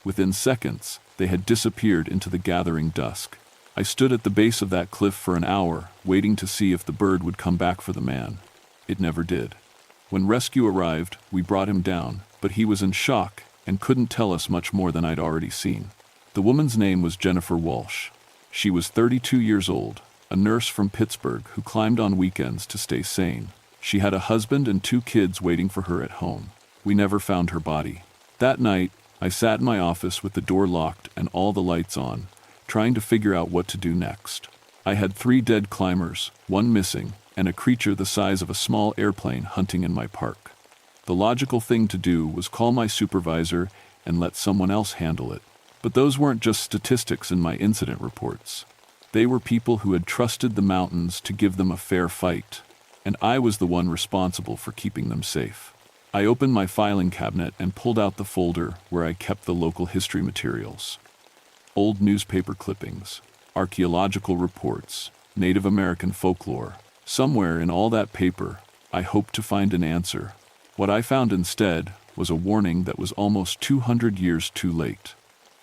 Within seconds, they had disappeared into the gathering dusk. I stood at the base of that cliff for an hour, waiting to see if the bird would come back for the man. It never did. When rescue arrived, we brought him down, but he was in shock and couldn't tell us much more than I'd already seen. The woman's name was Jennifer Walsh. She was 32 years old, a nurse from Pittsburgh who climbed on weekends to stay sane. She had a husband and 2 kids waiting for her at home. We never found her body. That night, I sat in my office with the door locked and all the lights on, trying to figure out what to do next. I had 3 dead climbers, 1 missing, and a creature the size of a small airplane hunting in my park. The logical thing to do was call my supervisor and let someone else handle it. But those weren't just statistics in my incident reports. They were people who had trusted the mountains to give them a fair fight, and I was the one responsible for keeping them safe. I opened my filing cabinet and pulled out the folder where I kept the local history materials. Old newspaper clippings, archaeological reports, Native American folklore. Somewhere in all that paper, I hoped to find an answer. What I found instead was a warning that was almost 200 years too late.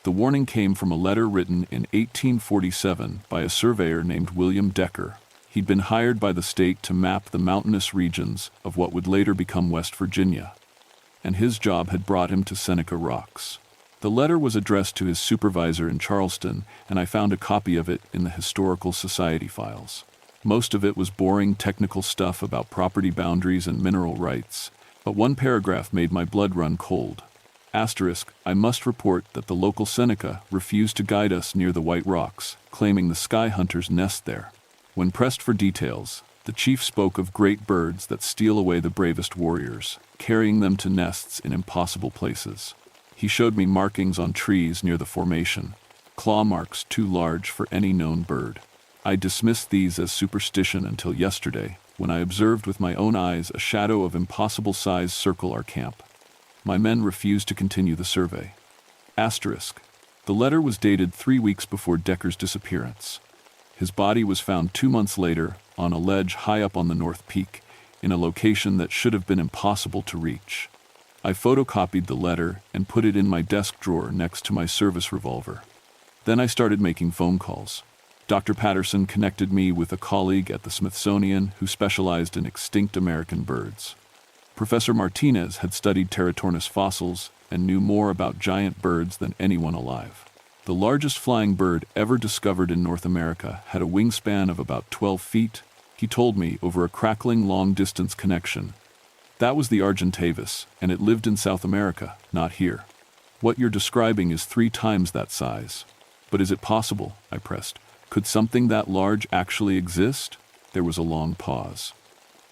The warning came from a letter written in 1847 by a surveyor named William Decker. He'd been hired by the state to map the mountainous regions of what would later become West Virginia, and his job had brought him to Seneca Rocks. The letter was addressed to his supervisor in Charleston, and I found a copy of it in the Historical Society files. Most of it was boring technical stuff about property boundaries and mineral rights, but one paragraph made my blood run cold. Asterisk, I must report that the local Seneca refused to guide us near the White Rocks, claiming the sky hunters nest there. When pressed for details, the chief spoke of great birds that steal away the bravest warriors, carrying them to nests in impossible places. He showed me markings on trees near the formation, claw marks too large for any known bird. I dismissed these as superstition until yesterday, when I observed with my own eyes a shadow of impossible size circle our camp. My men refused to continue the survey. Asterisk. The letter was dated 3 weeks before Decker's disappearance. His body was found 2 months later on a ledge high up on the North Peak, in a location that should have been impossible to reach. I photocopied the letter and put it in my desk drawer next to my service revolver. Then I started making phone calls. Dr. Patterson connected me with a colleague at the Smithsonian who specialized in extinct American birds. Professor Martinez had studied Teratornis fossils and knew more about giant birds than anyone alive. The largest flying bird ever discovered in North America had a wingspan of about 12 feet, he told me over a crackling long-distance connection. That was the Argentavis, and it lived in South America, not here. What you're describing is 3 times that size. But is it possible? I pressed. Could something that large actually exist? There was a long pause.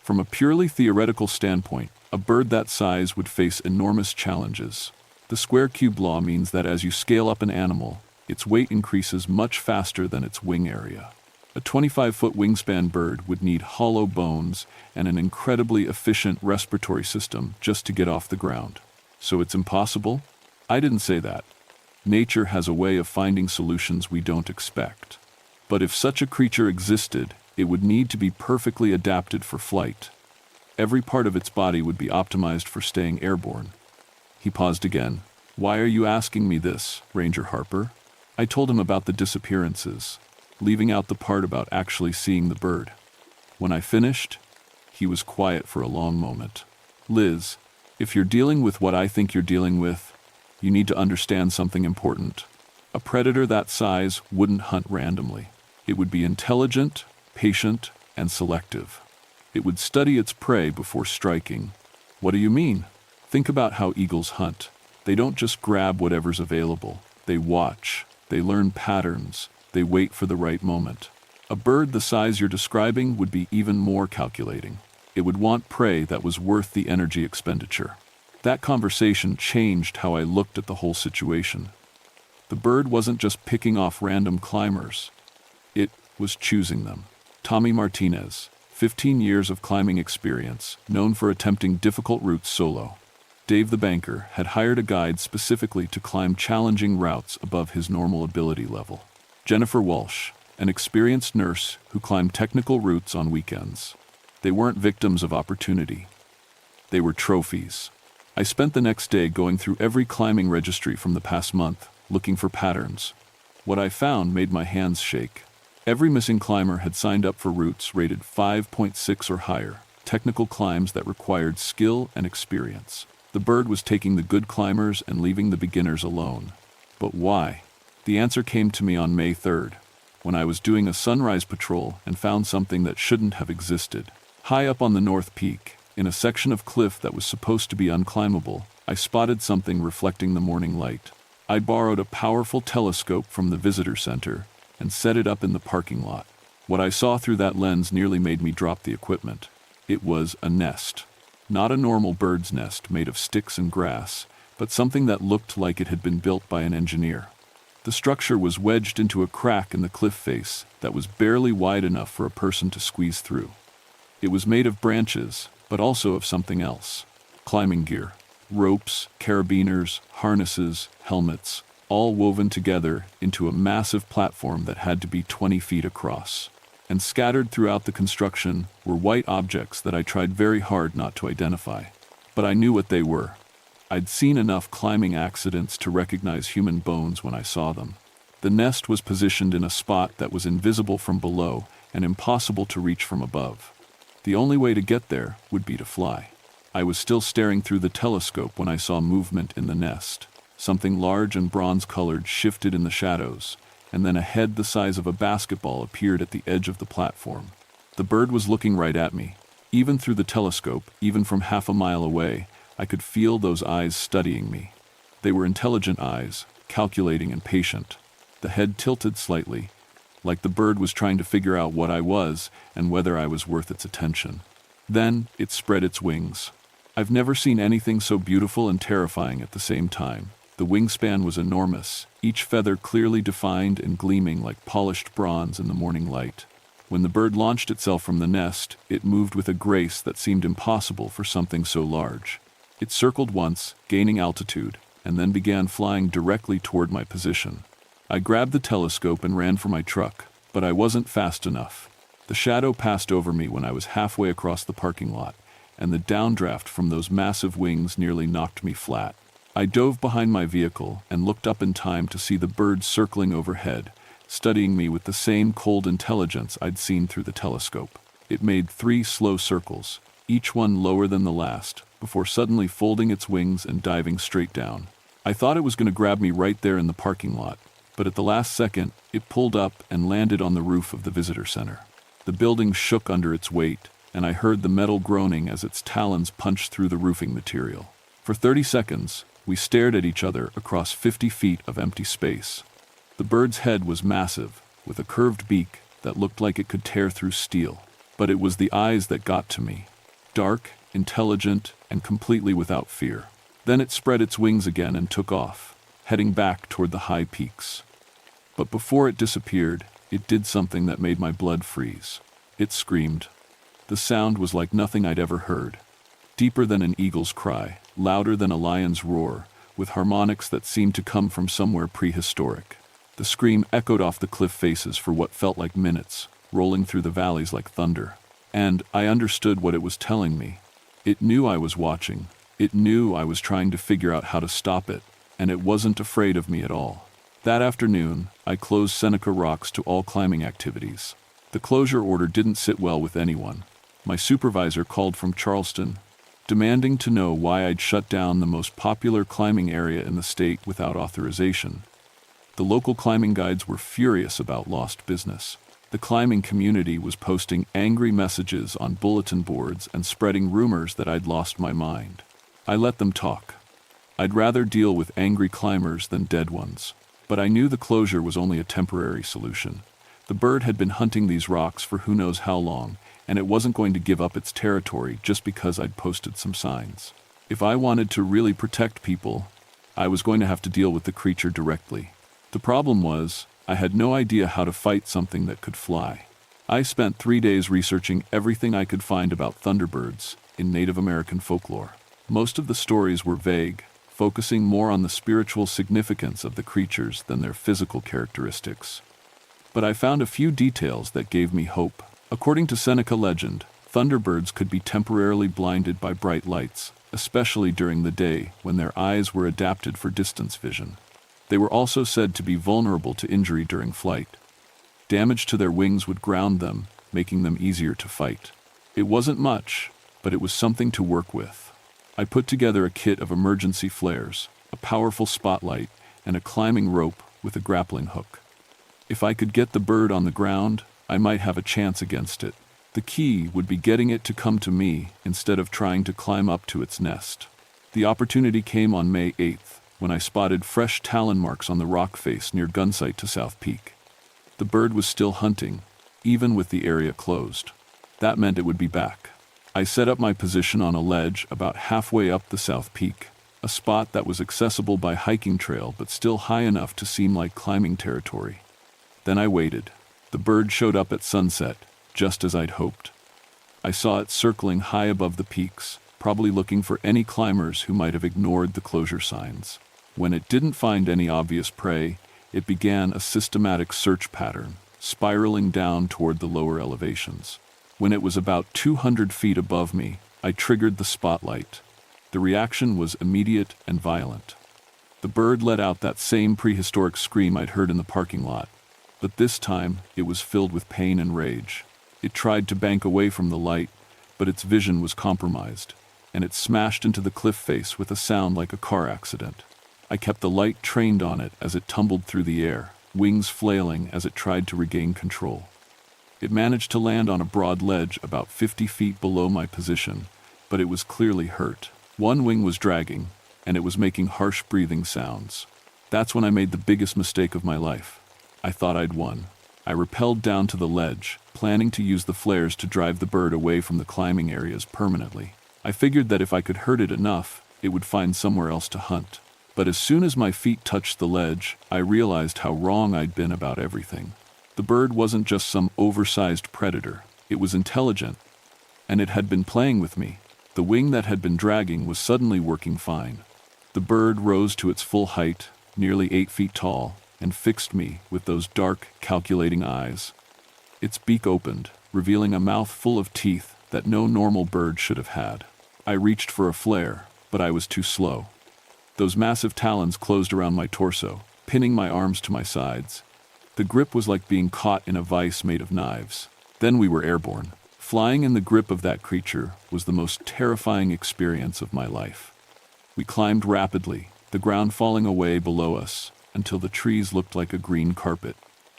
From a purely theoretical standpoint, a bird that size would face enormous challenges. The square cube law means that as you scale up an animal, its weight increases much faster than its wing area. A 25-foot wingspan bird would need hollow bones and an incredibly efficient respiratory system just to get off the ground. So it's impossible? I didn't say that. Nature has a way of finding solutions we don't expect. But if such a creature existed, it would need to be perfectly adapted for flight. Every part of its body would be optimized for staying airborne. He paused again. Why are you asking me this, Ranger Harper? I told him about the disappearances, leaving out the part about actually seeing the bird. When I finished, he was quiet for a long moment. Liz, if you're dealing with what I think you're dealing with, you need to understand something important. A predator that size wouldn't hunt randomly. It would be intelligent, patient, and selective. It would study its prey before striking. What do you mean? Think about how eagles hunt. They don't just grab whatever's available. They watch. They learn patterns. They wait for the right moment. A bird the size you're describing would be even more calculating. It would want prey that was worth the energy expenditure. That conversation changed how I looked at the whole situation. The bird wasn't just picking off random climbers. It was choosing them. Tommy Martinez, 15 years of climbing experience, known for attempting difficult routes solo. Dave the banker had hired a guide specifically to climb challenging routes above his normal ability level. Jennifer Walsh, an experienced nurse who climbed technical routes on weekends. They weren't victims of opportunity. They were trophies. I spent the next day going through every climbing registry from the past month, looking for patterns. What I found made my hands shake. Every missing climber had signed up for routes rated 5.6 or higher, technical climbs that required skill and experience. The bird was taking the good climbers and leaving the beginners alone. But why? The answer came to me on May 3rd, when I was doing a sunrise patrol and found something that shouldn't have existed. High up on the North Peak, in a section of cliff that was supposed to be unclimbable, I spotted something reflecting the morning light. I borrowed a powerful telescope from the visitor center and set it up in the parking lot. What I saw through that lens nearly made me drop the equipment. It was a nest. Not a normal bird's nest made of sticks and grass, but something that looked like it had been built by an engineer. The structure was wedged into a crack in the cliff face that was barely wide enough for a person to squeeze through. It was made of branches, but also of something else. Climbing gear, ropes, carabiners, harnesses, helmets, all woven together into a massive platform that had to be 20 feet across. And scattered throughout the construction were white objects that I tried very hard not to identify. But I knew what they were. I'd seen enough climbing accidents to recognize human bones when I saw them. The nest was positioned in a spot that was invisible from below and impossible to reach from above. The only way to get there would be to fly. I was still staring through the telescope when I saw movement in the nest. Something large and bronze-colored shifted in the shadows, and then a head the size of a basketball appeared at the edge of the platform. The bird was looking right at me. Even through the telescope, even from half a mile away, I could feel those eyes studying me. They were intelligent eyes, calculating and patient. The head tilted slightly, like the bird was trying to figure out what I was and whether I was worth its attention. Then it spread its wings. I've never seen anything so beautiful and terrifying at the same time. The wingspan was enormous, each feather clearly defined and gleaming like polished bronze in the morning light. When the bird launched itself from the nest, it moved with a grace that seemed impossible for something so large. It circled once, gaining altitude, and then began flying directly toward my position. I grabbed the telescope and ran for my truck, but I wasn't fast enough. The shadow passed over me when I was halfway across the parking lot, and the downdraft from those massive wings nearly knocked me flat. I dove behind my vehicle and looked up in time to see the bird circling overhead, studying me with the same cold intelligence I'd seen through the telescope. It made 3 slow circles, each one lower than the last, before suddenly folding its wings and diving straight down. I thought it was going to grab me right there in the parking lot, but at the last second, it pulled up and landed on the roof of the visitor center. The building shook under its weight, and I heard the metal groaning as its talons punched through the roofing material. For 30 seconds, we stared at each other across 50 feet of empty space. The bird's head was massive, with a curved beak that looked like it could tear through steel. But it was the eyes that got to me. Dark, intelligent, and completely without fear. Then it spread its wings again and took off, heading back toward the high peaks. But before it disappeared, it did something that made my blood freeze. It screamed. The sound was like nothing I'd ever heard. Deeper than an eagle's cry, louder than a lion's roar, with harmonics that seemed to come from somewhere prehistoric. The scream echoed off the cliff faces for what felt like minutes, rolling through the valleys like thunder. And I understood what it was telling me. It knew I was watching. It knew I was trying to figure out how to stop it, and it wasn't afraid of me at all. That afternoon, I closed Seneca Rocks to all climbing activities. The closure order didn't sit well with anyone. My supervisor called from Charleston, demanding to know why I'd shut down the most popular climbing area in the state without authorization. The local climbing guides were furious about lost business. The climbing community was posting angry messages on bulletin boards and spreading rumors that I'd lost my mind. I let them talk. I'd rather deal with angry climbers than dead ones. But I knew the closure was only a temporary solution. The bird had been hunting these rocks for who knows how long, and it wasn't going to give up its territory just because I'd posted some signs. If I wanted to really protect people, I was going to have to deal with the creature directly. The problem was, I had no idea how to fight something that could fly. I spent 3 days researching everything I could find about thunderbirds in Native American folklore. Most of the stories were vague, focusing more on the spiritual significance of the creatures than their physical characteristics. But I found a few details that gave me hope. According to Seneca legend, thunderbirds could be temporarily blinded by bright lights, especially during the day when their eyes were adapted for distance vision. They were also said to be vulnerable to injury during flight. Damage to their wings would ground them, making them easier to fight. It wasn't much, but it was something to work with. I put together a kit of emergency flares, a powerful spotlight, and a climbing rope with a grappling hook. If I could get the bird on the ground, I might have a chance against it. The key would be getting it to come to me instead of trying to climb up to its nest. The opportunity came on May 8th, when I spotted fresh talon marks on the rock face near Gunsight to South Peak. The bird was still hunting, even with the area closed. That meant it would be back. I set up my position on a ledge about halfway up the South Peak, a spot that was accessible by hiking trail but still high enough to seem like climbing territory. Then I waited. The bird showed up at sunset, just as I'd hoped. I saw it circling high above the peaks, probably looking for any climbers who might have ignored the closure signs. When it didn't find any obvious prey, it began a systematic search pattern, spiraling down toward the lower elevations. When it was about 200 feet above me, I triggered the spotlight. The reaction was immediate and violent. The bird let out that same prehistoric scream I'd heard in the parking lot, but this time it was filled with pain and rage. It tried to bank away from the light, but its vision was compromised, and it smashed into the cliff face with a sound like a car accident. I kept the light trained on it as it tumbled through the air, wings flailing as it tried to regain control. It managed to land on a broad ledge about 50 feet below my position, but it was clearly hurt. One wing was dragging, and it was making harsh breathing sounds. That's when I made the biggest mistake of my life. I thought I'd won. I rappelled down to the ledge, planning to use the flares to drive the bird away from the climbing areas permanently. I figured that if I could hurt it enough, it would find somewhere else to hunt. But as soon as my feet touched the ledge, I realized how wrong I'd been about everything. The bird wasn't just some oversized predator. It was intelligent, and it had been playing with me. The wing that had been dragging was suddenly working fine. The bird rose to its full height, nearly 8 feet tall, and fixed me with those dark, calculating eyes. Its beak opened, revealing a mouth full of teeth that no normal bird should have had. I reached for a flare, but I was too slow. Those massive talons closed around my torso, pinning my arms to my sides. The grip was like being caught in a vise made of knives. Then we were airborne. Flying in the grip of that creature was the most terrifying experience of my life. We climbed rapidly, the ground falling away below us, until the trees looked like a green carpet.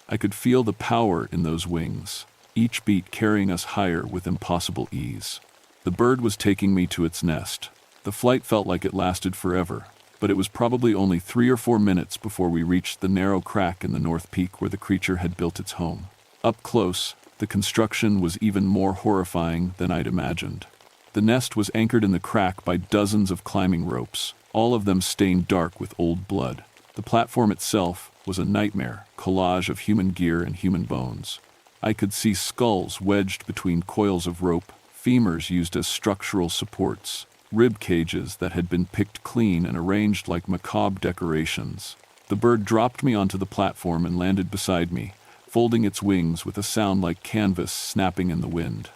I could feel the power in those wings, each beat carrying us higher with impossible ease. The bird was taking me to its nest. The flight felt like it lasted forever, but it was probably only 3 or 4 minutes before we reached the narrow crack in the north peak where the creature had built its home. Up close, the construction was even more horrifying than I'd imagined. The nest was anchored in the crack by dozens of climbing ropes, all of them stained dark with old blood. The platform itself was a nightmare collage of human gear and human bones. I could see skulls wedged between coils of rope, femurs used as structural supports, rib cages that had been picked clean and arranged like macabre decorations. The bird dropped me onto the platform and landed beside me, folding its wings with a sound like canvas snapping in the wind.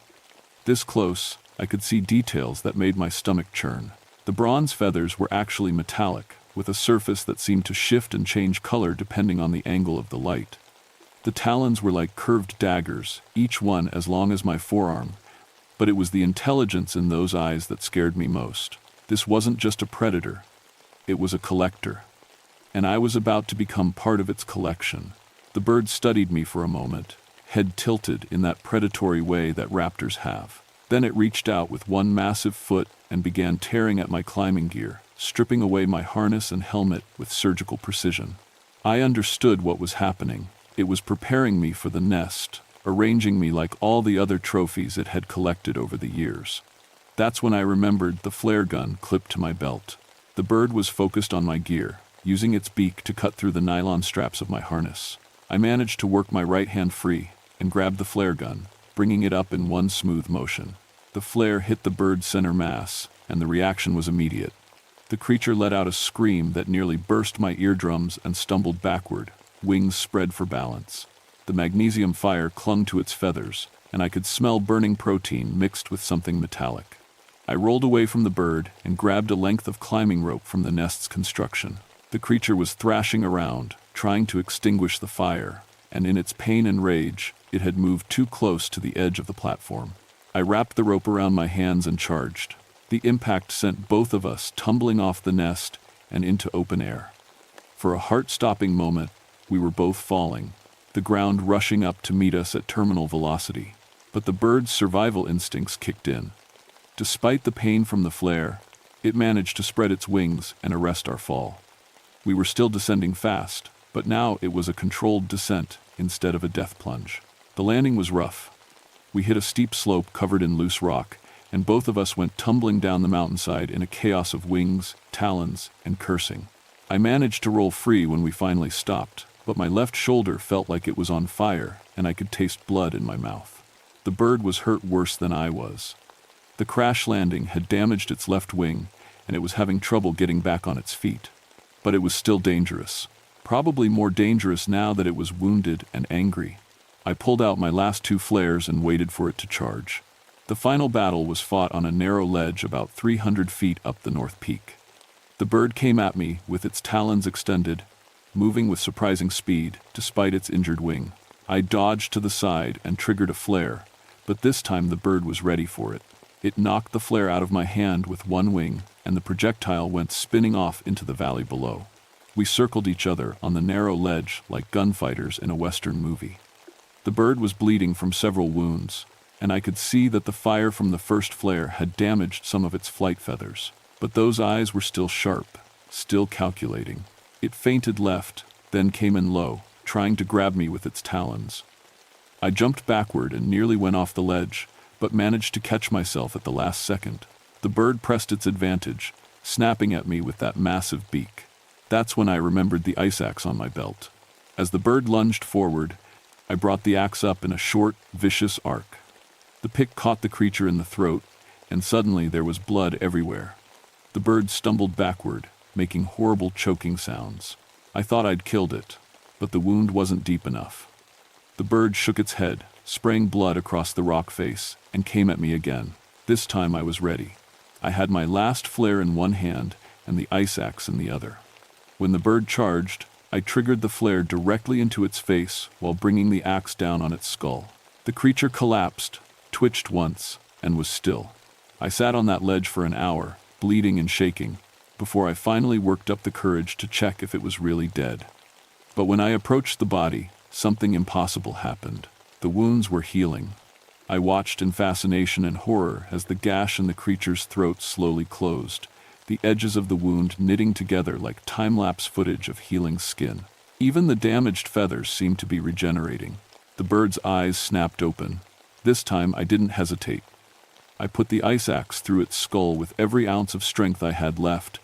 This close, I could see details that made my stomach churn. The bronze feathers were actually metallic, with a surface that seemed to shift and change color depending on the angle of the light. The talons were like curved daggers, each one as long as my forearm, but it was the intelligence in those eyes that scared me most. This wasn't just a predator, it was a collector, and I was about to become part of its collection. The bird studied me for a moment, head tilted in that predatory way that raptors have. Then it reached out with one massive foot and began tearing at my climbing gear, stripping away my harness and helmet with surgical precision. I understood what was happening. It was preparing me for the nest, arranging me like all the other trophies it had collected over the years. That's when I remembered the flare gun clipped to my belt. The bird was focused on my gear, using its beak to cut through the nylon straps of my harness. I managed to work my right hand free and grabbed the flare gun, bringing it up in one smooth motion. The flare hit the bird's center mass, and the reaction was immediate. The creature let out a scream that nearly burst my eardrums and stumbled backward, wings spread for balance. The magnesium fire clung to its feathers, and I could smell burning protein mixed with something metallic. I rolled away from the bird and grabbed a length of climbing rope from the nest's construction. The creature was thrashing around, trying to extinguish the fire, and in its pain and rage, it had moved too close to the edge of the platform. I wrapped the rope around my hands and charged. The impact sent both of us tumbling off the nest and into open air. For a heart-stopping moment, we were both falling, the ground rushing up to meet us at terminal velocity. But the bird's survival instincts kicked in. Despite the pain from the flare, it managed to spread its wings and arrest our fall. We were still descending fast, but now it was a controlled descent instead of a death plunge. The landing was rough. We hit a steep slope covered in loose rock, and both of us went tumbling down the mountainside in a chaos of wings, talons, and cursing. I managed to roll free when we finally stopped, but my left shoulder felt like it was on fire, and I could taste blood in my mouth. The bird was hurt worse than I was. The crash landing had damaged its left wing, and it was having trouble getting back on its feet. But it was still dangerous. Probably more dangerous now that it was wounded and angry. I pulled out my last 2 flares and waited for it to charge. The final battle was fought on a narrow ledge about 300 feet up the north peak. The bird came at me with its talons extended, moving with surprising speed despite its injured wing. I dodged to the side and triggered a flare, but this time the bird was ready for it. It knocked the flare out of my hand with one wing, and the projectile went spinning off into the valley below. We circled each other on the narrow ledge like gunfighters in a Western movie. The bird was bleeding from several wounds, and I could see that the fire from the first flare had damaged some of its flight feathers. But those eyes were still sharp, still calculating. It feinted left, then came in low, trying to grab me with its talons. I jumped backward and nearly went off the ledge, but managed to catch myself at the last second. The bird pressed its advantage, snapping at me with that massive beak. That's when I remembered the ice axe on my belt. As the bird lunged forward, I brought the axe up in a short, vicious arc. The pick caught the creature in the throat, and suddenly there was blood everywhere. The bird stumbled backward, making horrible choking sounds. I thought I'd killed it, but the wound wasn't deep enough. The bird shook its head, spraying blood across the rock face, and came at me again. This time I was ready. I had my last flare in one hand and the ice axe in the other. When the bird charged, I triggered the flare directly into its face while bringing the axe down on its skull. The creature collapsed, twitched once, and was still. I sat on that ledge for an hour, bleeding and shaking, before I finally worked up the courage to check if it was really dead. But when I approached the body, something impossible happened. The wounds were healing. I watched in fascination and horror as the gash in the creature's throat slowly closed, the edges of the wound knitting together like time-lapse footage of healing skin. Even the damaged feathers seemed to be regenerating. The bird's eyes snapped open. This time I didn't hesitate. I put the ice axe through its skull with every ounce of strength I had left,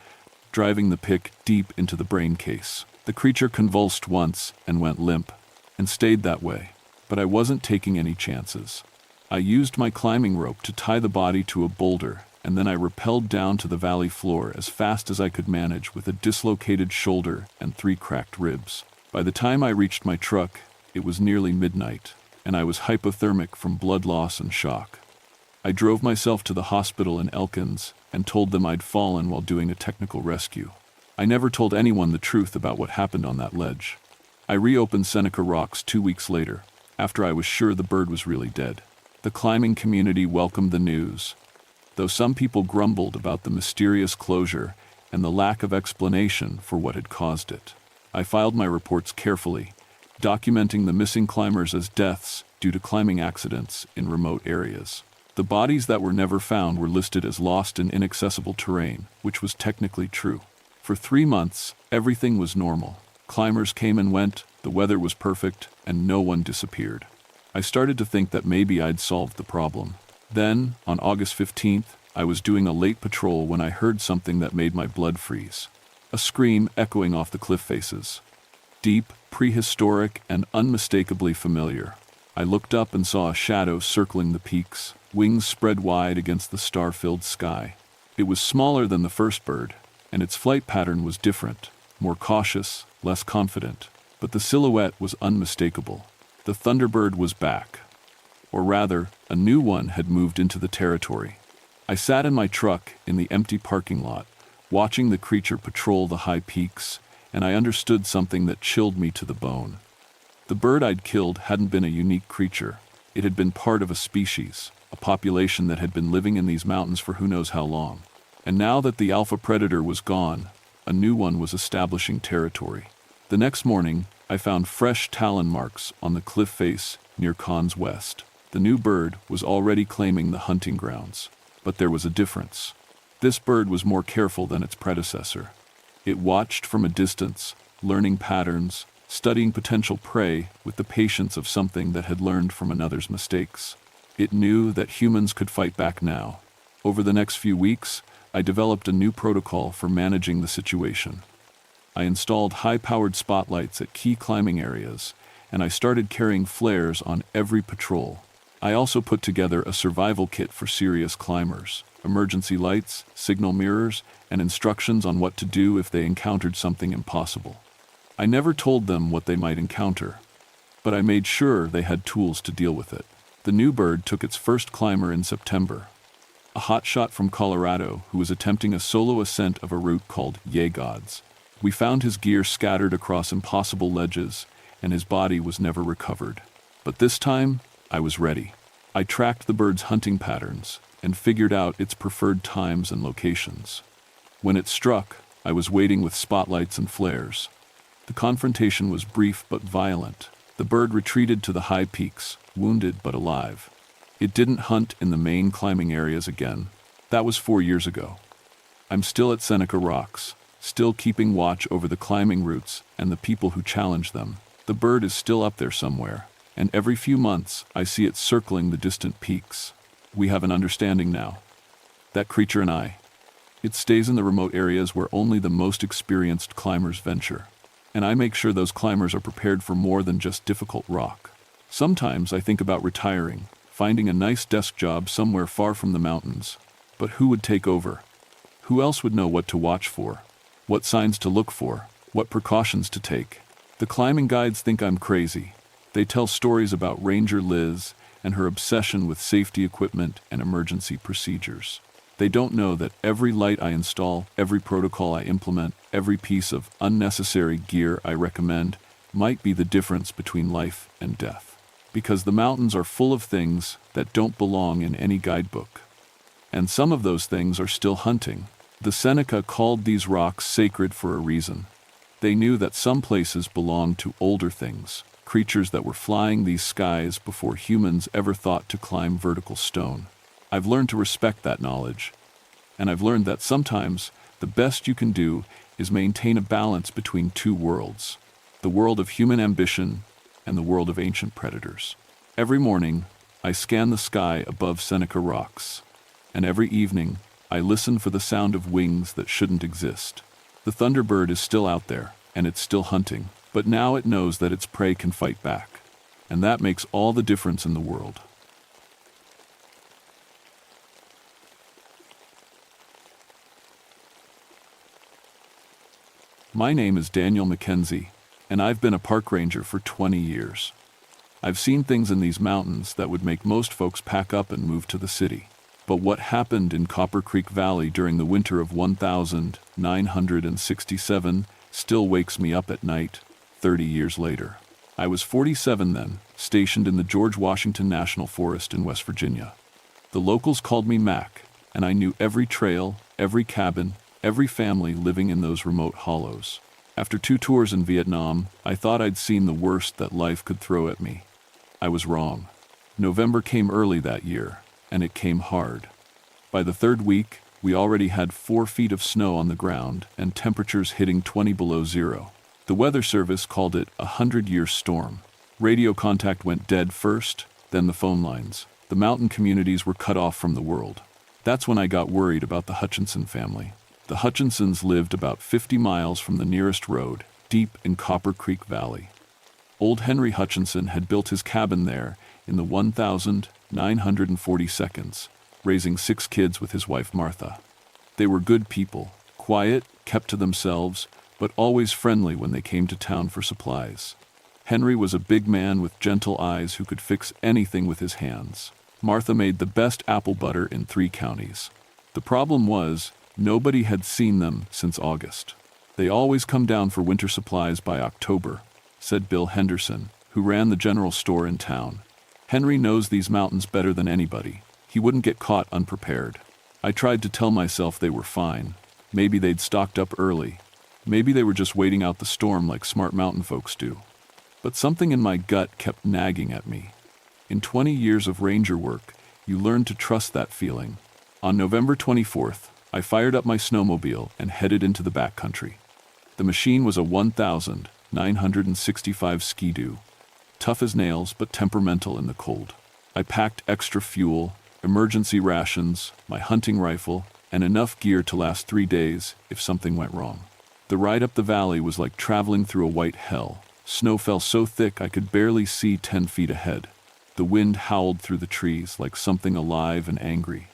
driving the pick deep into the brain case. The creature convulsed once and went limp, and stayed that way. But I wasn't taking any chances. I used my climbing rope to tie the body to a boulder, and then I rappelled down to the valley floor as fast as I could manage with a dislocated shoulder and 3 cracked ribs. By the time I reached my truck, it was nearly midnight, and I was hypothermic from blood loss and shock. I drove myself to the hospital in Elkins and told them I'd fallen while doing a technical rescue. I never told anyone the truth about what happened on that ledge. I reopened Seneca Rocks 2 weeks later, after I was sure the bird was really dead. The climbing community welcomed the news, though some people grumbled about the mysterious closure and the lack of explanation for what had caused it. I filed my reports carefully, documenting the missing climbers as deaths due to climbing accidents in remote areas. The bodies that were never found were listed as lost in inaccessible terrain, which was technically true. For 3 months, everything was normal. Climbers came and went, the weather was perfect, and no one disappeared. I started to think that maybe I'd solved the problem. Then, on August 15th, I was doing a late patrol when I heard something that made my blood freeze. A scream echoing off the cliff faces. Deep, prehistoric, and unmistakably familiar. I looked up and saw a shadow circling the peaks, wings spread wide against the star-filled sky. It was smaller than the first bird, and its flight pattern was different, more cautious, less confident. But the silhouette was unmistakable. The Thunderbird was back. Or rather, a new one had moved into the territory. I sat in my truck in the empty parking lot, watching the creature patrol the high peaks, and I understood something that chilled me to the bone. The bird I'd killed hadn't been a unique creature. It had been part of a species, a population that had been living in these mountains for who knows how long. And now that the alpha predator was gone, a new one was establishing territory. The next morning, I found fresh talon marks on the cliff face near Cahn's West. The new bird was already claiming the hunting grounds. But there was a difference. This bird was more careful than its predecessor. It watched from a distance, learning patterns, studying potential prey with the patience of something that had learned from another's mistakes. It knew that humans could fight back now. Over the next few weeks, I developed a new protocol for managing the situation. I installed high-powered spotlights at key climbing areas, and I started carrying flares on every patrol. I also put together a survival kit for serious climbers, emergency lights, signal mirrors, and instructions on what to do if they encountered something impossible. I never told them what they might encounter, but I made sure they had tools to deal with it. The new bird took its first climber in September, a hotshot from Colorado who was attempting a solo ascent of a route called Yay Gods. We found his gear scattered across impossible ledges, and his body was never recovered. But this time, I was ready. I tracked the bird's hunting patterns and figured out its preferred times and locations. When it struck, I was waiting with spotlights and flares. The confrontation was brief but violent. The bird retreated to the high peaks, wounded but alive. It didn't hunt in the main climbing areas again. That was 4 years ago. I'm still at Seneca Rocks, still keeping watch over the climbing routes and the people who challenge them. The bird is still up there somewhere, and every few months I see it circling the distant peaks. We have an understanding now. That creature and I. It stays in the remote areas where only the most experienced climbers venture. And I make sure those climbers are prepared for more than just difficult rock. Sometimes I think about retiring, finding a nice desk job somewhere far from the mountains. But who would take over? Who else would know what to watch for? What signs to look for? What precautions to take? The climbing guides think I'm crazy. They tell stories about Ranger Liz and her obsession with safety equipment and emergency procedures. They don't know that every light I install, every protocol I implement, every piece of unnecessary gear I recommend might be the difference between life and death. Because the mountains are full of things that don't belong in any guidebook. And some of those things are still hunting. The Seneca called these rocks sacred for a reason. They knew that some places belonged to older things, creatures that were flying these skies before humans ever thought to climb vertical stone. I've learned to respect that knowledge. And I've learned that sometimes The best you can do is maintain a balance between two worlds, the world of human ambition and the world of ancient predators. Every morning, I scan the sky above Seneca Rocks, and every evening, I listen for the sound of wings that shouldn't exist. The thunderbird is still out there, and it's still hunting, but now it knows that its prey can fight back, and that makes all the difference in the world. My name is Daniel Mackenzie, and I've been a park ranger for 20 years. I've seen things in these mountains that would make most folks pack up and move to the city. But what happened in Copper Creek Valley during the winter of 1967 still wakes me up at night, 30 years later. I was 47 then, stationed in the George Washington National Forest in West Virginia. The locals called me Mac, and I knew every trail, every cabin, every family living in those remote hollows. After 2 tours in Vietnam, I thought I'd seen the worst that life could throw at me. I was wrong. November came early that year, and it came hard. By the 3rd week, we already had 4 feet of snow on the ground and temperatures hitting 20 below zero. The Weather Service called it a 100-year storm. Radio contact went dead first, then the phone lines. The mountain communities were cut off from the world. That's when I got worried about the Hutchinson family. The Hutchinsons lived about 50 miles from the nearest road, deep in Copper Creek Valley. Old Henry Hutchinson had built his cabin there in the 1942nd, raising 6 kids with his wife Martha. They were good people, quiet, kept to themselves, but always friendly when they came to town for supplies. Henry was a big man with gentle eyes who could fix anything with his hands. Martha made the best apple butter in 3 counties. The problem was, nobody had seen them since August. They always come down for winter supplies by October, said Bill Henderson, who ran the general store in town. Henry knows these mountains better than anybody. He wouldn't get caught unprepared. I tried to tell myself they were fine. Maybe they'd stocked up early. Maybe they were just waiting out the storm like smart mountain folks do. But something in my gut kept nagging at me. In 20 years of ranger work, you learn to trust that feeling. On November 24th, I fired up my snowmobile and headed into the backcountry. The machine was a 1965 Ski-Doo, tough as nails but temperamental in the cold. I packed extra fuel, emergency rations, my hunting rifle, and enough gear to last 3 days if something went wrong. The ride up the valley was like traveling through a white hell. Snow fell so thick I could barely see 10 feet ahead. The wind howled through the trees like something alive and angry.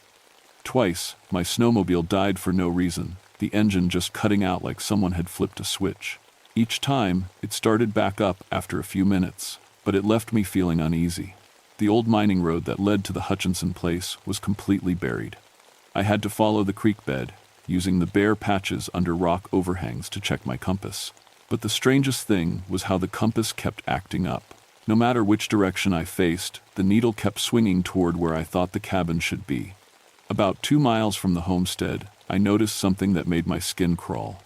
Twice, my snowmobile died for no reason, the engine just cutting out like someone had flipped a switch. Each time, it started back up after a few minutes, but it left me feeling uneasy. The old mining road that led to the Hutchinson place was completely buried. I had to follow the creek bed, using the bare patches under rock overhangs to check my compass. But the strangest thing was how the compass kept acting up. No matter which direction I faced, the needle kept swinging toward where I thought the cabin should be. About 2 miles from the homestead, I noticed something that made my skin crawl.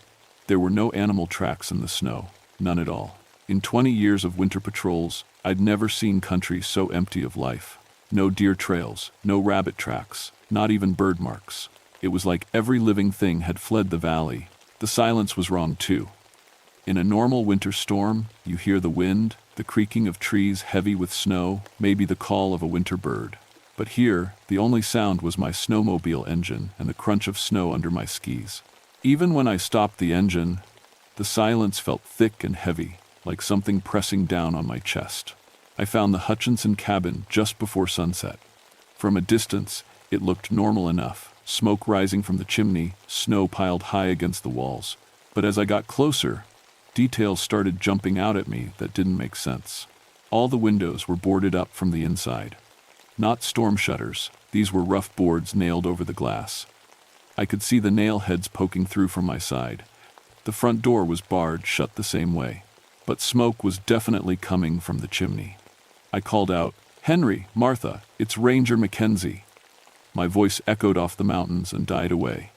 There were no animal tracks in the snow, none at all. In 20 years of winter patrols, I'd never seen country so empty of life. No deer trails, no rabbit tracks, not even bird marks. It was like every living thing had fled the valley. The silence was wrong too. In a normal winter storm, you hear the wind, the creaking of trees heavy with snow, maybe the call of a winter bird. But here, the only sound was my snowmobile engine and the crunch of snow under my skis. Even when I stopped the engine, the silence felt thick and heavy, like something pressing down on my chest. I found the Hutchinson cabin just before sunset. From a distance, it looked normal enough, smoke rising from the chimney, snow piled high against the walls. But as I got closer, details started jumping out at me that didn't make sense. All the windows were boarded up from the inside. Not storm shutters, these were rough boards nailed over the glass. I could see the nail heads poking through from my side. The front door was barred shut the same way. But smoke was definitely coming from the chimney. I called out, "Henry, Martha, it's Ranger Mackenzie." My voice echoed off the mountains and died away.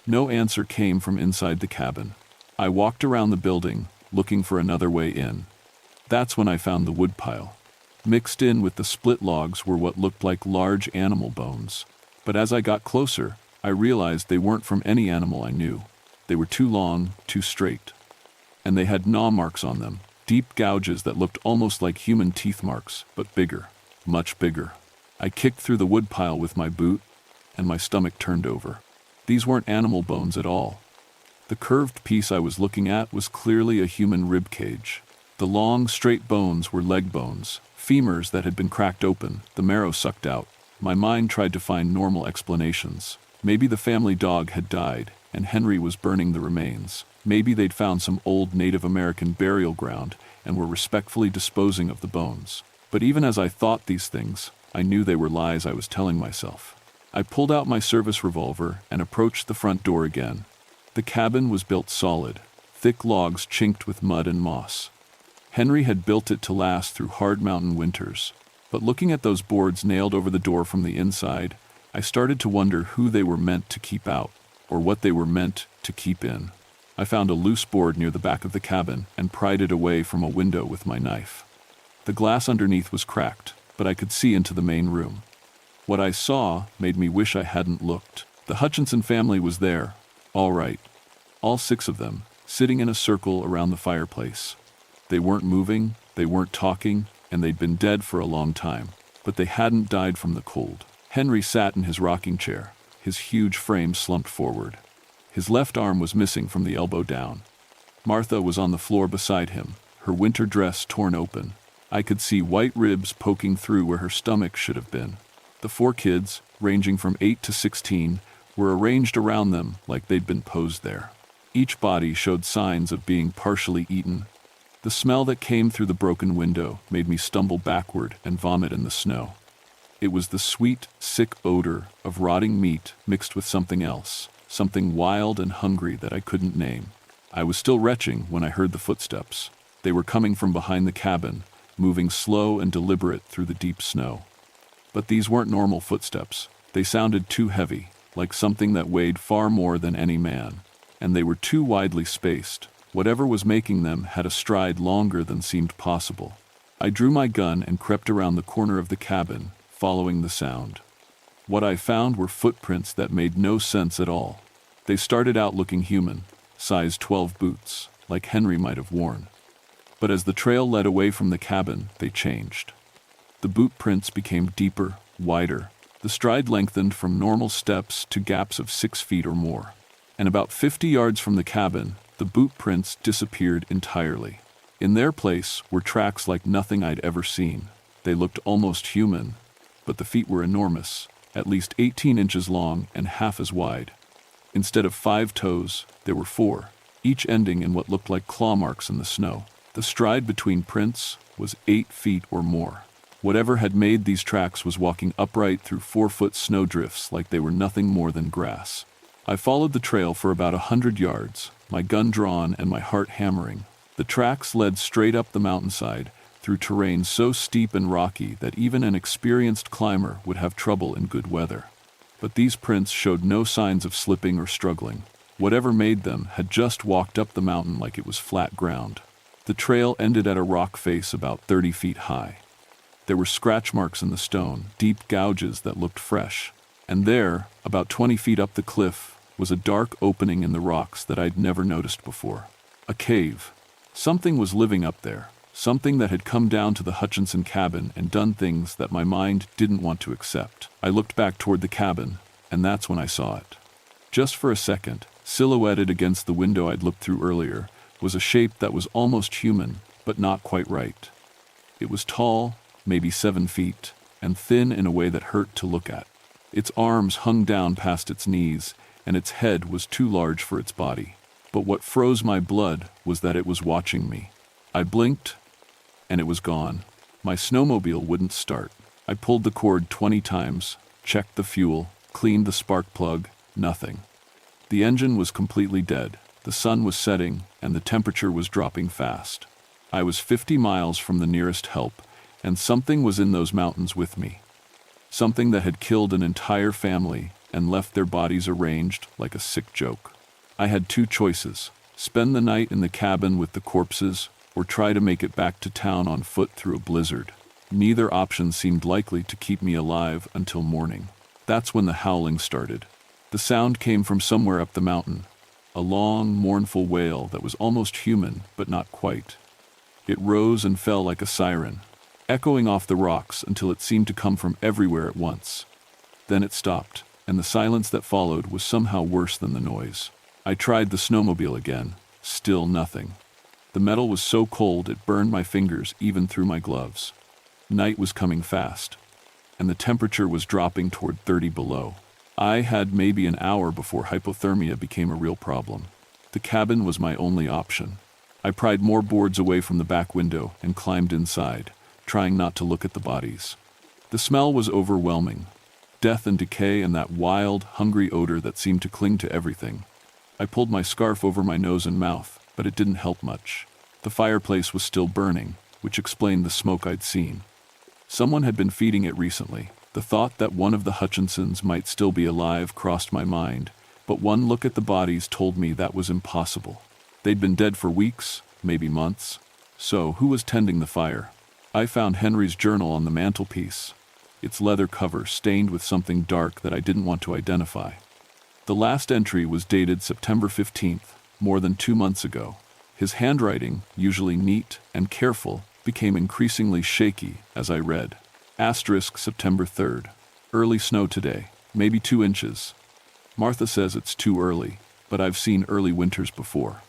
No answer came from inside the cabin. I walked around the building, looking for another way in. That's when I found the woodpile. Mixed in with the split logs were what looked like large animal bones. But as I got closer, I realized they weren't from any animal I knew. They were too long, too straight. And they had gnaw marks on them, deep gouges that looked almost like human teeth marks, but bigger, much bigger. I kicked through the woodpile with my boot, and my stomach turned over. These weren't animal bones at all. The curved piece I was looking at was clearly a human rib cage. The long, straight bones were leg bones, femurs that had been cracked open, the marrow sucked out. My mind tried to find normal explanations. Maybe the family dog had died, and Henry was burning the remains. Maybe they'd found some old Native American burial ground and were respectfully disposing of the bones. But even as I thought these things, I knew they were lies I was telling myself. I pulled out my service revolver and approached the front door again. The cabin was built solid, thick logs chinked with mud and moss. Henry had built it to last through hard mountain winters. But looking at those boards nailed over the door from the inside, I started to wonder who they were meant to keep out, or what they were meant to keep in. I found a loose board near the back of the cabin and pried it away from a window with my knife. The glass underneath was cracked, but I could see into the main room. What I saw made me wish I hadn't looked. The Hutchinson family was there, all right. All 6 of them, sitting in a circle around the fireplace. They weren't moving, they weren't talking, and they'd been dead for a long time, but they hadn't died from the cold. Henry sat in his rocking chair, his huge frame slumped forward. His left arm was missing from the elbow down. Martha was on the floor beside him, her winter dress torn open. I could see white ribs poking through where her stomach should have been. The 4 kids, ranging from 8 to 16, were arranged around them like they'd been posed there. Each body showed signs of being partially eaten. The smell that came through the broken window made me stumble backward and vomit in the snow. It was the sweet, sick odor of rotting meat mixed with something else, something wild and hungry that I couldn't name. I was still retching when I heard the footsteps. They were coming from behind the cabin, moving slow and deliberate through the deep snow. But these weren't normal footsteps. They sounded too heavy, like something that weighed far more than any man. And they were too widely spaced. Whatever was making them had a stride longer than seemed possible. I drew my gun and crept around the corner of the cabin, following the sound. What I found were footprints that made no sense at all. They started out looking human, size 12 boots, like Henry might have worn. But as the trail led away from the cabin, they changed. The boot prints became deeper, wider. The stride lengthened from normal steps to gaps of 6 feet or more. And about 50 yards from the cabin, the boot prints disappeared entirely. In their place were tracks like nothing I'd ever seen. They looked almost human, but the feet were enormous, at least 18 inches long and half as wide. Instead of 5 toes, there were 4, each ending in what looked like claw marks in the snow. The stride between prints was 8 feet or more. Whatever had made these tracks was walking upright through 4-foot snowdrifts like they were nothing more than grass. I followed the trail for about 100 yards, my gun drawn and my heart hammering. The tracks led straight up the mountainside, through terrain so steep and rocky that even an experienced climber would have trouble in good weather. But these prints showed no signs of slipping or struggling. Whatever made them had just walked up the mountain like it was flat ground. The trail ended at a rock face about 30 feet high. There were scratch marks in the stone, deep gouges that looked fresh. And there, about 20 feet up the cliff, was a dark opening in the rocks that I'd never noticed before. A cave. Something was living up there, something that had come down to the Hutchinson cabin and done things that my mind didn't want to accept. I looked back toward the cabin, and that's when I saw it. Just for a second, silhouetted against the window I'd looked through earlier, was a shape that was almost human, but not quite right. It was tall, maybe 7 feet, and thin in a way that hurt to look at. Its arms hung down past its knees, and its head was too large for its body. But what froze my blood was that it was watching me. I blinked, and it was gone. My snowmobile wouldn't start. I pulled the cord 20 times, checked the fuel, cleaned the spark plug, nothing. The engine was completely dead. The sun was setting, and the temperature was dropping fast. I was 50 miles from the nearest help, and something was in those mountains with me. Something that had killed an entire family and left their bodies arranged like a sick joke. I had 2 choices: spend the night in the cabin with the corpses, or try to make it back to town on foot through a blizzard. Neither option seemed likely to keep me alive until morning. That's when the howling started. The sound came from somewhere up the mountain, a long, mournful wail that was almost human, but not quite. It rose and fell like a siren, echoing off the rocks until it seemed to come from everywhere at once. Then it stopped, and the silence that followed was somehow worse than the noise. I tried the snowmobile again, still nothing. The metal was so cold it burned my fingers even through my gloves. Night was coming fast, and the temperature was dropping toward 30 below. I had maybe an hour before hypothermia became a real problem. The cabin was my only option. I pried more boards away from the back window and climbed inside, trying not to look at the bodies. The smell was overwhelming. Death and decay and that wild, hungry odor that seemed to cling to everything. I pulled my scarf over my nose and mouth, but it didn't help much. The fireplace was still burning, which explained the smoke I'd seen. Someone had been feeding it recently. The thought that one of the Hutchinsons might still be alive crossed my mind, but one look at the bodies told me that was impossible. They'd been dead for weeks, maybe months. So, who was tending the fire? I found Henry's journal on the mantelpiece, its leather cover stained with something dark that I didn't want to identify. The last entry was dated September 15th, more than 2 months ago. His handwriting, usually neat and careful, became increasingly shaky as I read. Asterisk September 3rd. Early snow today, maybe 2 inches. Martha says it's too early, but I've seen early winters before.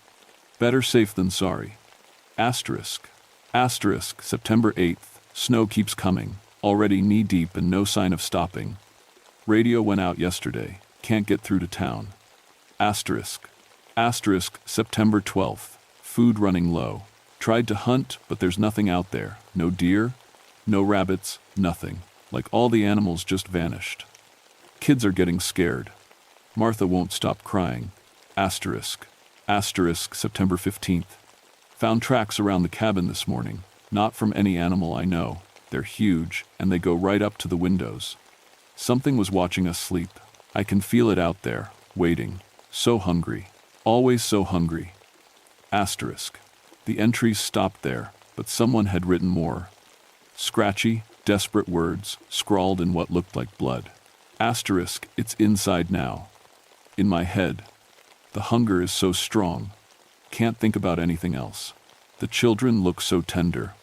Better safe than sorry. Asterisk. Asterisk September 8th. Snow keeps coming, already knee-deep and no sign of stopping. Radio went out yesterday, can't get through to town. Asterisk. Asterisk September 12th. Food running low. Tried to hunt, but there's nothing out there. No deer, no rabbits, nothing. Like all the animals just vanished. Kids are getting scared. Martha won't stop crying. Asterisk. Asterisk September 15th. Found tracks around the cabin this morning. Not from any animal I know. They're huge, and they go right up to the windows. Something was watching us sleep. I can feel it out there, waiting. So hungry. Always so hungry. Asterisk. The entries stopped there, but someone had written more. Scratchy, desperate words, scrawled in what looked like blood. Asterisk, it's inside now. In my head. The hunger is so strong. Can't think about anything else. The children look so tender.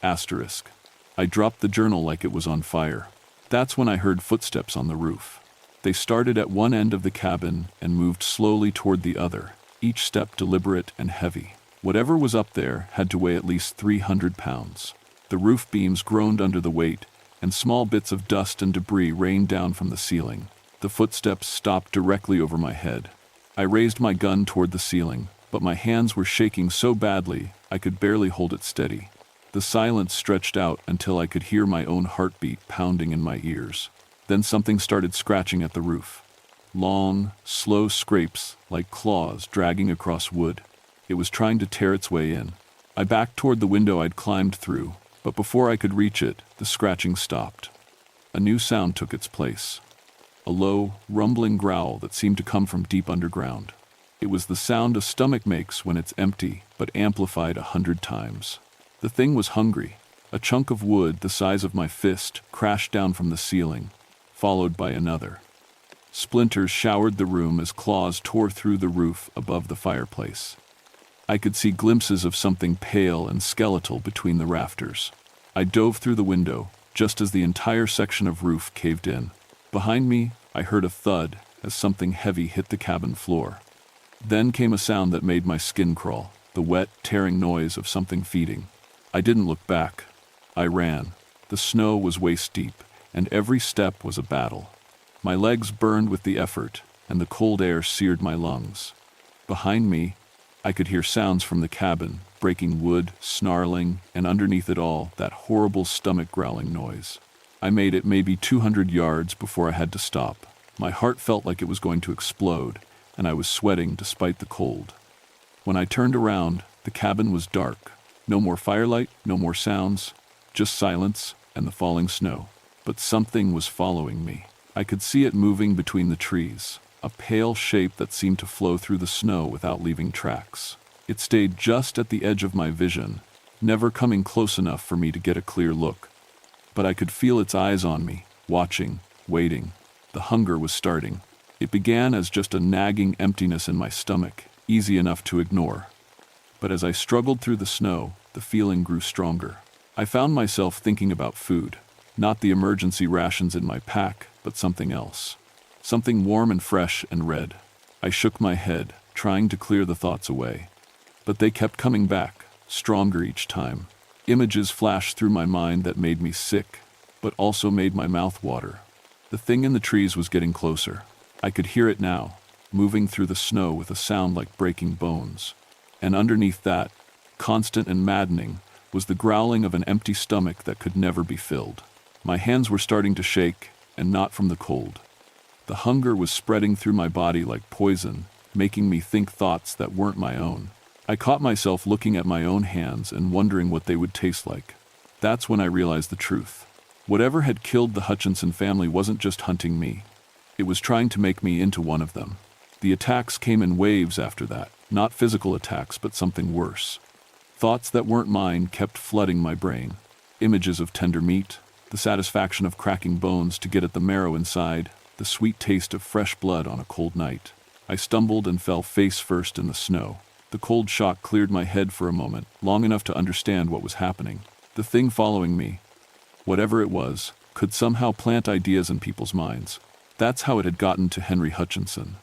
Asterisk. I dropped the journal like it was on fire. That's when I heard footsteps on the roof. They started at one end of the cabin and moved slowly toward the other, each step deliberate and heavy. Whatever was up there had to weigh at least 300 pounds. The roof beams groaned under the weight, and small bits of dust and debris rained down from the ceiling. The footsteps stopped directly over my head. I raised my gun toward the ceiling, but my hands were shaking so badly I could barely hold it steady. The silence stretched out until I could hear my own heartbeat pounding in my ears. Then something started scratching at the roof. Long, slow scrapes like claws dragging across wood. It was trying to tear its way in. I backed toward the window I'd climbed through, but before I could reach it, the scratching stopped. A new sound took its place. A low, rumbling growl that seemed to come from deep underground. It was the sound a stomach makes when it's empty, but amplified 100 times. The thing was hungry. A chunk of wood the size of my fist crashed down from the ceiling, followed by another. Splinters showered the room as claws tore through the roof above the fireplace. I could see glimpses of something pale and skeletal between the rafters. I dove through the window, just as the entire section of roof caved in. Behind me, I heard a thud as something heavy hit the cabin floor. Then came a sound that made my skin crawl, the wet, tearing noise of something feeding. I didn't look back. I ran. The snow was waist-deep, and every step was a battle. My legs burned with the effort, and the cold air seared my lungs. Behind me, I could hear sounds from the cabin, breaking wood, snarling, and underneath it all, that horrible stomach-growling noise. I made it maybe 200 yards before I had to stop. My heart felt like it was going to explode, and I was sweating despite the cold. When I turned around, the cabin was dark. No more firelight, no more sounds, just silence and the falling snow. But something was following me. I could see it moving between the trees, a pale shape that seemed to flow through the snow without leaving tracks. It stayed just at the edge of my vision, never coming close enough for me to get a clear look. But I could feel its eyes on me, watching, waiting. The hunger was starting. It began as just a nagging emptiness in my stomach, easy enough to ignore. But as I struggled through the snow, the feeling grew stronger. I found myself thinking about food, not the emergency rations in my pack, but something else. Something warm and fresh and red. I shook my head, trying to clear the thoughts away. But they kept coming back, stronger each time. Images flashed through my mind that made me sick, but also made my mouth water. The thing in the trees was getting closer. I could hear it now, moving through the snow with a sound like breaking bones. And underneath that, constant and maddening, was the growling of an empty stomach that could never be filled. My hands were starting to shake, and not from the cold. The hunger was spreading through my body like poison, making me think thoughts that weren't my own. I caught myself looking at my own hands and wondering what they would taste like. That's when I realized the truth. Whatever had killed the Hutchinson family wasn't just hunting me. It was trying to make me into one of them. The attacks came in waves after that, not physical attacks, but something worse. Thoughts that weren't mine kept flooding my brain. Images of tender meat, the satisfaction of cracking bones to get at the marrow inside, the sweet taste of fresh blood on a cold night. I stumbled and fell face first in the snow. The cold shock cleared my head for a moment, long enough to understand what was happening. The thing following me, whatever it was, could somehow plant ideas in people's minds. That's how it had gotten to Henry Hutchinson.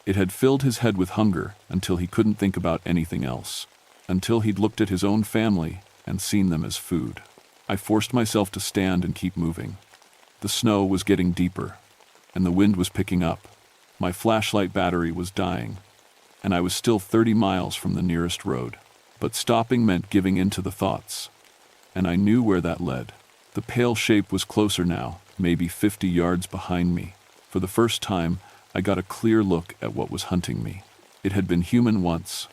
It had filled his head with hunger until he couldn't think about anything else. Until he'd looked at his own family and seen them as food. I forced myself to stand and keep moving. The snow was getting deeper, and the wind was picking up. My flashlight battery was dying, and I was still 30 miles from the nearest road. But stopping meant giving in to the thoughts, and I knew where that led. The pale shape was closer now, maybe 50 yards behind me. For the first time, I got a clear look at what was hunting me. It had been human once.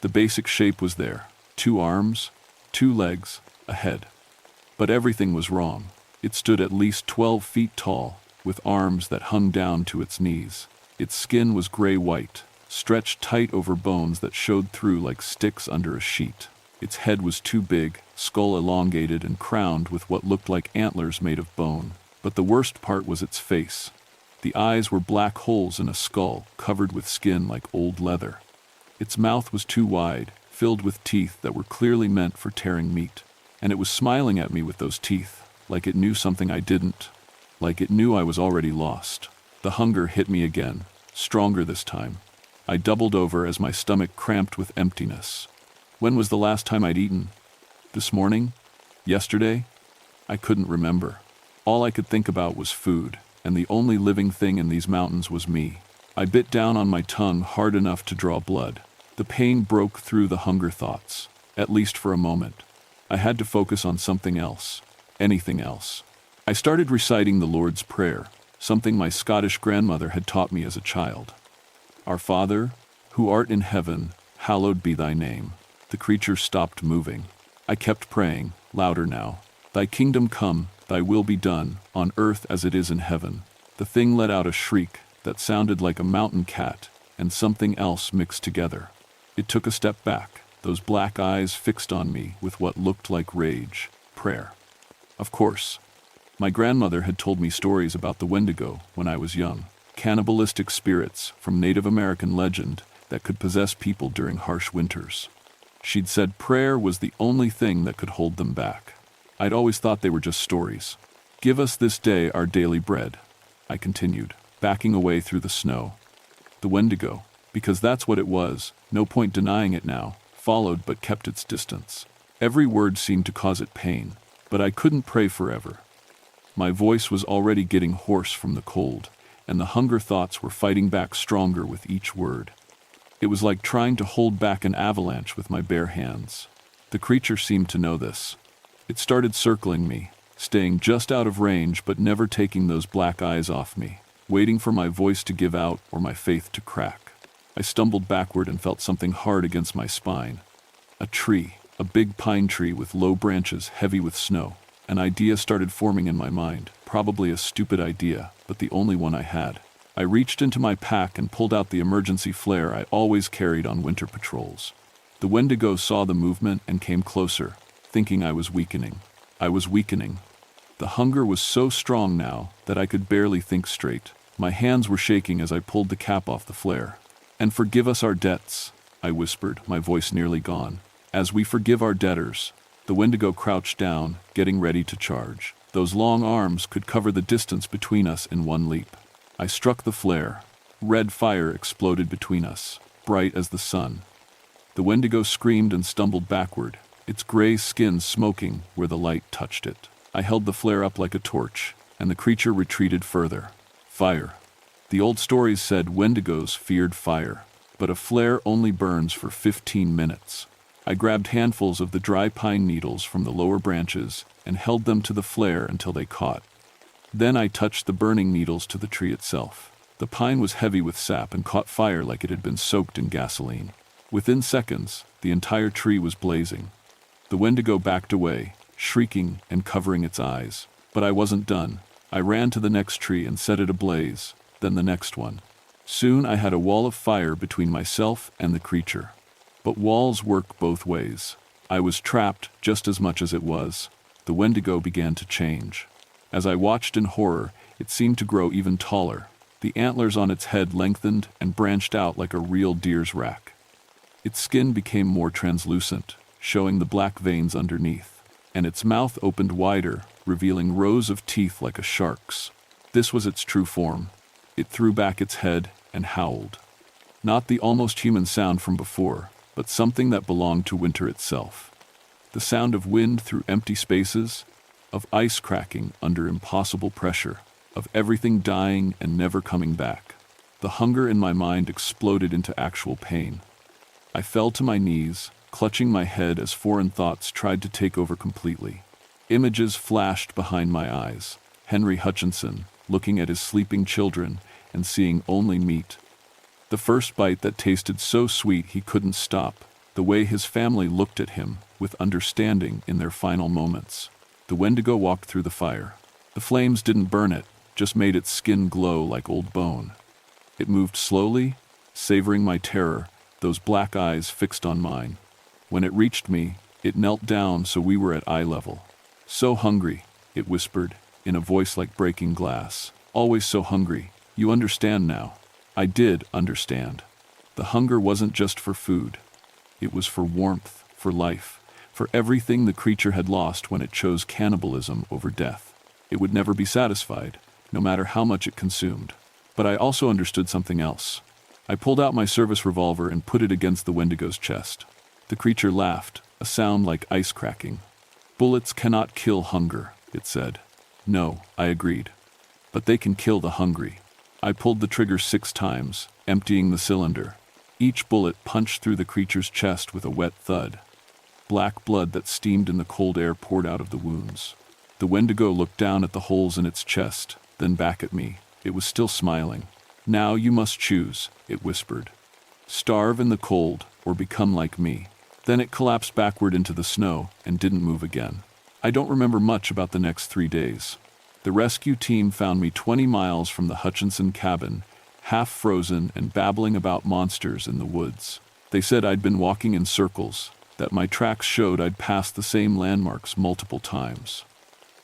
The basic shape was there. 2 arms, 2 legs, a head. But everything was wrong. It stood at least 12 feet tall, with arms that hung down to its knees. Its skin was gray-white, stretched tight over bones that showed through like sticks under a sheet. Its head was too big, skull elongated and crowned with what looked like antlers made of bone. But the worst part was its face. The eyes were black holes in a skull covered with skin like old leather. Its mouth was too wide, filled with teeth that were clearly meant for tearing meat. And it was smiling at me with those teeth, like it knew something I didn't. Like it knew I was already lost. The hunger hit me again, stronger this time. I doubled over as my stomach cramped with emptiness. When was the last time I'd eaten? This morning? Yesterday? I couldn't remember. All I could think about was food, and the only living thing in these mountains was me. I bit down on my tongue hard enough to draw blood. The pain broke through the hunger thoughts, at least for a moment. I had to focus on something else, anything else. I started reciting the Lord's Prayer, something my Scottish grandmother had taught me as a child. Our Father, who art in heaven, hallowed be thy name. The creature stopped moving. I kept praying, louder now. Thy kingdom come, thy will be done, on earth as it is in heaven. The thing let out a shriek that sounded like a mountain cat and something else mixed together. It took a step back, those black eyes fixed on me with what looked like rage. Prayer. Of course. My grandmother had told me stories about the Wendigo when I was young. Cannibalistic spirits from Native American legend that could possess people during harsh winters. She'd said prayer was the only thing that could hold them back. I'd always thought they were just stories. Give us this day our daily bread, I continued, backing away through the snow. The Wendigo, because that's what it was, no point denying it now, followed but kept its distance. Every word seemed to cause it pain, but I couldn't pray forever. My voice was already getting hoarse from the cold, and the hunger thoughts were fighting back stronger with each word. It was like trying to hold back an avalanche with my bare hands. The creature seemed to know this. It started circling me, staying just out of range but never taking those black eyes off me, waiting for my voice to give out or my faith to crack. I stumbled backward and felt something hard against my spine. A tree, a big pine tree with low branches heavy with snow. An idea started forming in my mind, probably a stupid idea, but the only one I had. I reached into my pack and pulled out the emergency flare I always carried on winter patrols. The Wendigo saw the movement and came closer, thinking I was weakening. I was weakening. The hunger was so strong now that I could barely think straight. My hands were shaking as I pulled the cap off the flare. "And forgive us our debts," I whispered, my voice nearly gone. "As we forgive our debtors." The Wendigo crouched down, getting ready to charge. Those long arms could cover the distance between us in one leap. I struck the flare. Red fire exploded between us, bright as the sun. The Wendigo screamed and stumbled backward, its gray skin smoking where the light touched it. I held the flare up like a torch, and the creature retreated further. Fire. The old stories said Wendigos feared fire, but a flare only burns for 15 minutes. I grabbed handfuls of the dry pine needles from the lower branches and held them to the flare until they caught. Then I touched the burning needles to the tree itself. The pine was heavy with sap and caught fire like it had been soaked in gasoline. Within seconds, the entire tree was blazing. The Wendigo backed away, shrieking and covering its eyes. But I wasn't done. I ran to the next tree and set it ablaze, then the next one. Soon I had a wall of fire between myself and the creature. But walls work both ways. I was trapped just as much as it was. The Wendigo began to change. As I watched in horror, it seemed to grow even taller. The antlers on its head lengthened and branched out like a real deer's rack. Its skin became more translucent, showing the black veins underneath, and its mouth opened wider, revealing rows of teeth like a shark's. This was its true form. It threw back its head and howled. Not the almost human sound from before, but something that belonged to winter itself. The sound of wind through empty spaces, of ice cracking under impossible pressure, of everything dying and never coming back. The hunger in my mind exploded into actual pain. I fell to my knees, clutching my head as foreign thoughts tried to take over completely. Images flashed behind my eyes. Henry Hutchinson, looking at his sleeping children and seeing only meat. The first bite that tasted so sweet he couldn't stop. The way his family looked at him, with understanding in their final moments. The Wendigo walked through the fire. The flames didn't burn it, just made its skin glow like old bone. It moved slowly, savoring my terror, those black eyes fixed on mine. When it reached me, it knelt down so we were at eye level. "So hungry," it whispered, in a voice like breaking glass. "Always so hungry. You understand now." I did understand. The hunger wasn't just for food. It was for warmth, for life, for everything the creature had lost when it chose cannibalism over death. It would never be satisfied, no matter how much it consumed. But I also understood something else. I pulled out my service revolver and put it against the Wendigo's chest. The creature laughed, a sound like ice cracking. "Bullets cannot kill hunger," it said. "No," I agreed. "But they can kill the hungry." I pulled the trigger 6 times, emptying the cylinder. Each bullet punched through the creature's chest with a wet thud. Black blood that steamed in the cold air poured out of the wounds. The Wendigo looked down at the holes in its chest, then back at me. It was still smiling. "Now you must choose," it whispered. "Starve in the cold, or become like me." Then it collapsed backward into the snow and didn't move again. I don't remember much about the next 3 days. The rescue team found me 20 miles from the Hutchinson cabin, half frozen and babbling about monsters in the woods. They said I'd been walking in circles, that my tracks showed I'd passed the same landmarks multiple times.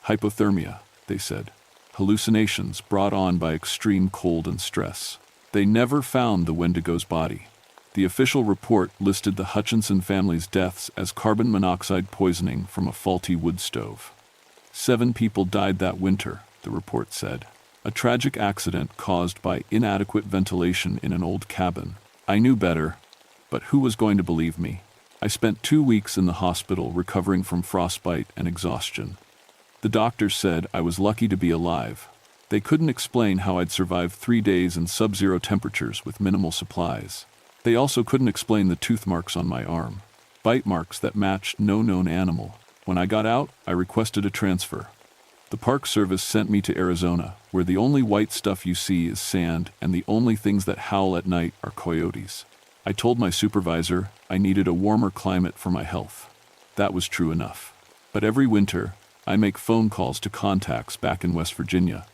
Hypothermia, they said. Hallucinations brought on by extreme cold and stress. They never found the Wendigo's body. The official report listed the Hutchinson family's deaths as carbon monoxide poisoning from a faulty wood stove. 7 people died that winter, the report said. A tragic accident caused by inadequate ventilation in an old cabin. I knew better, but who was going to believe me? I spent 2 weeks in the hospital recovering from frostbite and exhaustion. The doctors said I was lucky to be alive. They couldn't explain how I'd survived 3 days in sub-zero temperatures with minimal supplies. They also couldn't explain the tooth marks on my arm, bite marks that matched no known animal. When I got out, I requested a transfer. The Park Service sent me to Arizona, where the only white stuff you see is sand and the only things that howl at night are coyotes. I told my supervisor I needed a warmer climate for my health. That was true enough. But every winter, I make phone calls to contacts back in West Virginia.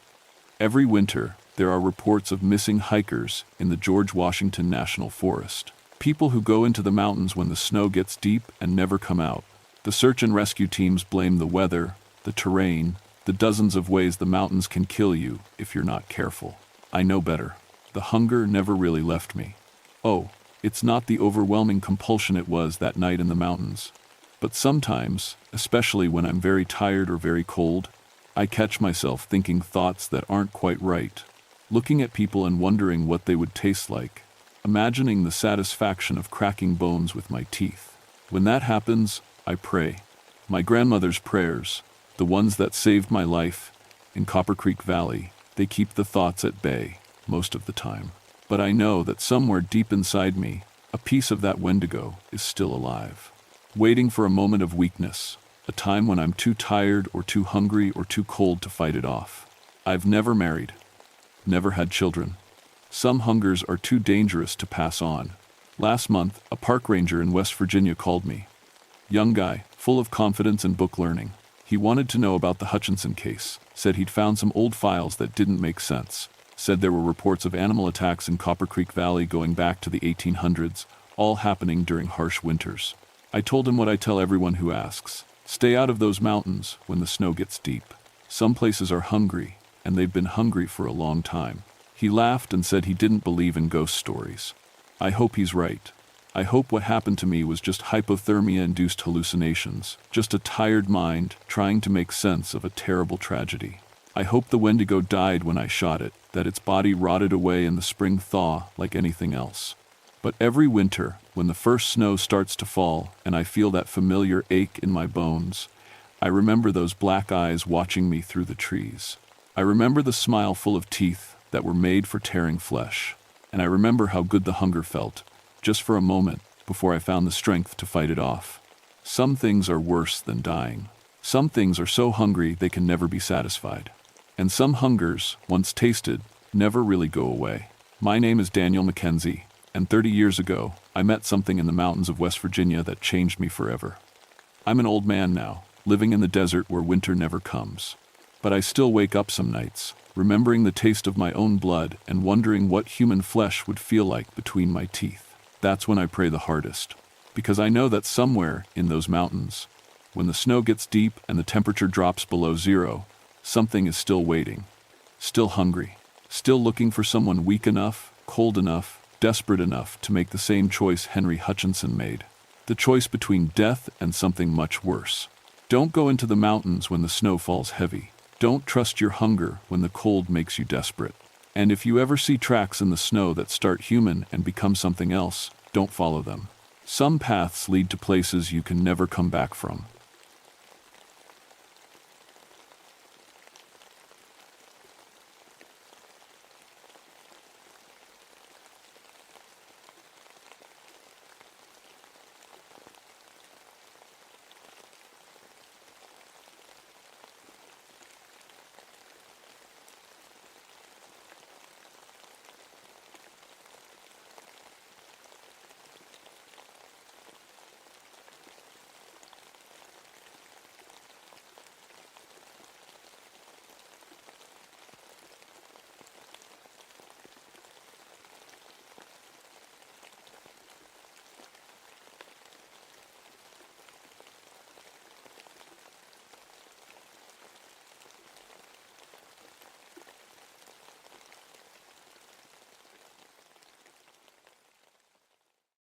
Every winter, there are reports of missing hikers in the George Washington National Forest. People who go into the mountains when the snow gets deep and never come out. The search and rescue teams blame the weather, the terrain, the dozens of ways the mountains can kill you if you're not careful. I know better. The hunger never really left me. Oh, it's not the overwhelming compulsion it was that night in the mountains. But sometimes, especially when I'm very tired or very cold, I catch myself thinking thoughts that aren't quite right, looking at people and wondering what they would taste like, imagining the satisfaction of cracking bones with my teeth. When that happens, I pray. My grandmother's prayers, the ones that saved my life in Copper Creek Valley, they keep the thoughts at bay most of the time. But I know that somewhere deep inside me, a piece of that Wendigo is still alive, waiting for a moment of weakness, a time when I'm too tired or too hungry or too cold to fight it off. I've never married, never had children. Some hungers are too dangerous to pass on. Last month, a park ranger in West Virginia called me. Young guy, full of confidence and book learning. He wanted to know about the Hutchinson case, said he'd found some old files that didn't make sense, said there were reports of animal attacks in Copper Creek Valley going back to the 1800s, all happening during harsh winters. I told him what I tell everyone who asks. Stay out of those mountains when the snow gets deep. Some places are hungry, and they've been hungry for a long time. He laughed and said he didn't believe in ghost stories. I hope he's right. I hope what happened to me was just hypothermia-induced hallucinations, just a tired mind trying to make sense of a terrible tragedy. I hope the Wendigo died when I shot it, that its body rotted away in the spring thaw like anything else. But every winter, when the first snow starts to fall and I feel that familiar ache in my bones, I remember those black eyes watching me through the trees. I remember the smile full of teeth that were made for tearing flesh. And I remember how good the hunger felt, just for a moment, before I found the strength to fight it off. Some things are worse than dying. Some things are so hungry they can never be satisfied. And some hungers, once tasted, never really go away. My name is Daniel Mackenzie, and 30 years ago, I met something in the mountains of West Virginia that changed me forever. I'm an old man now, living in the desert where winter never comes. But I still wake up some nights, remembering the taste of my own blood and wondering what human flesh would feel like between my teeth. That's when I pray the hardest, because I know that somewhere in those mountains, when the snow gets deep and the temperature drops below zero, something is still waiting, still hungry, still looking for someone weak enough, cold enough, desperate enough to make the same choice Henry Hutchinson made. The choice between death and something much worse. Don't go into the mountains when the snow falls heavy. Don't trust your hunger when the cold makes you desperate. And if you ever see tracks in the snow that start human and become something else, don't follow them. Some paths lead to places you can never come back from.